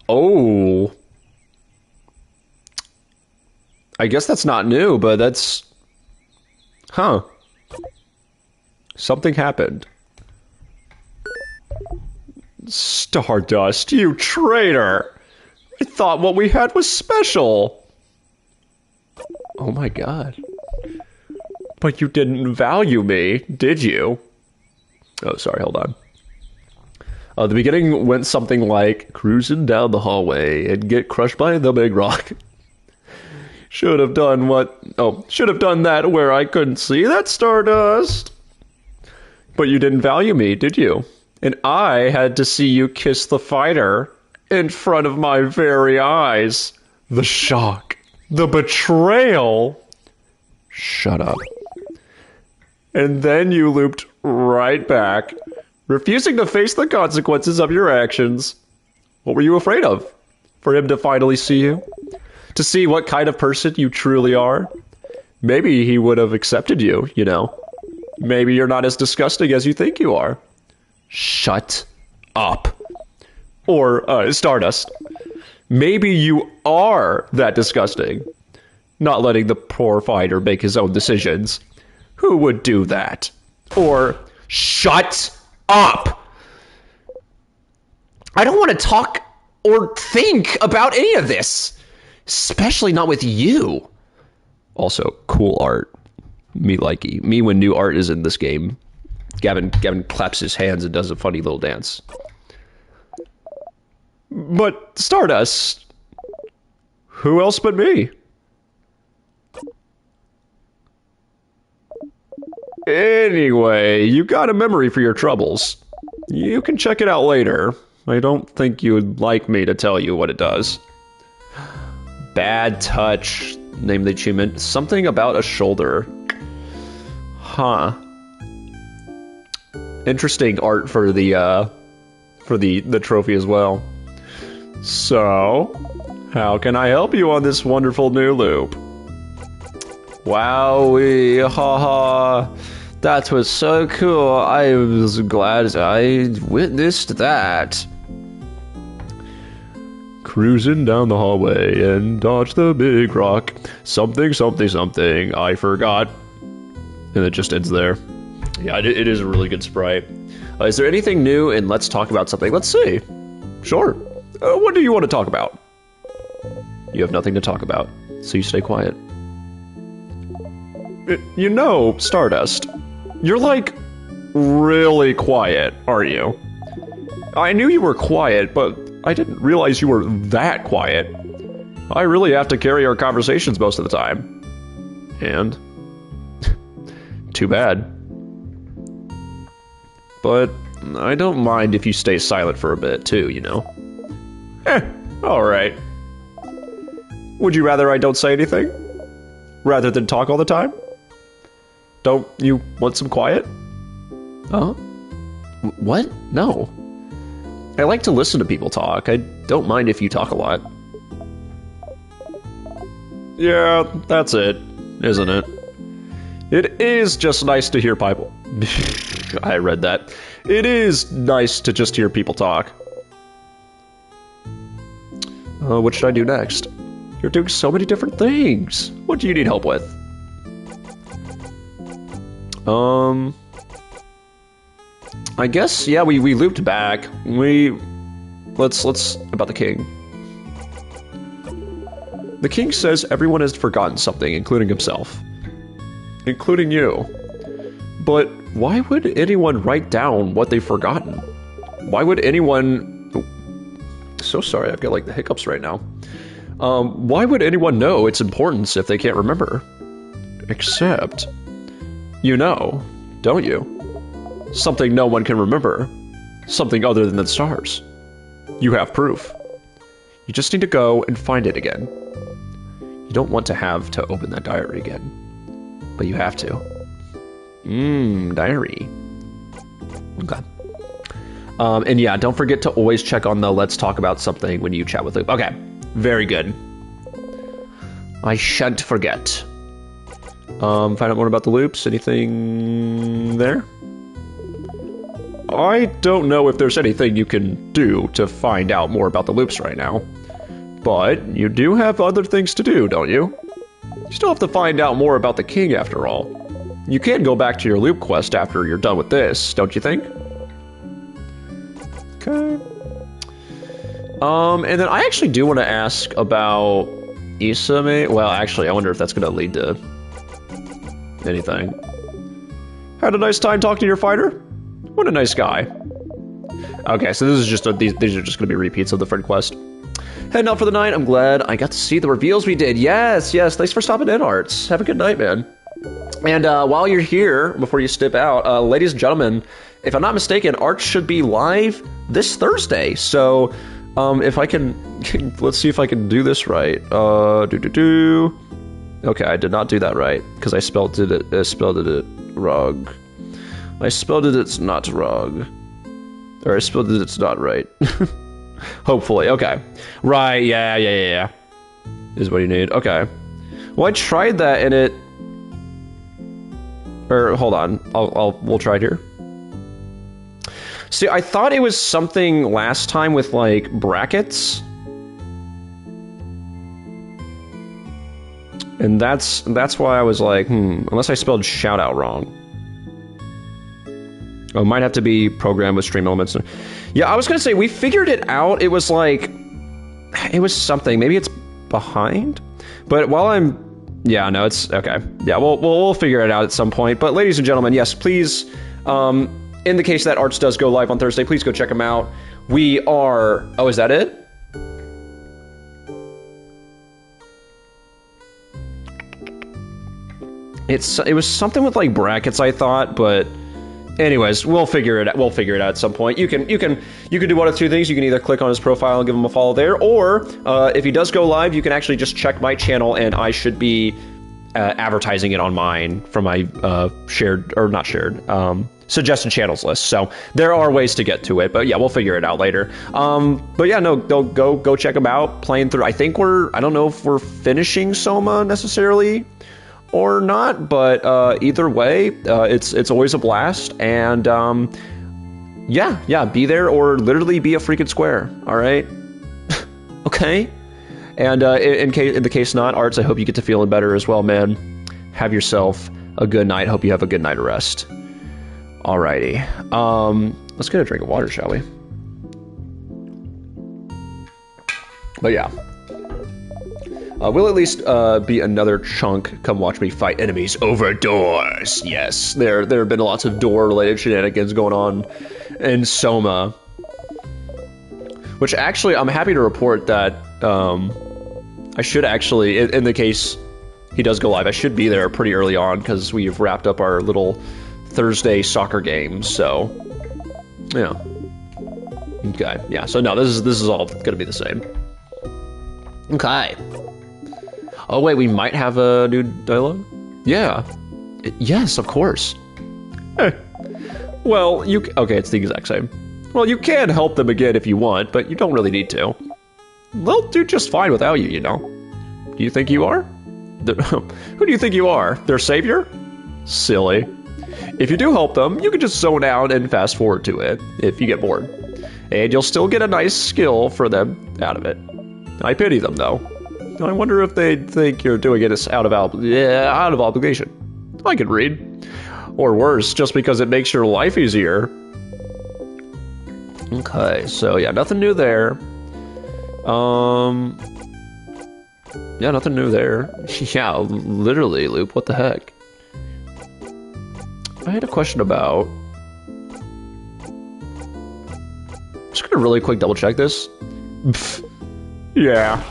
Oh. I guess that's not new, but that's... Huh. Something happened. Stardust, you traitor! I thought what we had was special. Oh my god. But you didn't value me, did you? Oh, sorry, hold on. The beginning went something like, cruising down the hallway and get crushed by the big rock. Should have done what... Oh, should have done that where I couldn't see that Stardust. But you didn't value me, did you? And I had to see you kiss the fighter in front of my very eyes. The shock. The betrayal. Shut up. And then you looped right back, refusing to face the consequences of your actions. What were you afraid of? For him to finally see you? To see what kind of person you truly are? Maybe he would have accepted you, you know. Maybe you're not as disgusting as you think you are. Shut up. Or, Stardust. Maybe you are that disgusting. Not letting the poor fighter make his own decisions. Who would do that? Or, shut up! I don't want to talk or think about any of this. Especially not with you. Also, cool art. Me likey. Me when new art is in this game. Gavin claps his hands and does a funny little dance. But, Stardust, who else but me? Anyway, you got a memory for your troubles. You can check it out later. I don't think you would like me to tell you what it does. Bad touch. Name the achievement. Something about a shoulder. Huh. Interesting art for the trophy as well. So, how can I help you on this wonderful new loop? Wowee, haha. That was so cool. I was glad I witnessed that. Cruising down the hallway and dodge the big rock. Something, something, something. I forgot. And it just ends there. Yeah, it is a really good sprite. Is there anything new in Let's Talk About Something? Let's see. Sure. What do you want to talk about? You have nothing to talk about, so you stay quiet. You know, Stardust, you're like really quiet, aren't you? I knew you were quiet, but I didn't realize you were that quiet. I really have to carry our conversations most of the time. And too bad. But I don't mind if you stay silent for a bit too, you know. Alright. Would you rather I don't say anything? Rather than talk all the time? Don't you want some quiet? Huh? What? No. I like to listen to people talk. I don't mind if you talk a lot. Yeah, that's it, isn't it? It is just nice to hear people. I read that. It is nice to just hear people talk. What should I do next? You're doing so many different things. What do you need help with? I guess, yeah, we looped back. Let's about the king. The king says everyone has forgotten something, including himself. Including you. But why would anyone write down what they've forgotten? Why would anyone... So sorry, I've got like the hiccups right now. Why would anyone know its importance if they can't remember? Except, you know, don't you? Something no one can remember. Something other than the stars. You have proof. You just need to go and find it again. You don't want to have to open that diary again. But you have to. Diary. Okay. And yeah, don't forget to always check on the Let's Talk About Something when you chat with Luke. Okay, very good. I shan't forget. Find out more about the loops. Anything there? I don't know if there's anything you can do to find out more about the loops right now. But you do have other things to do, don't you? You still have to find out more about the king after all. You can go back to your loop quest after you're done with this, don't you think? Okay. And then I actually do want to ask about Isame. Well, actually, I wonder if that's going to lead to anything. Had a nice time talking to your fighter? What a nice guy. Okay, so this is just these are just going to be repeats of the friend quest. Heading out for the night. I'm glad I got to see the reveals we did. Yes, yes. Thanks for stopping in, Arts. Have a good night, man. And while you're here, before you step out, ladies and gentlemen, if I'm not mistaken, Arts should be live this Thursday. So if I can, let's see if I can do this right. Okay, I did not do that right because I spelled it wrong. I spelled it it's not wrong. Or I spelled it it's not right. Hopefully, okay. Right, yeah. Is what you need. Okay. Well, I tried that and it... Or, hold on. We'll try it here. See, I thought it was something last time with, like, brackets. And that's why I was like, unless I spelled shout out wrong. Oh, it might have to be programmed with stream elements. Yeah, I was gonna say, we figured it out. It was like, it was something. Maybe it's behind? But while I'm, yeah, no, it's, okay. Yeah, we'll figure it out at some point. But ladies and gentlemen, yes, please, in the case that Arts does go live on Thursday, please go check him out. We are, oh, is that it? It was something with like brackets, I thought, but anyways, we'll figure it out. We'll figure it out at some point. You can do one of two things. You can either click on his profile and give him a follow there, or if he does go live, you can actually just check my channel, and I should be advertising it on mine from my suggested channels list. So there are ways to get to it, but yeah, we'll figure it out later. But yeah, no, go check him out. Playing through. I think I don't know if we're finishing Soma necessarily or not, but either way, it's always a blast, and yeah, be there or literally be a freaking square. All right, okay. And in the case not, Arts, I hope you get to feeling better as well, man. Have yourself a good night. Hope you have a good night of rest. Alrighty, let's get a drink of water, shall we? But yeah. Will at least be another chunk come watch me fight enemies over doors. Yes, there have been lots of door-related shenanigans going on in Soma. Which actually, I'm happy to report that I should actually, in the case he does go live, I should be there pretty early on because we've wrapped up our little Thursday soccer game. So, yeah. Okay, yeah. So no, this is all gonna be the same. Okay. Oh wait, we might have a new dialogue? Yeah. Yes, of course. Well, okay, it's the exact same. Well, you can help them again if you want, but you don't really need to. They'll do just fine without you, you know. Do you think you are? Who do you think you are? Their savior? Silly. If you do help them, you can just zone out and fast forward to it if you get bored. And you'll still get a nice skill for them out of it. I pity them, though. I wonder if they think you're doing it out of obligation. I could read. Or worse, just because it makes your life easier. Okay, so yeah, nothing new there. Yeah, nothing new there. Yeah, literally, Loop, what the heck? I had a question about... Just gonna really quick double check this. Yeah.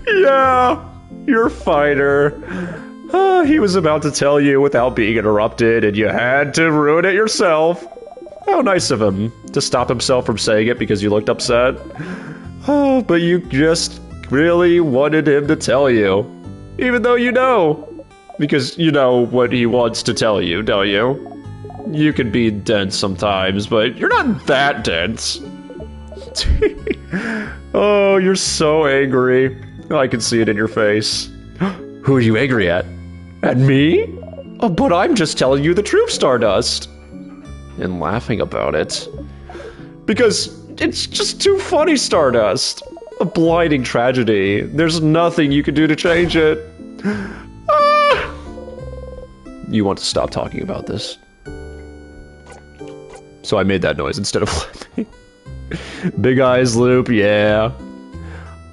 Yeah, your fighter. He was about to tell you without being interrupted, and you had to ruin it yourself. How nice of him to stop himself from saying it because you looked upset. But you just really wanted him to tell you. Even though you know. Because you know what he wants to tell you, don't you? You can be dense sometimes, but you're not that dense. Oh, you're so angry. I can see it in your face. Who are you angry at? At me? Oh, but I'm just telling you the truth, Stardust. And laughing about it. Because it's just too funny, Stardust. A blinding tragedy. There's nothing you can do to change it. Ah! You want to stop talking about this. So I made that noise instead of laughing. Big eyes, Loop, yeah.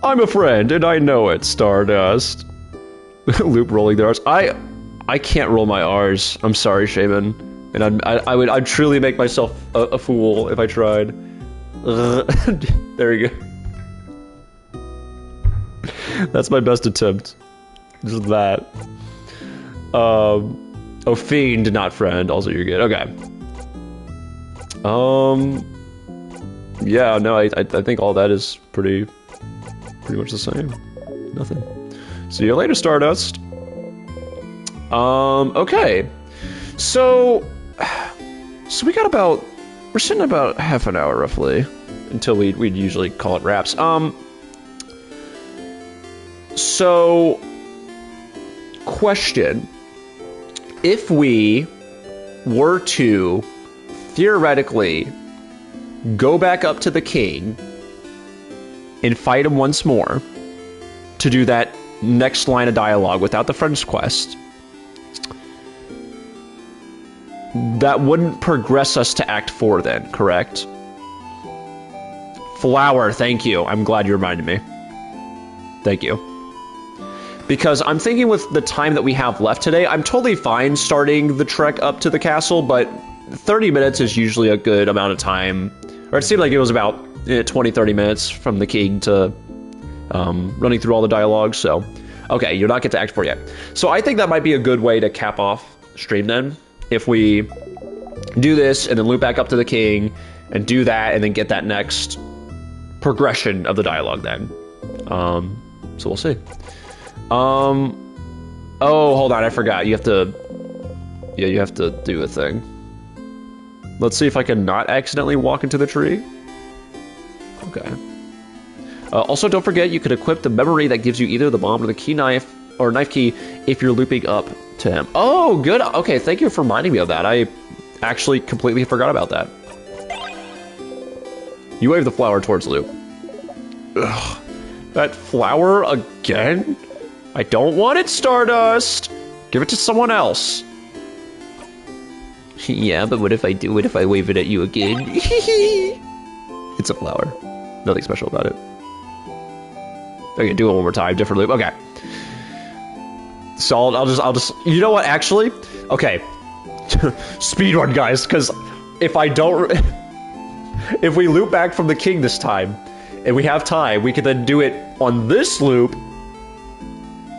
I'm a friend, and I know it, Stardust. Loop rolling their R's. I can't roll my R's. I'm sorry, Shaman. And I'd truly make myself a fool if I tried. There you go. That's my best attempt. Just that. Oh, fiend, not friend. Also, you're good. Okay. Yeah, no, I think all that is pretty much the same. Nothing. See you later, Stardust. Okay. So we got about, we're sitting about half an hour roughly until we'd usually call it wraps. So question, if we were to theoretically go back up to the king and fight him once more to do that next line of dialogue without the friend's quest, that wouldn't progress us to Act 4 then, correct? Flower, thank you. I'm glad you reminded me. Thank you. Because I'm thinking with the time that we have left today, I'm totally fine starting the trek up to the castle, but 30 minutes is usually a good amount of time. Or it seemed like it was about 20-30 minutes from the king to running through all the dialogue, so... Okay, you're not get to Act 4 yet. So I think that might be a good way to cap off the stream then. If we do this, and then loop back up to the king, and do that, and then get that next progression of the dialogue then. So we'll see. Oh, hold on, I forgot. You have to... Yeah, you have to do a thing. Let's see if I can not accidentally walk into the tree. Okay. Also, don't forget, you can equip the memory that gives you either the bomb or the key knife, or knife key, if you're looping up to him. Oh, good. Okay, thank you for reminding me of that. I actually completely forgot about that. You wave the flower towards Loop. Ugh. That flower again? I don't want it, Stardust! Give it to someone else. Yeah, but what if I do it if I wave it at you again? It's a flower. Nothing special about it. Okay, do it one more time. Different loop. Okay. So I'll just. You know what? Actually, okay. Speedrun, guys, because if I don't, if we loop back from the king this time, and we have time, we can then do it on this loop,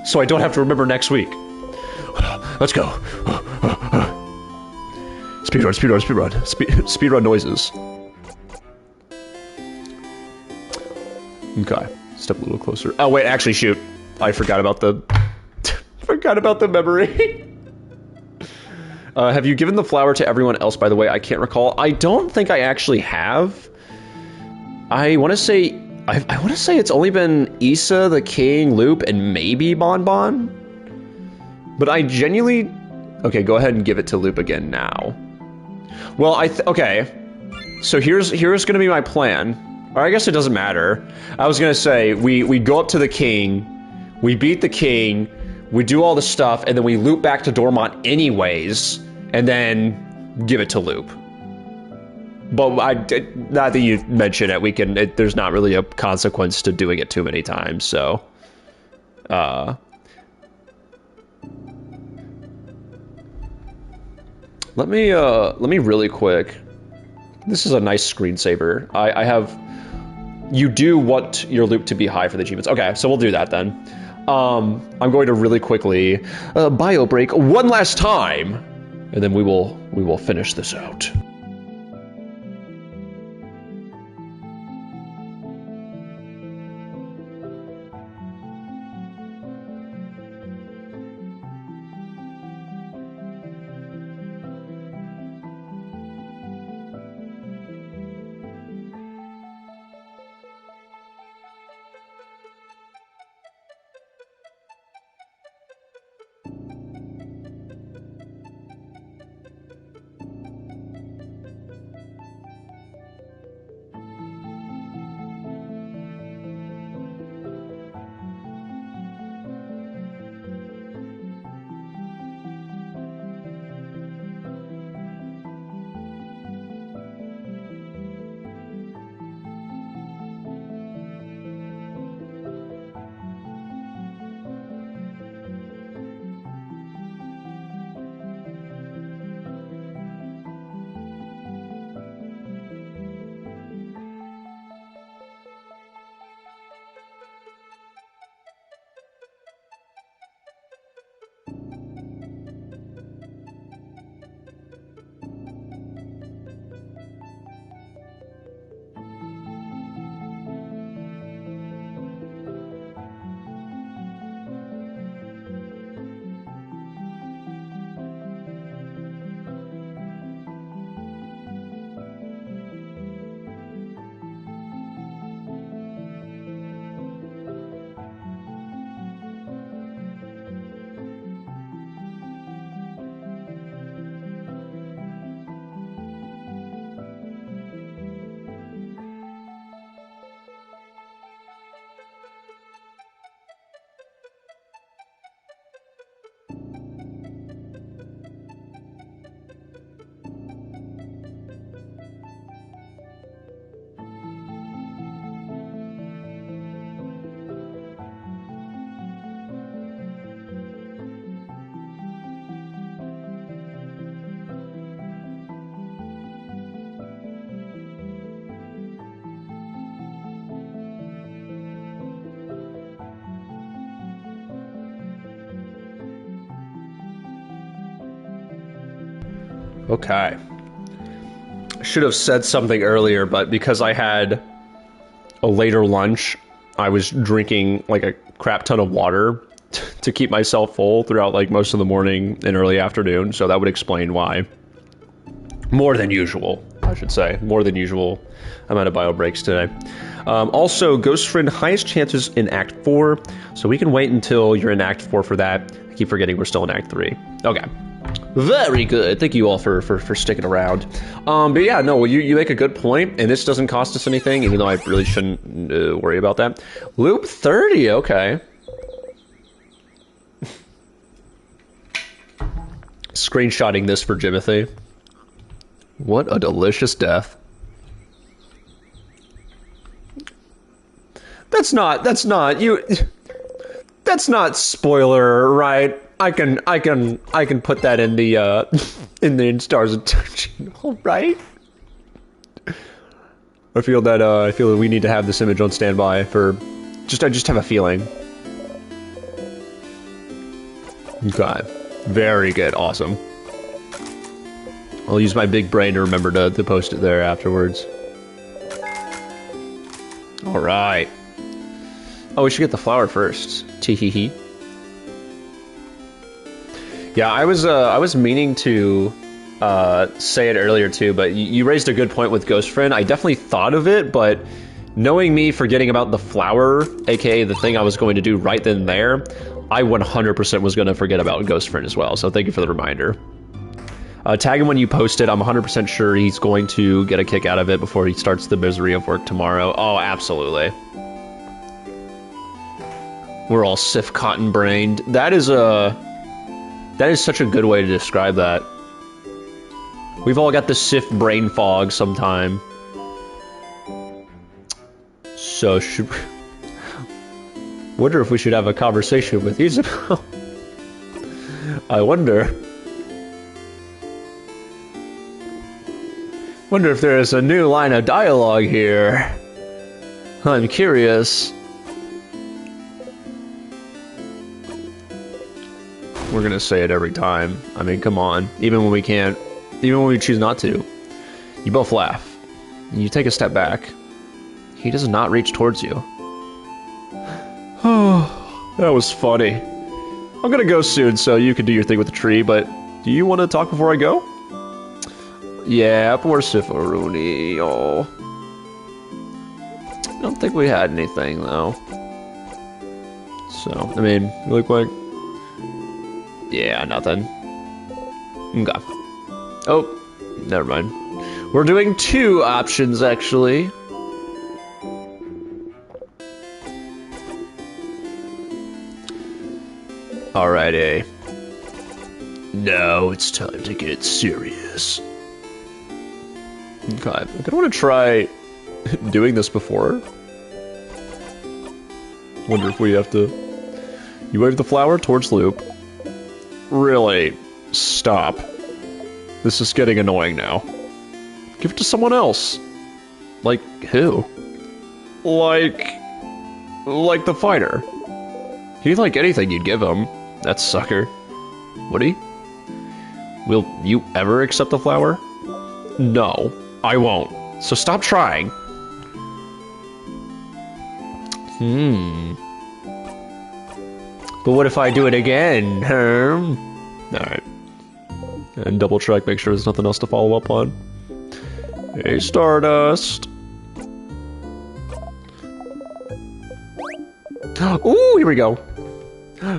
so I don't have to remember next week. Let's go. Speedrun, speedrun, speedrun. Speedrun noises. Okay. Step a little closer. Oh, wait, actually, shoot. I forgot about the... forgot about the memory. Have you given the flower to everyone else, by the way? I can't recall. I don't think I actually have. I want to say... I want to say it's only been Issa, the King, Loop, and maybe Bonbon. But I genuinely... Okay, go ahead and give it to Loop again now. Well, okay. So here's going to be my plan. Or I guess it doesn't matter. I was gonna say, we go up to the king, we beat the king, we do all the stuff, and then we loop back to Dormont anyways, and then give it to Loop. But now that you mention it, we can, there's not really a consequence to doing it too many times, so... Let me really quick... This is a nice screensaver. I have... You do want your loop to be high for the achievements. Okay, so we'll do that then. I'm going to really quickly bio break one last time, and then we will finish this out. Okay. I should have said something earlier, but because I had a later lunch, I was drinking like a crap ton of water to keep myself full throughout like most of the morning and early afternoon, so that would explain why. More than usual, I should say. More than usual amount of bio breaks today. Also, Ghost Friend, highest chances in Act 4, so we can wait until you're in Act 4 for that. I keep forgetting we're still in Act 3. Okay. Very good. Thank you all for sticking around. But yeah, no, you make a good point, and this doesn't cost us anything, even though I really shouldn't worry about that. Loop 30, okay. Screenshotting this for Jimothy. What a delicious death. That's not spoiler, right? I can put that in the Stars Attention, all right? I feel that we need to have this image on standby for I just have a feeling. Okay. Very good, awesome. I'll use my big brain to remember to post it there afterwards. Alright. Oh, we should get the flower first. Tee-hee-hee. Yeah, I was meaning to say it earlier too, but you raised a good point with Ghost Friend. I definitely thought of it, but knowing me forgetting about the flower, aka the thing I was going to do right then and there, I 100% was going to forget about Ghost Friend as well, so thank you for the reminder. Tag him when you post it. I'm 100% sure he's going to get a kick out of it before he starts the misery of work tomorrow. Oh, absolutely. We're all Sif cotton-brained. That is such a good way to describe that. We've all got the Sif brain fog sometime. So wonder if we should have a conversation with Isabel. I wonder if there is a new line of dialogue here. I'm curious. We're gonna say it every time. I mean, come on. Even when we can't, even when we choose not to. You both laugh. You take a step back. He does not reach towards you. Oh, that was funny. I'm gonna go soon, so you can do your thing with the tree, but do you want to talk before I go? Yeah, poor Sifaruni. Oh. I don't think we had anything, though. So, I mean, you look like... Yeah, nothing. Okay. Oh, never mind. We're doing 2 options, actually. Alrighty. Now it's time to get serious. Okay, I kind of want to try doing this before. Wonder if we have to... You wave the flower towards Loop. Really? Stop. This is getting annoying now. Give it to someone else. Like, who? Like the fighter. He'd like anything you'd give him. That sucker. Would he? Will you ever accept the flower? No, I won't. So stop trying. But what if I do it again, Herm? Alright. And double check, make sure there's nothing else to follow up on. Hey, Stardust. Ooh, here we go.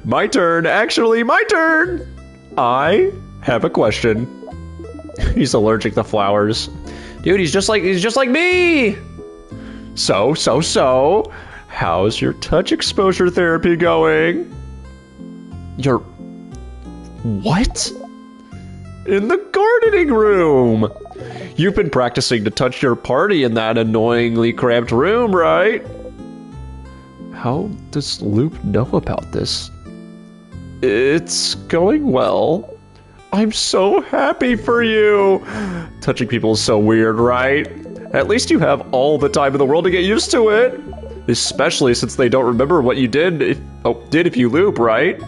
My turn. Actually, my turn. I have a question. He's allergic to flowers. Dude, he's just like me. So, how's your touch exposure therapy going? Your what? In the gardening room. You've been practicing to touch your party in that annoyingly cramped room, right? How does Loop know about this? It's going well. I'm so happy for you. Touching people is so weird, right? At least you have all the time in the world to get used to it. Especially since they don't remember what you did if you loop, right?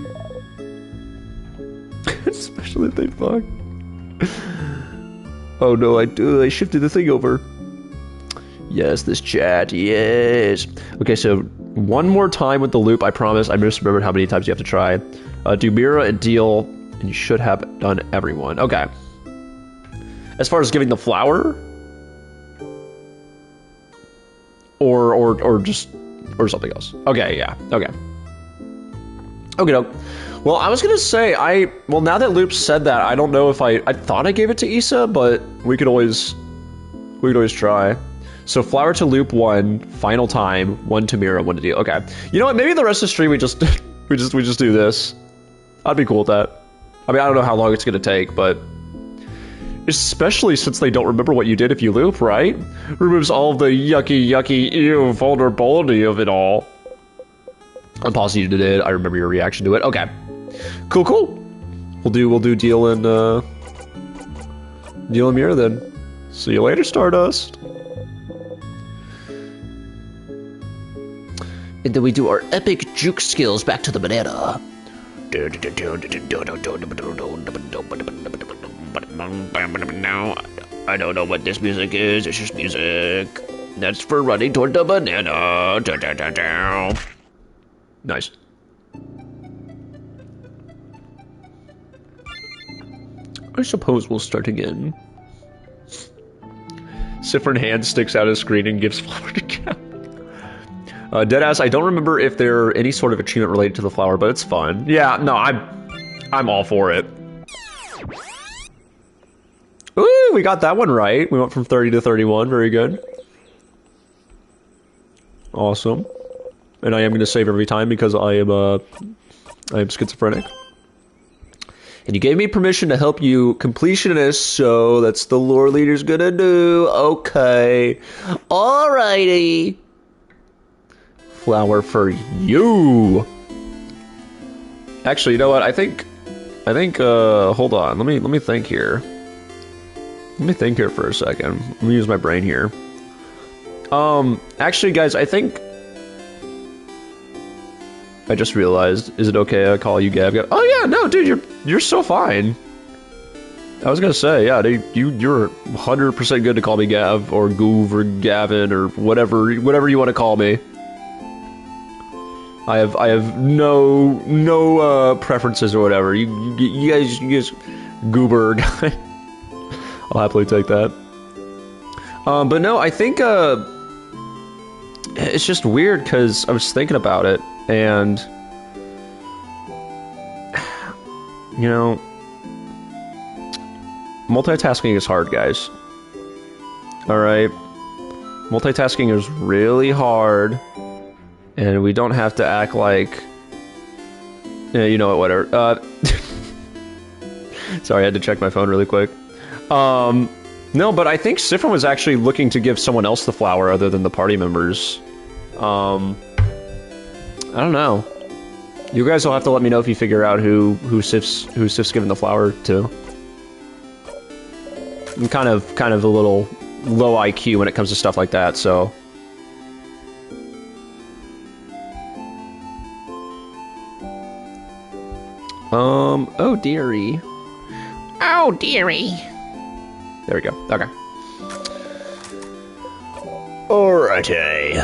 Especially if they fuck. Oh no, I shifted the thing over. Yes, this chat, yes. Okay, so one more time with the loop, I promise. I misremembered how many times you have to try. Do Mira and deal, and you should have done everyone. Okay. As far as giving the flower? Or something else. Okay, yeah, okay. Okay, no. Well, I was gonna say, well, now that Loop said that, I don't know if I thought I gave it to Issa, but we could always try. So flower to Loop 1, final time, 1 to Mira, 1 to Deal. Okay. You know what? Maybe the rest of the stream we just do this. I'd be cool with that. I mean, I don't know how long it's gonna take, but especially since they don't remember what you did if you loop, right? Removes all of the yucky, ew, vulnerability of it all. I'm positive you did. I remember your reaction to it. Okay. Cool. We'll do Deal and Mira then. See you later, Stardust. And then we do our epic juke skills back to the banana. Now, I don't know what this music is. It's just music. That's for running toward the banana. Nice. I suppose we'll start again. Siffrin hand sticks out his screen and gives flower to Cap. Deadass, I don't remember if there are any sort of achievement related to the flower, but it's fun. Yeah, no, I'm all for it. Ooh, we got that one right. We went from 30 to 31. Very good. Awesome. And I am going to save every time because I am schizophrenic. And you gave me permission to help you completionist, so that's the lore leader's gonna do. Okay. Alrighty. Flower for you. Actually, you know what? I think hold on. Let me think here. Let me think here for a second. Let me use my brain here. Actually, guys, I think I just realized, is it okay I call you Gav? Oh yeah, no, dude, you're so fine. I was gonna say, yeah, dude, you're 100% good to call me Gav or Goov or Gavin or whatever you want to call me. I have no preferences or whatever. You guys goober guy. I'll happily take that. But no, I think it's just weird because I was thinking about it. And, you know, multitasking is hard, guys. Alright? Multitasking is really hard, and we don't have to act like... Yeah, you know what, whatever. Sorry, I had to check my phone really quick. No, but I think Siffrin was actually looking to give someone else the flower other than the party members. I don't know. You guys will have to let me know if you figure out who Sif's giving the flower to. I'm kind of a little low IQ when it comes to stuff like that, so. Oh dearie. Oh, dearie. There we go. Okay. Alrighty.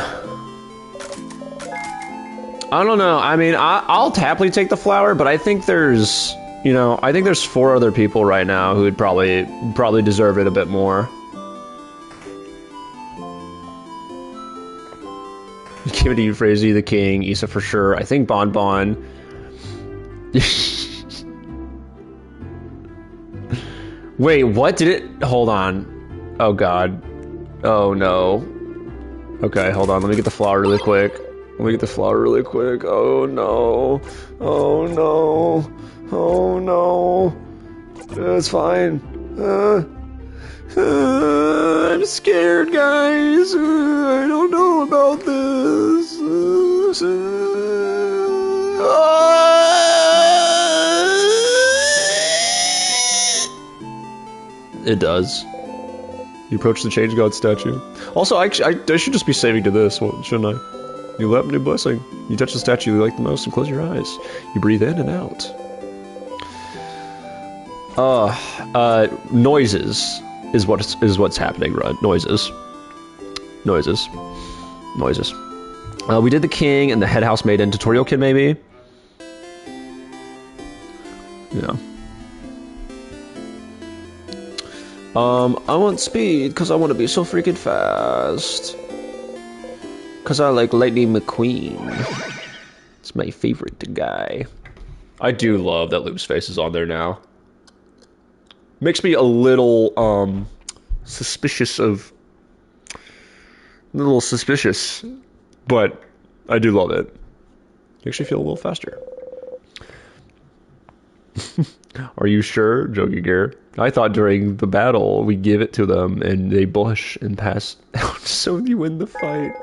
I don't know. I mean, I'll happily take the flower, but I think there's, you know, I think there's 4 other people right now who would probably deserve it a bit more. Give it to Euphrasia, the king, Issa for sure. I think Bon Bon. Wait, what did it? Hold on. Oh god. Oh no. Okay, hold on. Let me get the flower really quick. Oh no. Oh no. Oh no. It's fine. I'm scared, guys. I don't know about this. It does. You approach the Change God statue. Also, I should just be saving to this, shouldn't I? New lap, new blessing. You touch the statue you like the most and close your eyes. You breathe in and out. Noises. is what's happening, right? Noises. Noises. Noises. We did the king and the head house maiden tutorial kid, maybe? Yeah. I want speed, because I want to be so freaking fast. Because I like Lightning McQueen. It's my favorite guy. I do love that Loop's face is on there now. Makes me a little, suspicious of... A little suspicious. But I do love it. Makes me feel a little faster. Are you sure, Jogi Gear? I thought during the battle we give it to them and they bush and pass out so you win the fight.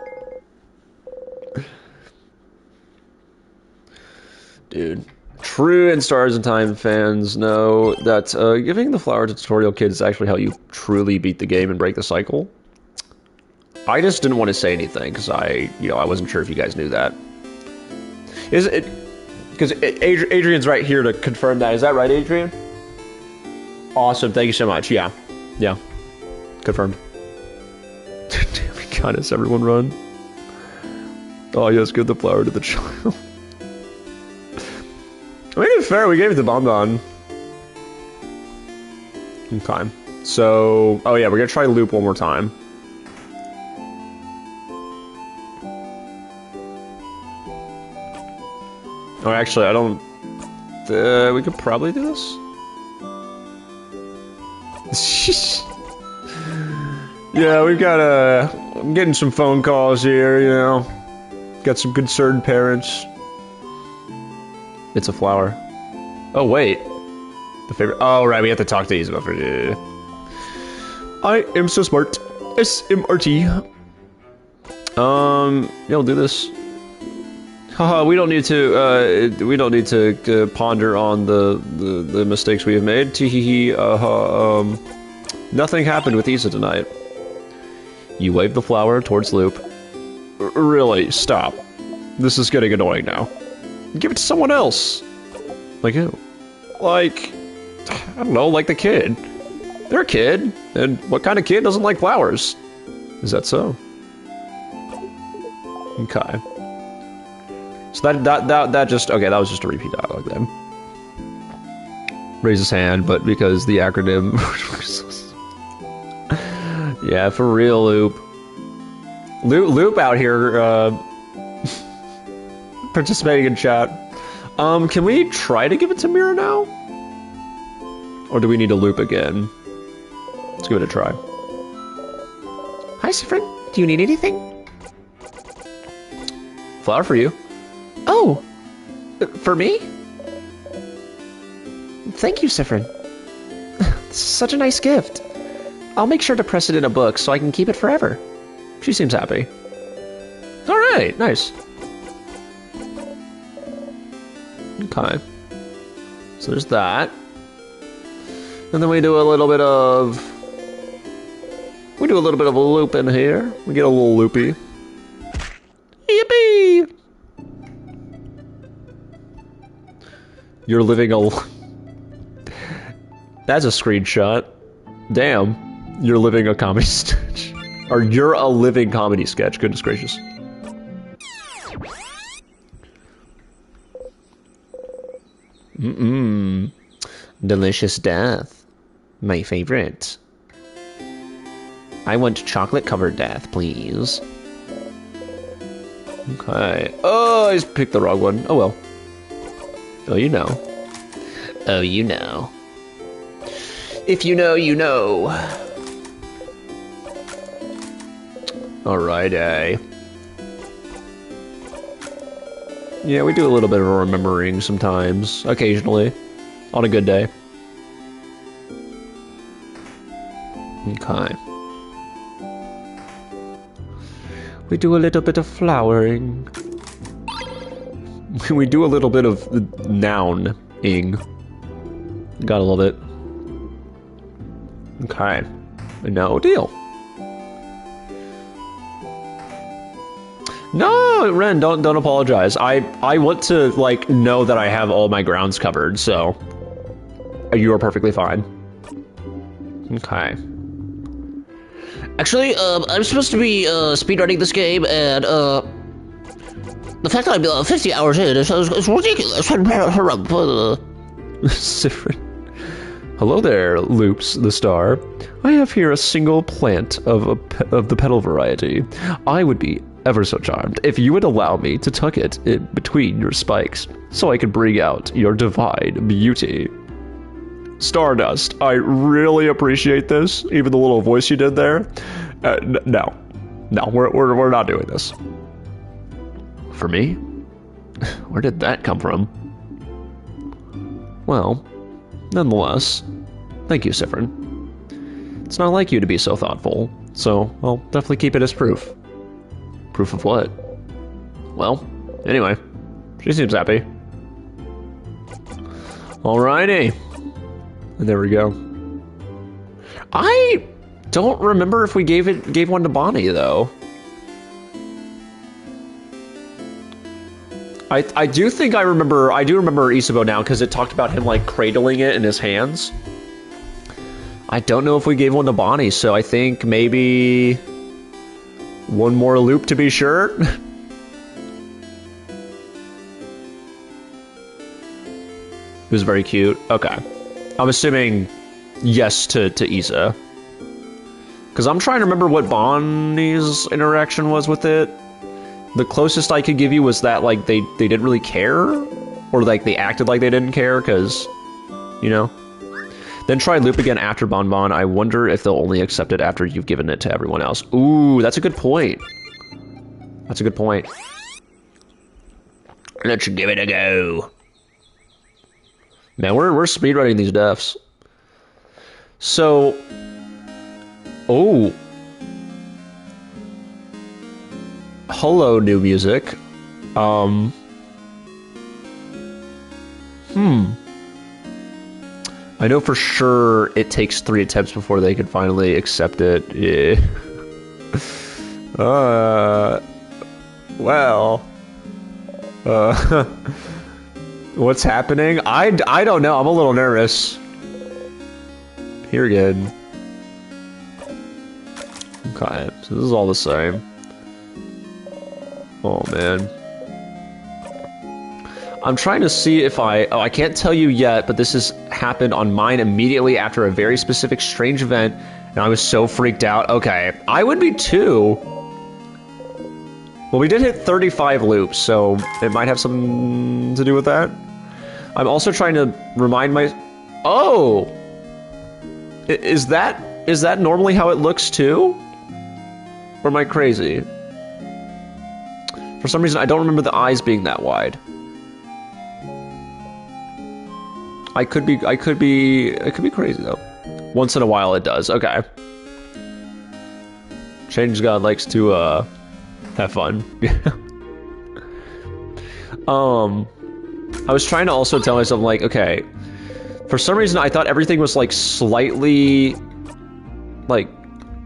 Dude. True and Stars and Time fans know that giving the flower to tutorial kids is actually how you truly beat the game and break the cycle. I just didn't want to say anything because I wasn't sure if you guys knew that. Is it? Because Adrian's right here to confirm that. Is that right, Adrian? Awesome. Thank you so much. Yeah. Yeah. Confirmed. Damn it, goddess, everyone run. Oh, yes, give the flower to the child. I mean, it's fair. We gave it to Bonbon. Okay. So, oh yeah, we're going to try Loop one more time. Oh, actually, I don't... we could probably do this? Yeah, we've got, I'm getting some phone calls here, you know. Got some concerned parents. It's a flower. Oh, wait. The favorite... Oh, right, we have to talk to these about it. I am so smart. S-M-R-T. Yeah, we'll do this. Haha, we don't need to ponder on the mistakes we have made. Teehee. Nothing happened with Isa tonight. You wave the flower towards Loop. Really, stop. This is getting annoying now. Give it to someone else. Like who? Like, I don't know, like the kid. They're a kid, and what kind of kid doesn't like flowers? Is that so? Okay. So that just, okay, that was just a repeat dialogue then. Raise his hand, but because the acronym... Yeah, for real, Loop. Loop out here, participating in chat. Can we try to give it to Mira now? Or do we need to Loop again? Let's give it a try. Hi, Sifrin. Do you need anything? Flower for you. Oh, for me? Thank you, Sifrin. Such a nice gift. I'll make sure to press it in a book so I can keep it forever. She seems happy. Alright, nice. Okay. So there's that. And then we do a little bit of... We do a little bit of a loop in here. We get a little loopy. Yippee! You're living a... That's a screenshot. Damn. You're living a comedy sketch. Or you're a living comedy sketch. Goodness gracious. Delicious death. My favorite. I want chocolate-covered death, please. Okay. Oh, I just picked the wrong one. Oh well. Oh, you know. Oh, you know. If you know, you know. Alright, Yeah, we do a little bit of remembering sometimes, occasionally, on a good day. Okay. We do a little bit of flowering. We do a little bit of noun-ing. Gotta love it. Okay. No deal. No, Ren, don't apologize. I want to, like, know that I have all my grounds covered, so... You are perfectly fine. Okay. Actually, I'm supposed to be speedrunning this game, and the fact that I'm 50 hours in is ridiculous. Sifrin. Hello there, Loops the Star. I have here a single plant of the petal variety. I would be ever so charmed if you would allow me to tuck it in between your spikes, so I could bring out your divine beauty. Stardust, I really appreciate this, even the little voice you did there. No, we're not doing this. For me? Where did that come from? Well, nonetheless, thank you, Sifrin. It's not like you to be so thoughtful, so I'll definitely keep it as proof. Proof of what? Well, anyway, she seems happy. Alrighty. And there we go. I don't remember if we gave one to Bonnie, though. I do think I do remember Isabo now, because it talked about him, like, cradling it in his hands. I don't know if we gave one to Bonnie, so I think maybe one more loop to be sure. It was very cute. Okay. I'm assuming yes to Isa. Because I'm trying to remember what Bonnie's interaction was with it. The closest I could give you was that, like, they didn't really care, or like they acted like they didn't care, because, you know. Then try loop again after Bonbon. I wonder if they'll only accept it after you've given it to everyone else. Ooh, that's a good point. That's a good point. Let's give it a go. Man, we're speedrunning these deaths. So, oh. Hello, new music. I know for sure it takes 3 attempts before they can finally accept it. Yeah. Well. What's happening? I don't know. I'm a little nervous. Here again. Okay, so this is all the same. Oh, man. I'm trying to see if I can't tell you yet, but this has happened on mine immediately after a very specific strange event, and I was so freaked out. Okay, I would be too. Well, we did hit 35 loops, so it might have something to do with that. I'm also trying to remind my... Oh! Is that normally how it looks too? Or am I crazy? For some reason, I don't remember the eyes being that wide. I could be crazy though. Once in a while it does. Okay. Change God likes to have fun. I was trying to also tell myself, like, okay, for some reason I thought everything was like slightly, like,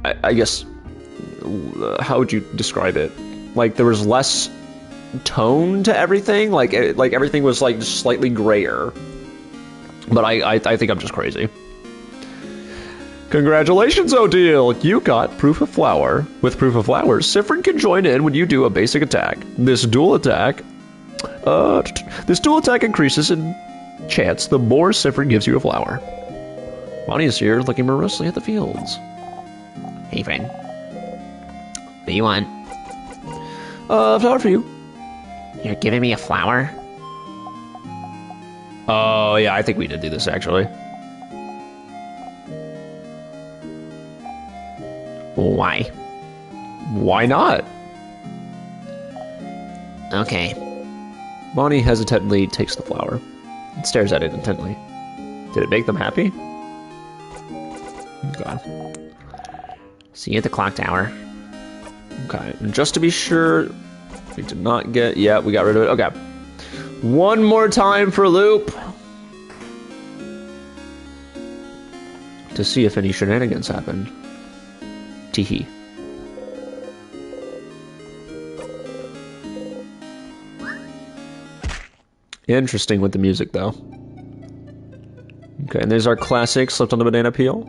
I guess, how would you describe it? Like there was less tone to everything. Like everything was like just slightly grayer. But I think I'm just crazy. Congratulations, Odile! You got Proof of Flower. With Proof of Flower, Sifrin can join in when you do a basic attack. This dual attack increases in chance the more Sifrin gives you a flower. Bonnie is here looking morosely at the fields. Hey, friend. What do you want? Flower for you. You're giving me a flower? Oh, yeah, I think we did do this, actually. Why? Why not? Okay. Bonnie hesitantly takes the flower and stares at it intently. Did it make them happy? Okay. See you at the clock tower. Okay, and just to be sure, we did not get... Yeah, we got rid of it. Okay. One more time for loop. To see if any shenanigans happened. Teehee. Interesting with the music, though. Okay, and there's our classic slipped on the banana peel.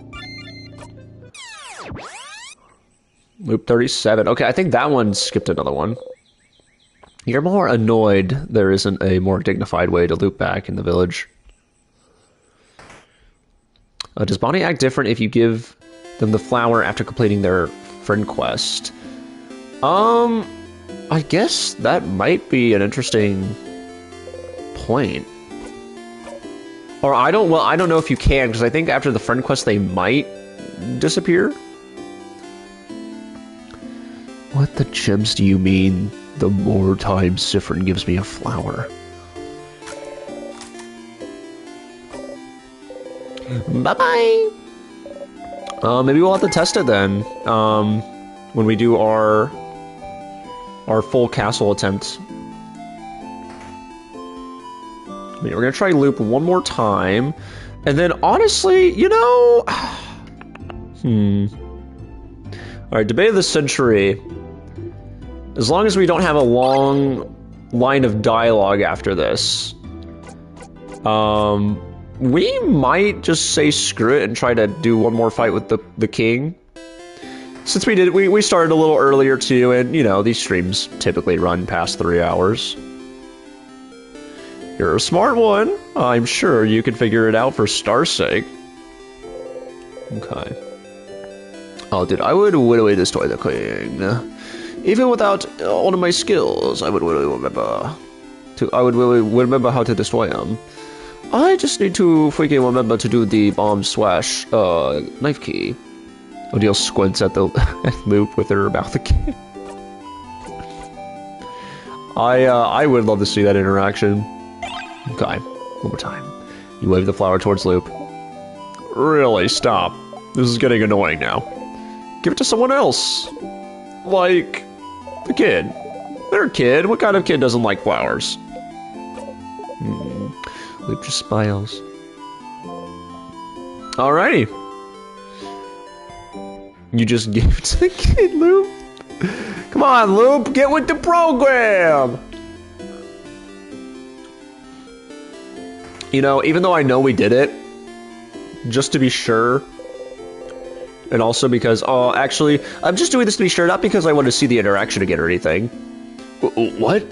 Loop 37. Okay, I think that one skipped another one. You're more annoyed there isn't a more dignified way to loop back in the village. Does Bonnie act different if you give them the flower after completing their friend quest? I guess that might be an interesting point. Or I don't know if you can, because I think after the friend quest they might disappear. What the gems do you mean? The more times Siffrin gives me a flower. Bye-bye. Maybe we'll have to test it then. When we do our full castle attempt. I mean, we're gonna try loop one more time, and then honestly, you know, All right, debate of the century. As long as we don't have a long line of dialogue after this, we might just say screw it and try to do one more fight with the king. Since we started a little earlier too, and you know, these streams typically run past 3 hours. You're a smart one. I'm sure you can figure it out for Star's sake. Okay. Oh, dude, I would whittle destroy the king. Even without all of my skills, I would really remember how to destroy him. I just need to freaking remember to do the bomb slash knife key. Odile squints at the loop with her mouth again. I would love to see that interaction. Okay, one more time. You wave the flower towards Loop. Really, stop. This is getting annoying now. Give it to someone else. Like, the kid. They're a kid. What kind of kid doesn't like flowers? Loop just smiles. Alrighty. You just gave it to the kid, Loop? Come on, Loop, get with the program! You know, even though I know we did it, just to be sure, and also because, oh, actually, I'm just doing this to be sure, not because I want to see the interaction again or anything. What?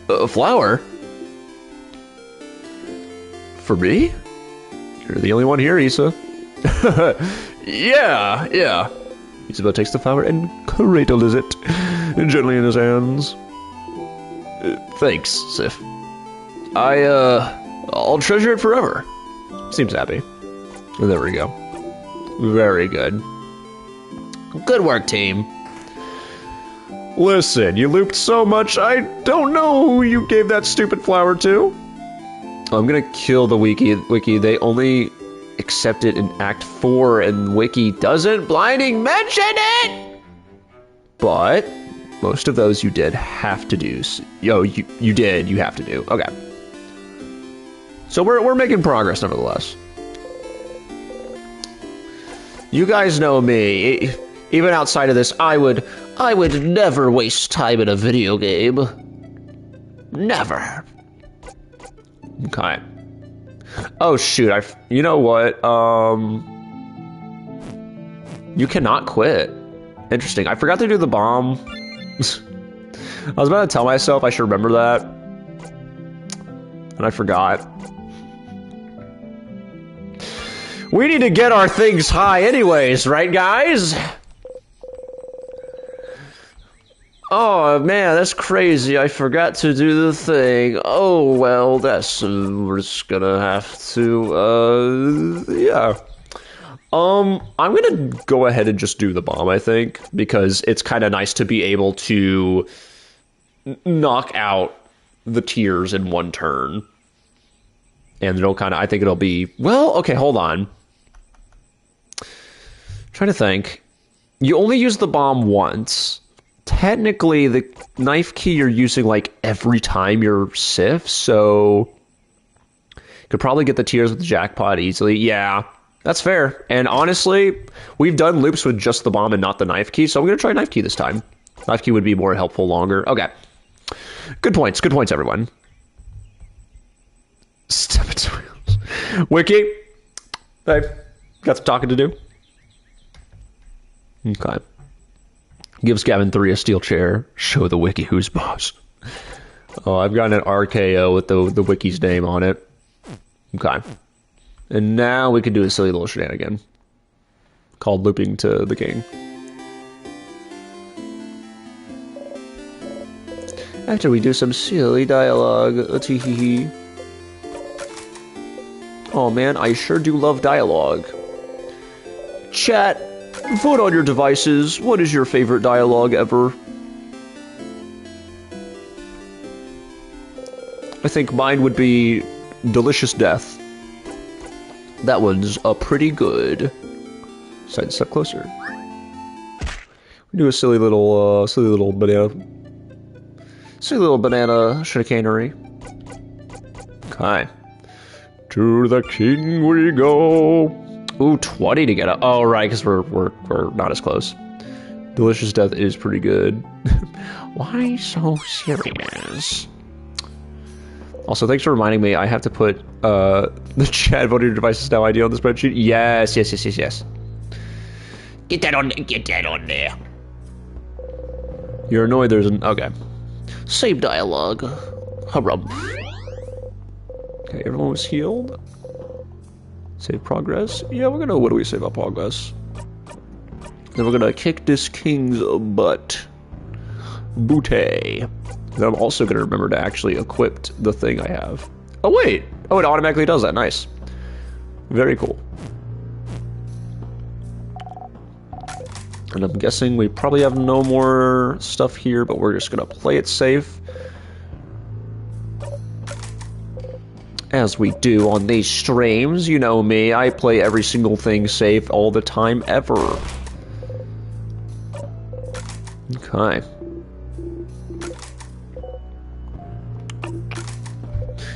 A flower? For me? You're the only one here, Issa. Yeah. Isabel takes the flower and cradles it gently in his hands. Thanks, Sif. I'll treasure it forever. Seems happy. There we go. Very good. Good work, team. Listen, you looped so much, I don't know who you gave that stupid flower to. I'm gonna kill the wiki. They only accept it in Act 4, and Wiki doesn't blinding mention it! But most of those you did have to do. You have to do. Okay. So we're making progress nevertheless. You guys know me. Even outside of this, I would never waste time in a video game. Never. Okay. Oh shoot, you know what? You cannot quit. Interesting. I forgot to do the bomb. I was about to tell myself I should remember that. And I forgot. We need to get our things high anyways, right guys? Oh man, that's crazy. I forgot to do the thing. Oh well, we're just gonna have to, yeah. I'm gonna go ahead and just do the bomb, I think, because it's kind of nice to be able to knock out the tears in one turn. And I think it'll be, well, okay, hold on. Trying to think. You only use the bomb once. Technically, the knife key you're using, like, every time you're Sif, so could probably get the tears with the jackpot easily. Yeah, that's fair. And honestly, we've done loops with just the bomb and not the knife key, so I'm going to try knife key this time. Knife key would be more helpful longer. Okay. Good points, everyone. Step tutorials. Wiki, hey, got some talking to do. Okay. Gives Gavin 3 a steel chair. Show the wiki who's boss. Oh, I've gotten an RKO with the wiki's name on it. Okay. And now we can do a silly little shenanigan. Called looping to the king. After we do some silly dialogue. Tee-hee-hee. Oh man, I sure do love dialogue. Chat, vote on your devices. What is your favorite dialogue ever? I think mine would be Delicious Death. That one's pretty good. Side step closer. We do a silly little banana chicanery. Okay. To the king we go. Ooh, 20 to get up. Oh, right, because we're not as close. Delicious Death is pretty good. Why so serious? Also, thanks for reminding me. I have to put the chat voting devices now ID on the spreadsheet. Yes. Get that on there. You're annoyed. There's an okay. Save dialogue. Harumph. Okay, everyone was healed. Save progress. Yeah, we're gonna. What do we save about progress? Then we're gonna kick this king's butt. Booty. And I'm also gonna remember to actually equip the thing I have. Oh wait. Oh, it automatically does that. Nice. Very cool. And I'm guessing we probably have no more stuff here, but we're just gonna play it safe. As we do on these streams, you know me, I play every single thing safe all the time ever. Okay.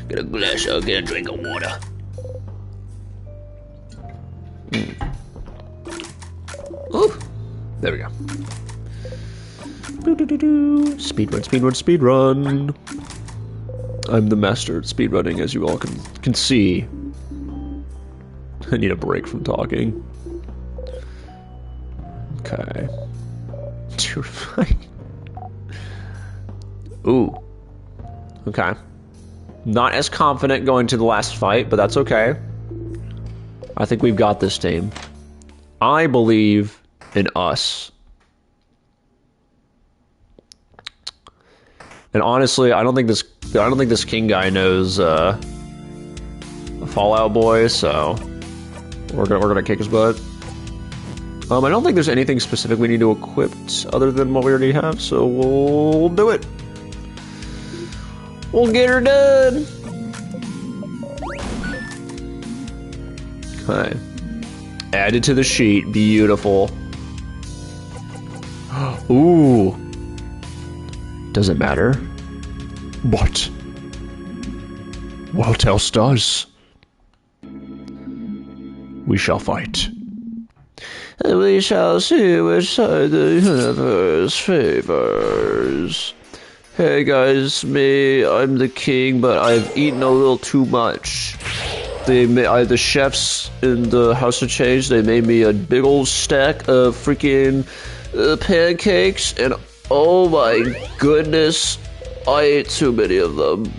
Get a glass, get a drink of water. Ooh. There we go. Speedrun. I'm the master at speedrunning, as you all can see. I need a break from talking. Okay. Ooh. Okay. Not as confident going to the last fight, but that's okay. I think we've got this team. I believe in us. And honestly, I don't think this king guy knows Fallout Boy, so we're gonna kick his butt. I don't think there's anything specific we need to equip other than what we already have, so we'll do it. We'll get her done. Okay. Added to the sheet. Beautiful. Ooh. Does it matter? What? Well, tell stars. We shall fight. We shall see which side the universe favors. Hey guys, I'm the king, but I've eaten a little too much. The chefs in the House of Change, they made me a big old stack of freaking pancakes, and oh my goodness, I ate too many of them.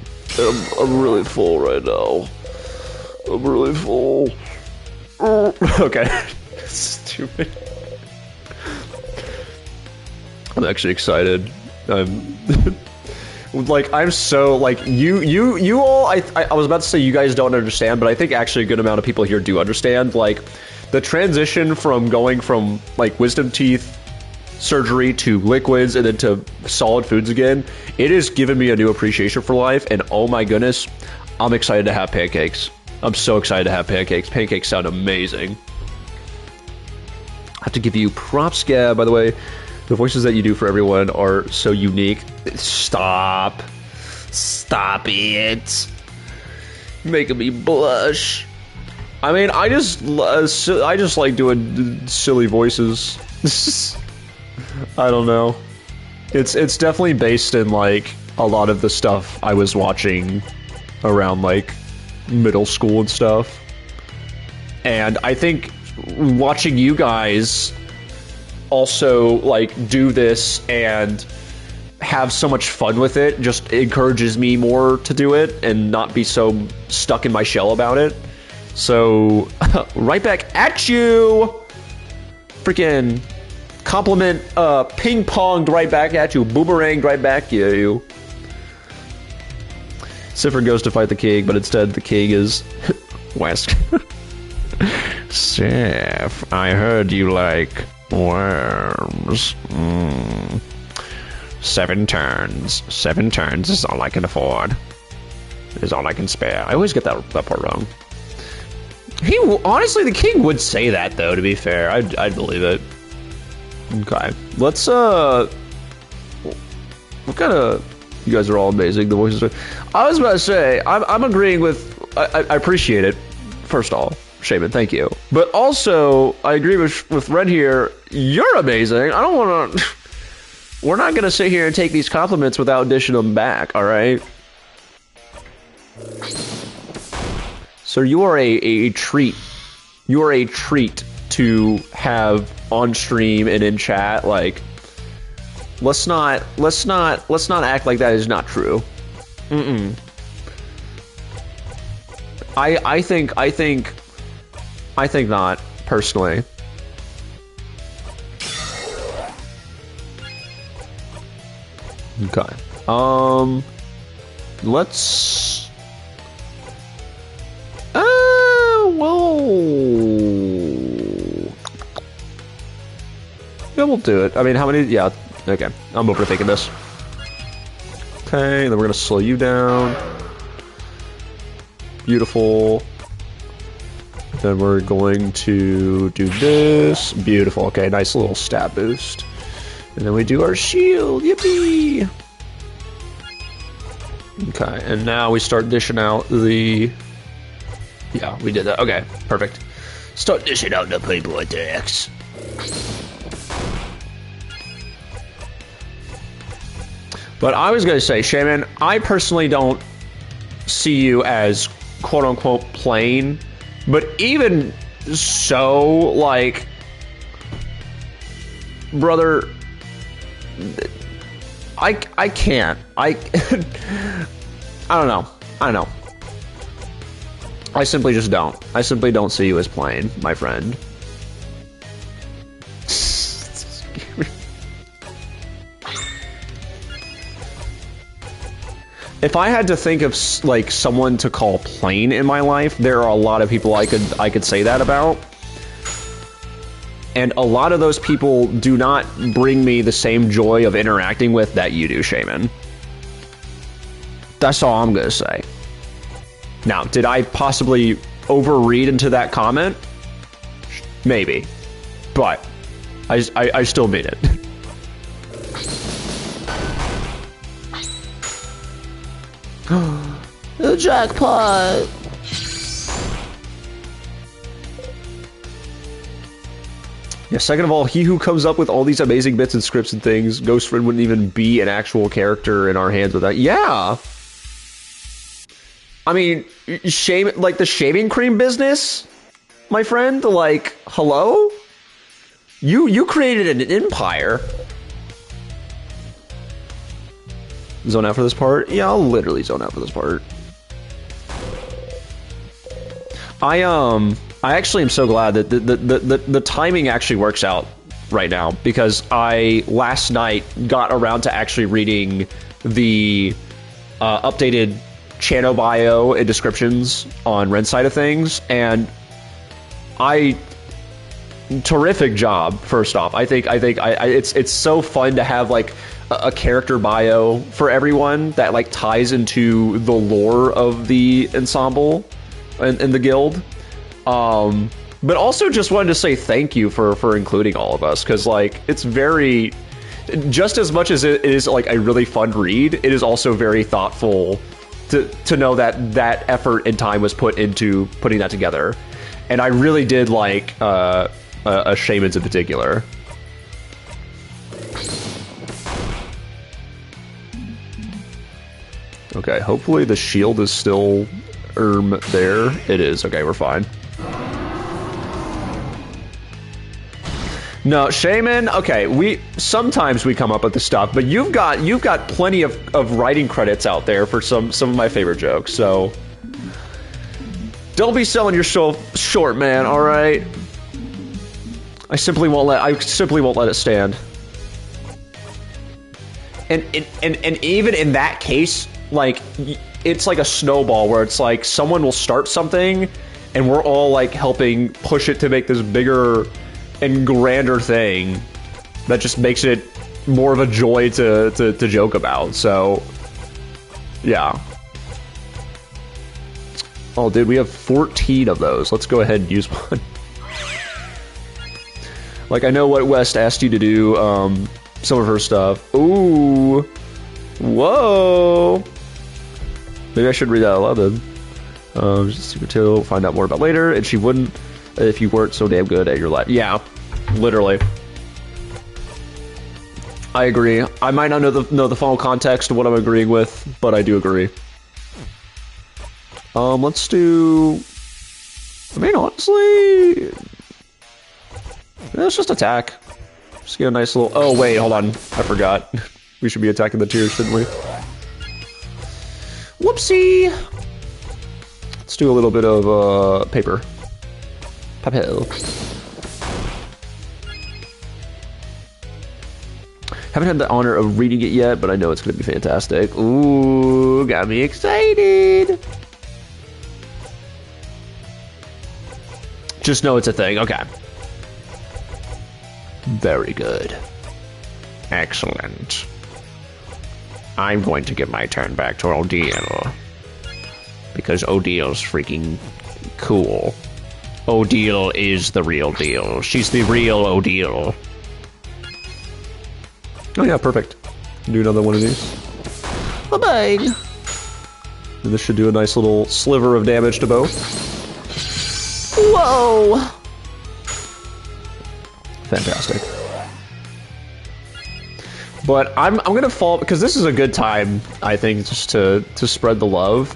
I'm really full right now. I'm really full. Okay. Stupid. I'm actually excited. I'm so, like, you all, I was about to say you guys don't understand, but I think actually a good amount of people here do understand, like, the transition from going from, like, wisdom teeth surgery to liquids and then to solid foods again. It has given me a new appreciation for life, and oh my goodness, I'm excited to have pancakes. I'm so excited to have pancakes. Pancakes sound amazing. I have to give you props, Gab, by the way. The voices that you do for everyone are so unique. Stop. Stop it. You're making me blush. I mean, I just like doing silly voices. I don't know. It's definitely based in, like, a lot of the stuff I was watching around, like, middle school and stuff. And I think watching you guys also like do this and have so much fun with it just encourages me more to do it and not be so stuck in my shell about it. So right back at you. Freaking compliment ping-ponged right back at you, boomeranged right back at you. Siffer goes to fight the king, but instead the king is West. Sif, I heard you like worms. 7 turns. 7 turns is all I can afford. Is all I can spare. I always get that part wrong. Honestly, the king would say that, though, to be fair. I'd believe it. Okay. Let's, what kind of... You guys are all amazing. The voices are... I was about to say, I'm agreeing with... I appreciate it, first of all. Shaman, thank you. But also, I agree with Red here. You're amazing. I don't want to... We're not going to sit here and take these compliments without dishing them back, all right? So you are a treat. You are a treat to have on stream and in chat. Like, let's not act like that is not true. I think not, personally. Okay. Let's... well... Yeah, we'll do it. I mean, how many... Yeah, okay. I'm overthinking this. Okay, then we're gonna slow you down. Beautiful. Then we're going to do this. Beautiful. Okay, nice little stat boost. And then we do our shield. Yippee! Okay, and now we start dishing out the... Yeah, we did that. Okay, perfect. Start dishing out the people attacks. But I was going to say, Shaman, I personally don't see you as quote-unquote plain. But even so, like... Brother... I can't. I don't know. I simply just don't. I simply don't see you as plain, my friend. If I had to think of like someone to call plain in my life, there are a lot of people I could say that about. And a lot of those people do not bring me the same joy of interacting with that you do, Shaman. That's all I'm gonna say. Now, did I possibly overread into that comment? Maybe. But I still mean it. The jackpot! Yeah, second of all, he who comes up with all these amazing bits and scripts and things, Ghost Friend wouldn't even be an actual character in our hands without... Yeah! I mean, like the shaving cream business, my friend? Like, hello? You created an empire. Zone out for this part? Yeah, I'll literally zone out for this part. I actually am so glad that the timing actually works out right now, because I last night got around to actually reading the updated channel bio and descriptions on Ren's side of things, and terrific job. First off, I think it's so fun to have like a character bio for everyone that like ties into the lore of the ensemble and the guild. But also just wanted to say thank you for including all of us, because like it's very, just as much as it is like a really fun read, it is also very thoughtful to know that effort and time was put into putting that together. And I really did like a Shaman's in particular. Okay, hopefully the shield is still there. It is. Okay, we're fine. No, Shaman. Okay, sometimes we come up with the stuff, but you've got plenty of writing credits out there for some of my favorite jokes. So don't be selling your show short, man. All right. I simply won't let it stand. And even in that case, like, it's like a snowball where it's like someone will start something, and we're all like helping push it to make this bigger and grander thing that just makes it more of a joy to joke about. So, yeah. Oh, dude, we have 14 of those. Let's go ahead and use one. Like, I know what West asked you to do, some of her stuff. Ooh. Whoa. Maybe I should read that aloud then. Just secret tale, find out more about later. And she wouldn't if you weren't so damn good at your life. Yeah, literally. I agree. I might not know the full context of what I'm agreeing with, but I do agree. Let's do... I mean, honestly... Let's just attack. Just get a nice little... Oh, wait, hold on. I forgot. We should be attacking the tiers, shouldn't we? Whoopsie! Let's do a little bit of, paper. Papel. Haven't had the honor of reading it yet, but I know it's going to be fantastic. Ooh, got me excited! Just know it's a thing. Okay. Very good. Excellent. I'm going to give my turn back to Odile. Because Odile's freaking cool. Odile is the real deal. She's the real Odile. Oh yeah, perfect. Do another one of these. Bye-bye. And this should do a nice little sliver of damage to both. Whoa! Fantastic. But I'm gonna fall, because this is a good time, I think, just to spread the love.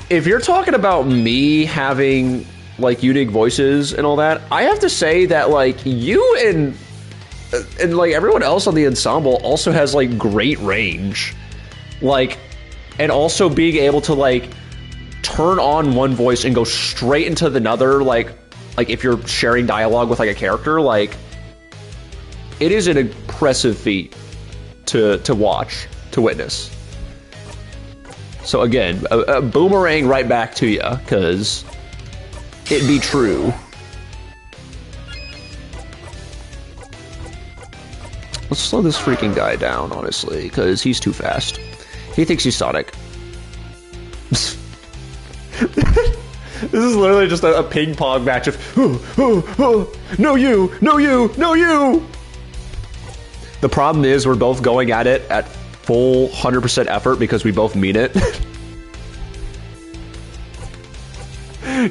If you're talking about me having, like, unique voices and all that, I have to say that, like, you and like, everyone else on the ensemble also has, like, great range. Like, and also being able to, like, turn on one voice and go straight into another, like if you're sharing dialogue with, like, a character, like, it is an impressive feat to watch, to witness. So again, a boomerang right back to you, because it be true. Let's slow this freaking guy down, honestly, because he's too fast. He thinks he's Sonic. This is literally just a ping pong match of, no you, no you, no you! The problem is we're both going at it at full 100% effort because we both mean it.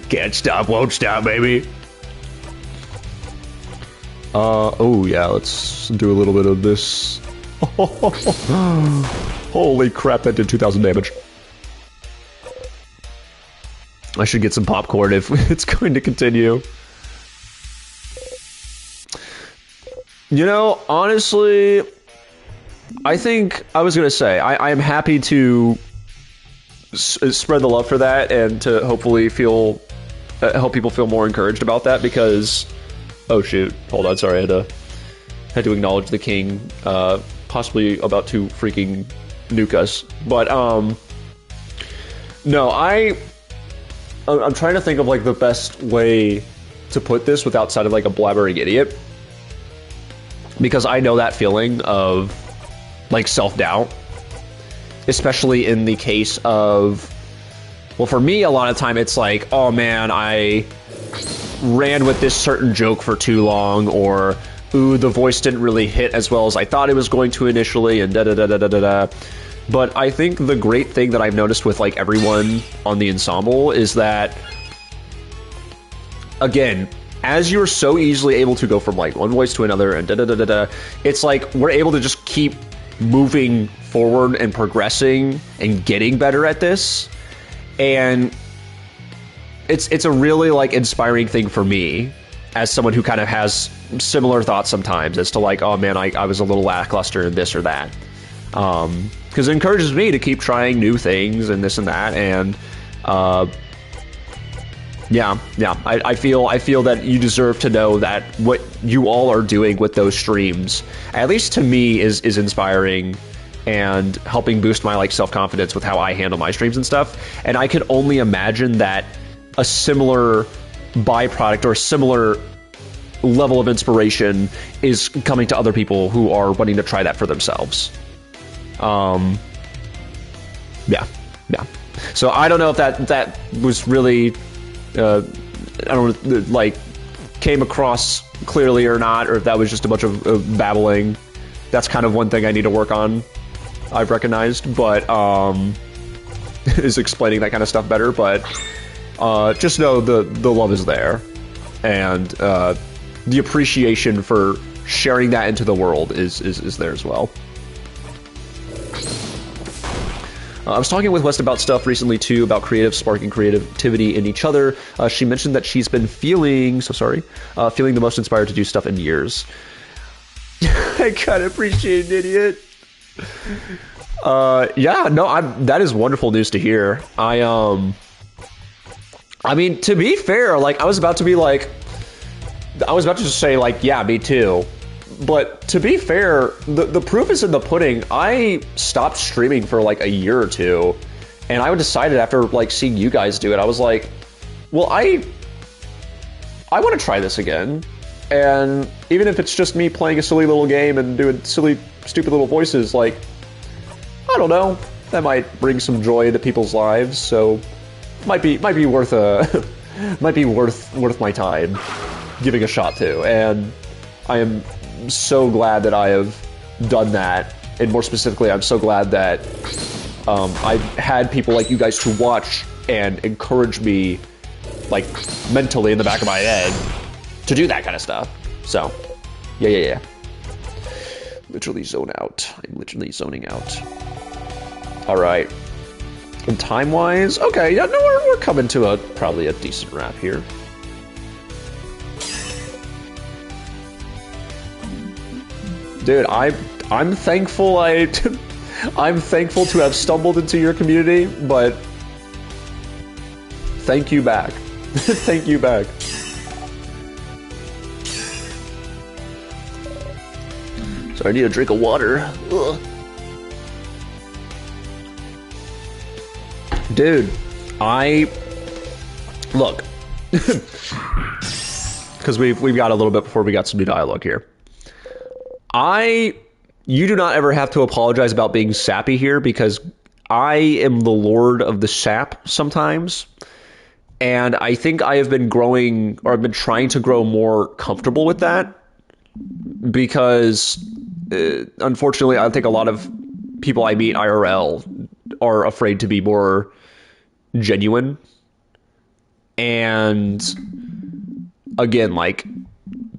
Can't stop, won't stop, baby. Oh yeah, let's do a little bit of this. Holy crap, that did 2,000 damage. I should get some popcorn if it's going to continue. You know, honestly, I think I was going to say, I am happy to spread the love for that and to hopefully help people feel more encouraged about that because, oh shoot, hold on, sorry, I had to acknowledge the king, possibly about to freaking nuke us. But, no, I'm trying to think of, like, the best way to put this without sounding like a blabbering idiot. Because I know that feeling of, like, self-doubt. Especially in the case of... Well, for me, a lot of time, it's like, oh, man, I ran with this certain joke for too long, or, ooh, the voice didn't really hit as well as I thought it was going to initially, and da-da-da-da-da-da-da. But I think the great thing that I've noticed with, like, everyone on the ensemble is that, again, as you're so easily able to go from, like, one voice to another and da-da-da-da-da, it's like we're able to just keep moving forward and progressing and getting better at this. And it's a really, like, inspiring thing for me as someone who kind of has similar thoughts sometimes as to like, oh man, I was a little lackluster in this or that. Because it encourages me to keep trying new things and this and that, and I feel that you deserve to know that what you all are doing with those streams, at least to me, is inspiring and helping boost my like self-confidence with how I handle my streams and stuff. And I could only imagine that a similar byproduct or a similar level of inspiration is coming to other people who are wanting to try that for themselves. So I don't know if that was really, I don't know, like came across clearly or not, or if that was just a bunch of babbling. That's kind of one thing I need to work on, I've recognized, but is explaining that kind of stuff better. But just know the love is there, and the appreciation for sharing that into the world is there as well. I was talking with West about stuff recently too, about sparking creativity in each other. She mentioned that she's been feeling the most inspired to do stuff in years. I kind of appreciate an idiot. That is wonderful news to hear. I mean, to be fair, like I was about to just say like, yeah, me too. But to be fair, the proof is in the pudding. I stopped streaming for like a year or two, and I decided after like seeing you guys do it, I was like, well, I want to try this again. And even if it's just me playing a silly little game and doing silly, stupid little voices, like, I don't know, that might bring some joy to people's lives. So might be worth worth my time giving a shot to. And I am so glad that I have done that, and more specifically, I'm so glad that I've had people like you guys to watch and encourage me, like, mentally in the back of my head to do that kind of stuff. So, yeah. Literally zone out. I'm literally zoning out. All right. And time-wise, okay, yeah, no, we're coming to probably a decent wrap here. Dude, I'm thankful I'm thankful to have stumbled into your community, but thank you back. Thank you back. So I need a drink of water. Ugh. Dude, look, because we've got a little bit before we got some new dialogue here. You do not ever have to apologize about being sappy here, because I am the lord of the sap sometimes. And I think I have been growing, or I've been trying to grow more comfortable with that, because unfortunately, I think a lot of people I meet IRL are afraid to be more genuine. And again, like,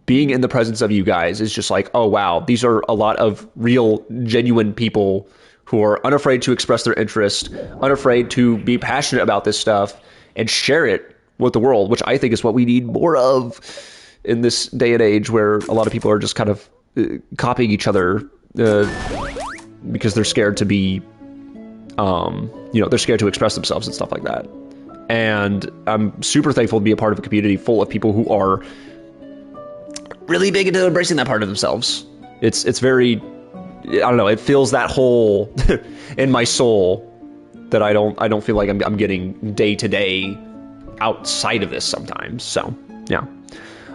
being in the presence of you guys is just like, oh wow, these are a lot of real, genuine people who are unafraid to express their interest, unafraid to be passionate about this stuff, and share it with the world, which I think is what we need more of in this day and age, where a lot of people are just kind of copying each other because they're scared to be, they're scared to express themselves and stuff like that. And I'm super thankful to be a part of a community full of people who are really big into embracing that part of themselves. It's very, I don't know, it fills that hole in my soul that I don't feel like I'm getting day to day outside of this sometimes. So yeah.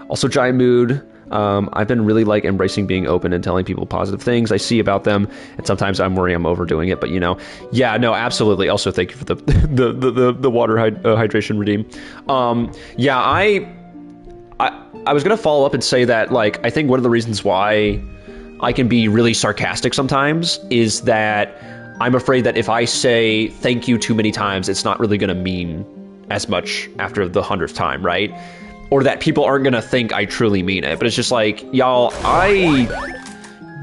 Also, Giant Mood. I've been really like embracing being open and telling people positive things I see about them, and sometimes I'm worried I'm overdoing it, but yeah, no, absolutely. Also, thank you for the water hydration redeem. I was gonna follow up and say that, like, I think one of the reasons why I can be really sarcastic sometimes is that I'm afraid that if I say thank you too many times, it's not really gonna mean as much after the 100th time, right? Or that people aren't gonna think I truly mean it. But it's just like, y'all, I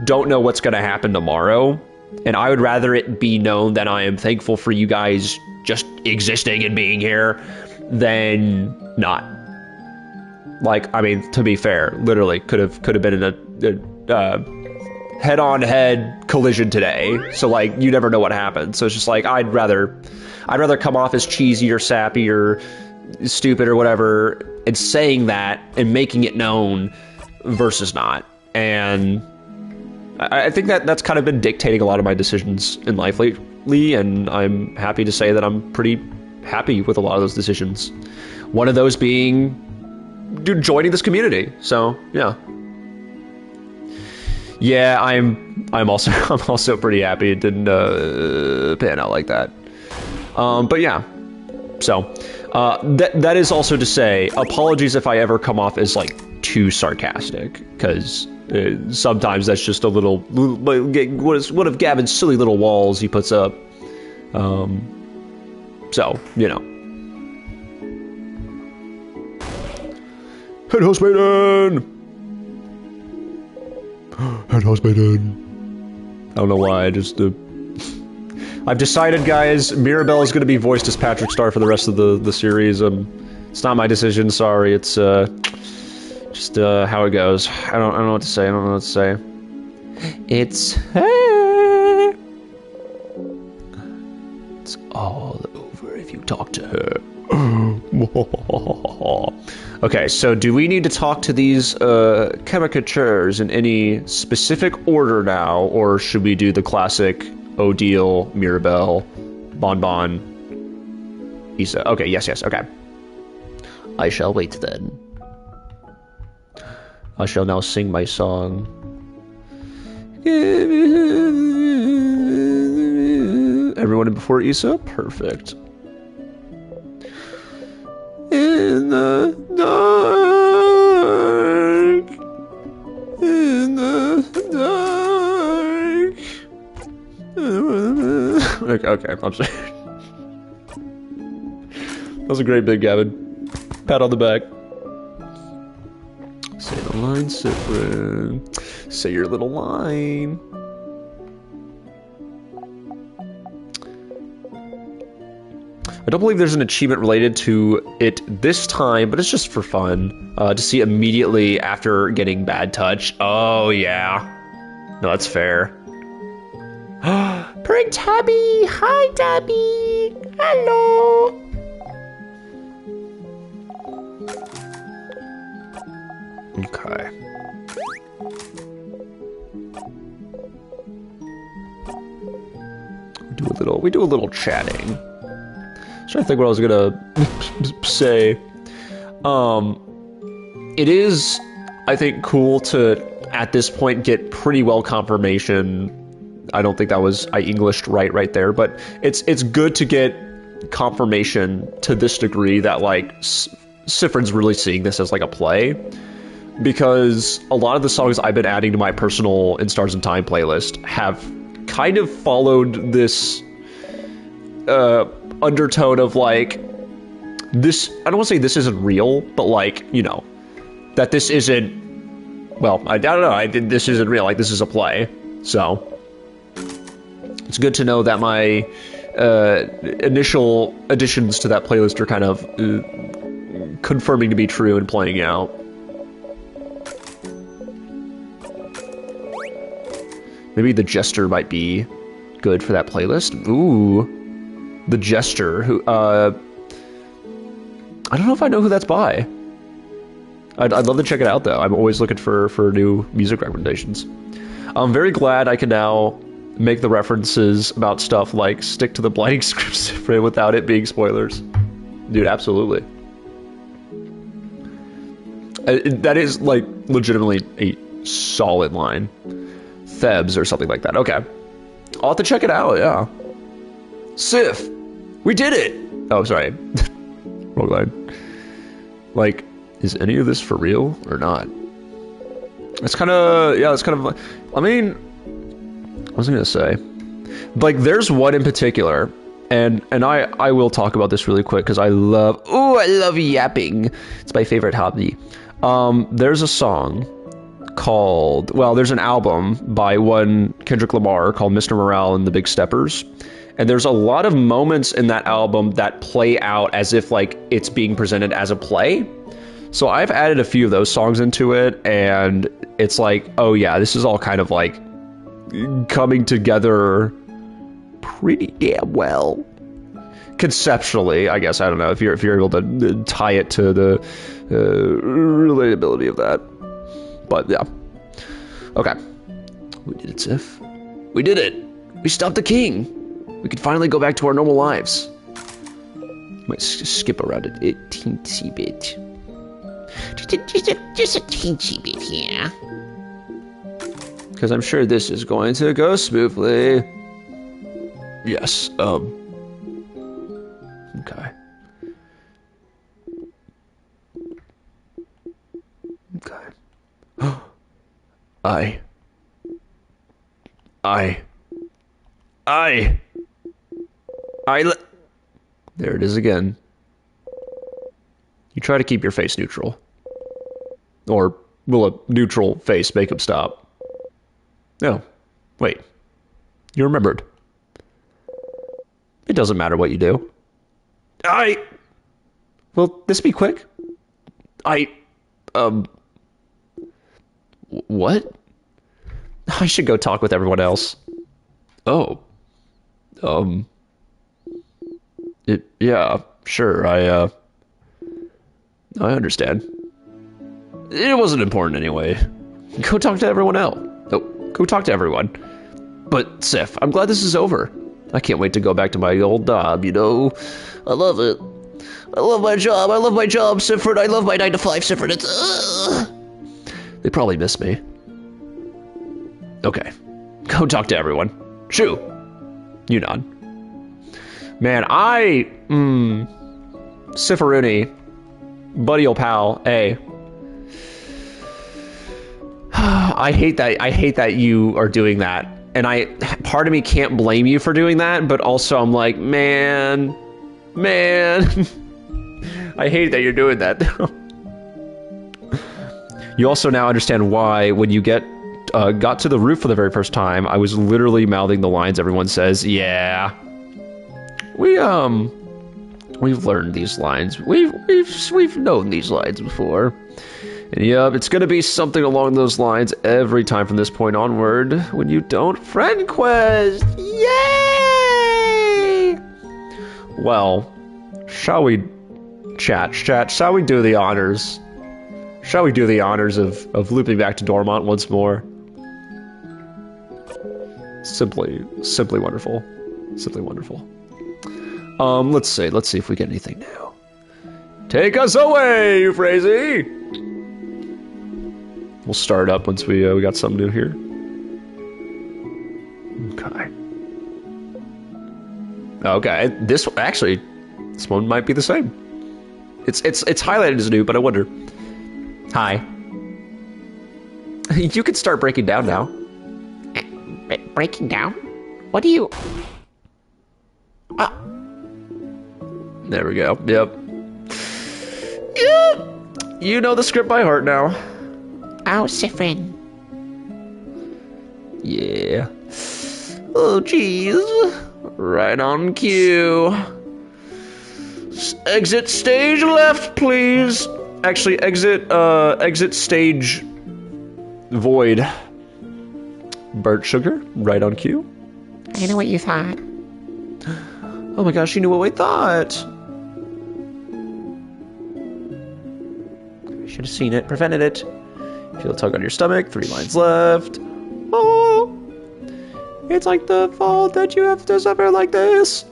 don't know what's gonna happen tomorrow, and I would rather it be known that I am thankful for you guys just existing and being here than not. Like, I mean, to be fair, literally could have been in a head-on-head collision today. So like, you never know what happened. So it's just like, I'd rather come off as cheesy or sappy or stupid or whatever, and saying that and making it known versus not. And I think that's kind of been dictating a lot of my decisions in life lately, and I'm happy to say that I'm pretty happy with a lot of those decisions. One of those being joining this community. So yeah. Yeah, I'm also pretty happy it didn't pan out like that. But yeah, so that is also to say, apologies if I ever come off as like too sarcastic, because sometimes that's just a little. What of Gavin's silly little walls he puts up? So you know. Head house maiden! Head house maiden. I don't know why, I just... I've decided, guys, Mirabelle is going to be voiced as Patrick Star for the rest of the series. It's not my decision, sorry, it's just how it goes. I don't know what to say, It's... It's all over if you talk to her. Okay, so do we need to talk to these caricatures in any specific order now, or should we do the classic Odile, Mirabelle, Bonbon, Issa? Okay, yes, okay. I shall wait then. I shall now sing my song. Everyone in before Issa? Perfect. In the dark, in the dark. Okay, I'm sorry. That was a great bit, Gavin. Pat on the back. Say the line, Cyprin. Say your little line. I don't believe there's an achievement related to it this time, but it's just for fun. To see immediately after getting bad touch. Oh, yeah. No, that's fair. Prank Tabby! Hi, Tabby! Hello! Okay. We do a little chatting. Trying to think what I was gonna say. It is, I think, cool to at this point get pretty well confirmation. I don't think that was I Englished right there, but it's good to get confirmation to this degree that like Cyprin's really seeing this as like a play, because a lot of the songs I've been adding to my personal In Stars and Time playlist have kind of followed this undertone of like this. I don't want to say this isn't real, but like, you know, that this isn't. Well, I don't know. This isn't real. Like, this is a play. So it's good to know that my initial additions to that playlist are kind of confirming to be true and playing out. Maybe the Jester might be good for that playlist. Ooh, the Jester. Who? I don't know if I know who that's by. I'd love to check it out, though. I'm always looking for new music recommendations. I'm very glad I can now make the references about stuff like stick to the blinding scripts without it being spoilers. Dude, absolutely. That is, like, legitimately a solid line. Thebs or something like that. Okay. I'll have to check it out, yeah. Sif! We did it! Oh, sorry. Wrong line. Like, is any of this for real or not? It's kind of, yeah, it's kind of, I mean, what was I going to say? Like, there's one in particular, and I will talk about this really quick, because I love yapping. It's my favorite hobby. There's a song called, well, there's an album by one Kendrick Lamar called Mr. Morale and the Big Steppers. And there's a lot of moments in that album that play out as if, like, it's being presented as a play. So I've added a few of those songs into it, and it's like, oh yeah, this is all kind of like coming together pretty damn well. Conceptually, I guess. I don't know if you're able to tie it to the relatability of that. But yeah. Okay. We did it, Sif. We did it. We stopped the king. We could finally go back to our normal lives. Might skip around a teensy bit. Just a teensy bit here. Because I'm sure this is going to go smoothly. Yes, okay. Okay. There it is again. You try to keep your face neutral. Or will a neutral face make him stop? No. Wait. You remembered. It doesn't matter what you do. Will this be quick? What? I should go talk with everyone else. Oh. Yeah, sure, I understand. It wasn't important anyway. Go talk to everyone else. Oh, go talk to everyone. But, Sif, I'm glad this is over. I can't wait to go back to my old job, you know? I love it. I love my job. I love my job, Sifford. I love my 9 to 5, Sifford. It's, They probably miss me. Okay. Go talk to everyone. Shoo. You nod. Man, Sifferoony. Buddy ol' pal. Hey. I hate that you are doing that. And part of me can't blame you for doing that, but also I'm like, man. I hate that you're doing that. You also now understand why when you got to the roof for the very first time, I was literally mouthing the lines everyone says. Yeah. We've learned these lines. We've known these lines before. And yep, it's gonna be something along those lines every time from this point onward when you don't friend quest. Yay! Well, shall we chat, shall we do the honors? Shall we do the honors of looping back to Dormont once more? Simply wonderful. Simply wonderful. Let's see if we get anything new. Take us away, Frazee! We'll start up once we got something new here. Okay, this one might be the same. It's highlighted as new, but I wonder. Hi. You can start breaking down now. Breaking down? What do you... There we go. Yep. You know the script by heart now. Oh, Siffrin. Yeah. Oh, jeez. Right on cue. Exit stage left, please. Actually, exit stage void. Burnt sugar, right on cue. I know what you thought. Oh my gosh, you knew what we thought. Should have seen it, prevented it. Feel a tug on your stomach, 3 lines left. Oh, it's like the fault that you have to suffer like this.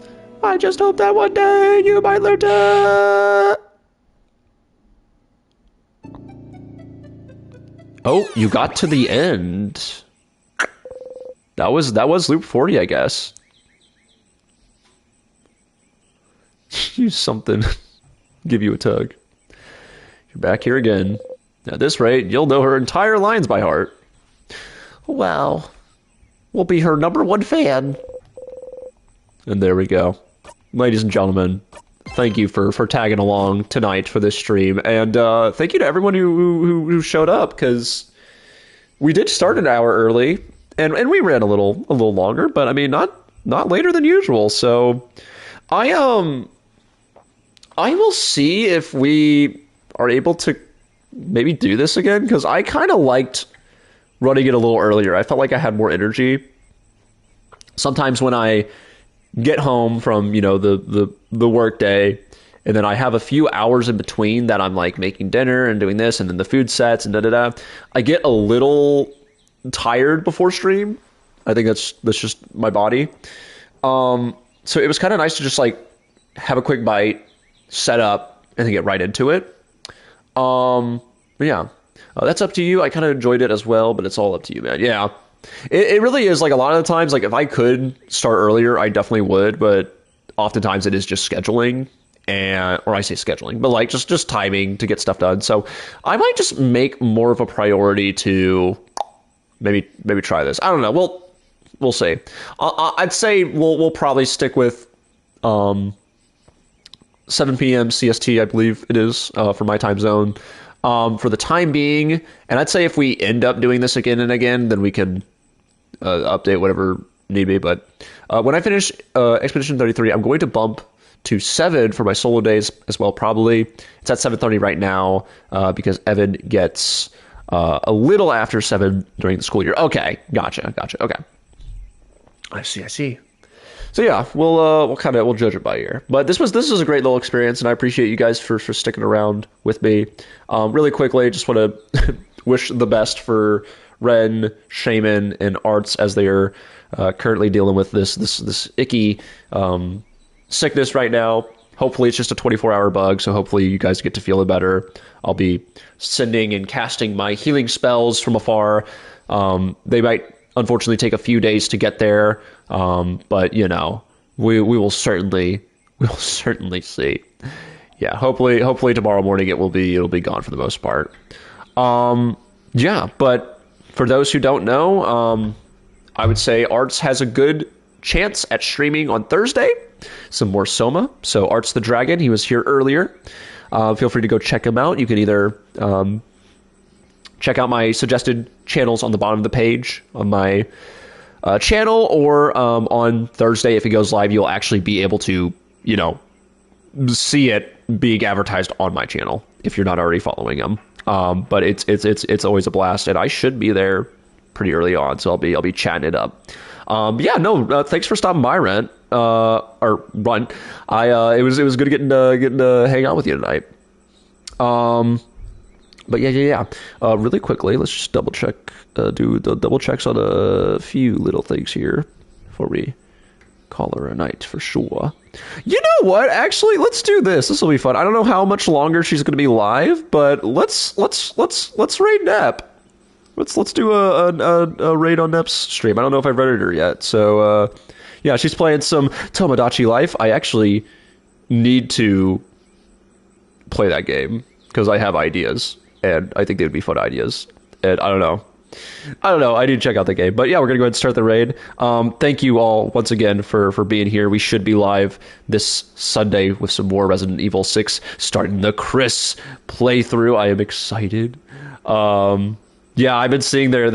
I just hope that one day you might learn to... Oh, you got to the end. That was loop 40, I guess. Use something. Give you a tug. You're back here again. At this rate, you'll know her entire lines by heart. Well, we'll be her #1 fan. And there we go. Ladies and gentlemen, thank you for tagging along tonight for this stream. And thank you to everyone who showed up, because we did start an hour early. And we ran a little longer, but I mean not later than usual. So I will see if we are able to maybe do this again, because I kind of liked running it a little earlier. I felt like I had more energy. Sometimes when I get home from, you know, the work day, and then I have a few hours in between that I'm like making dinner and doing this, and then the food sets and da-da-da, I get a little tired before stream. I think that's just my body. So it was kind of nice to just like have a quick bite, set up, and then get right into it. But yeah, that's up to you. I kind of enjoyed it as well, but it's all up to you, man. Yeah, it really is. Like a lot of the times, like if I could start earlier, I definitely would, but oftentimes it is just scheduling. Or I say scheduling, but like just timing to get stuff done. So I might just make more of a priority to maybe try this. I don't know. We'll see. I'd say we'll probably stick with 7 p.m. CST, I believe it is, for my time zone, for the time being. And I'd say if we end up doing this again and again, then we can update whatever need be. But when I finish Expedition 33, I'm going to bump to 7 for my solo days as well, probably. It's at 7:30 right now because Evan gets a little after 7 during the school year. Okay, gotcha. Okay, I see. So yeah, we'll judge it by ear. But this was a great little experience, and I appreciate you guys for sticking around with me. Really quickly, just want to wish the best for Ren, Shaman, and Arts as they are currently dealing with this icky sickness right now. Hopefully it's just a 24-hour bug, so hopefully you guys get to feel it better. I'll be sending and casting my healing spells from afar. They might unfortunately take a few days to get there, but you know, we will certainly see. Yeah, hopefully tomorrow morning it'll be gone for the most part. Yeah, but for those who don't know, I would say Arts has a good chance at streaming on Thursday. Some more Soma. So Arts the Dragon, he was here earlier. Feel free to go check him out. You can either check out my suggested channels on the bottom of the page on my channel, or on Thursday, if he goes live, you'll actually be able to, you know, see it being advertised on my channel if you're not already following him. But it's always a blast, and I should be there pretty early on, so I'll be chatting it up. Thanks for stopping by, Run. It was good getting to hang out with you tonight. But yeah. Really quickly, let's just double check. Do the double checks on a few little things here before we call her a night for sure. You know what? Actually, let's do this. This will be fun. I don't know how much longer she's going to be live, but let's raid Nep. Let's do a raid on Nep's stream. I don't know if I've raided her yet. So yeah, she's playing some Tomodachi Life. I actually need to play that game because I have ideas, and I think they would be fun ideas. And I don't know. I need to check out the game. But yeah, we're going to go ahead and start the raid. Thank you all once again for being here. We should be live this Sunday with some more Resident Evil 6, starting the Chris playthrough. I am excited. Yeah, I've been seeing their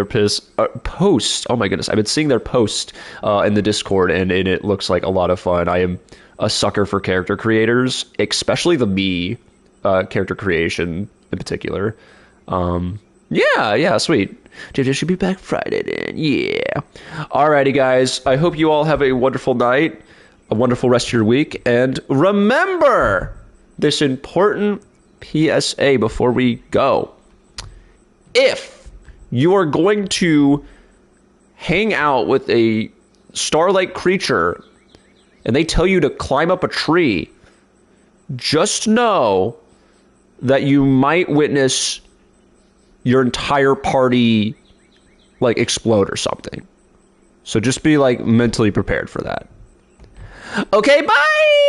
post. Oh my goodness, I've been seeing their post in the Discord, and it looks like a lot of fun. I am a sucker for character creators, especially the me character creation in particular. Yeah, sweet. JJ should be back Friday then. Yeah. Alrighty, guys. I hope you all have a wonderful night, a wonderful rest of your week, and remember this important PSA before we go. If you are going to hang out with a star-like creature and they tell you to climb up a tree, just know that you might witness your entire party like explode or something. So just be like mentally prepared for that. Okay, bye!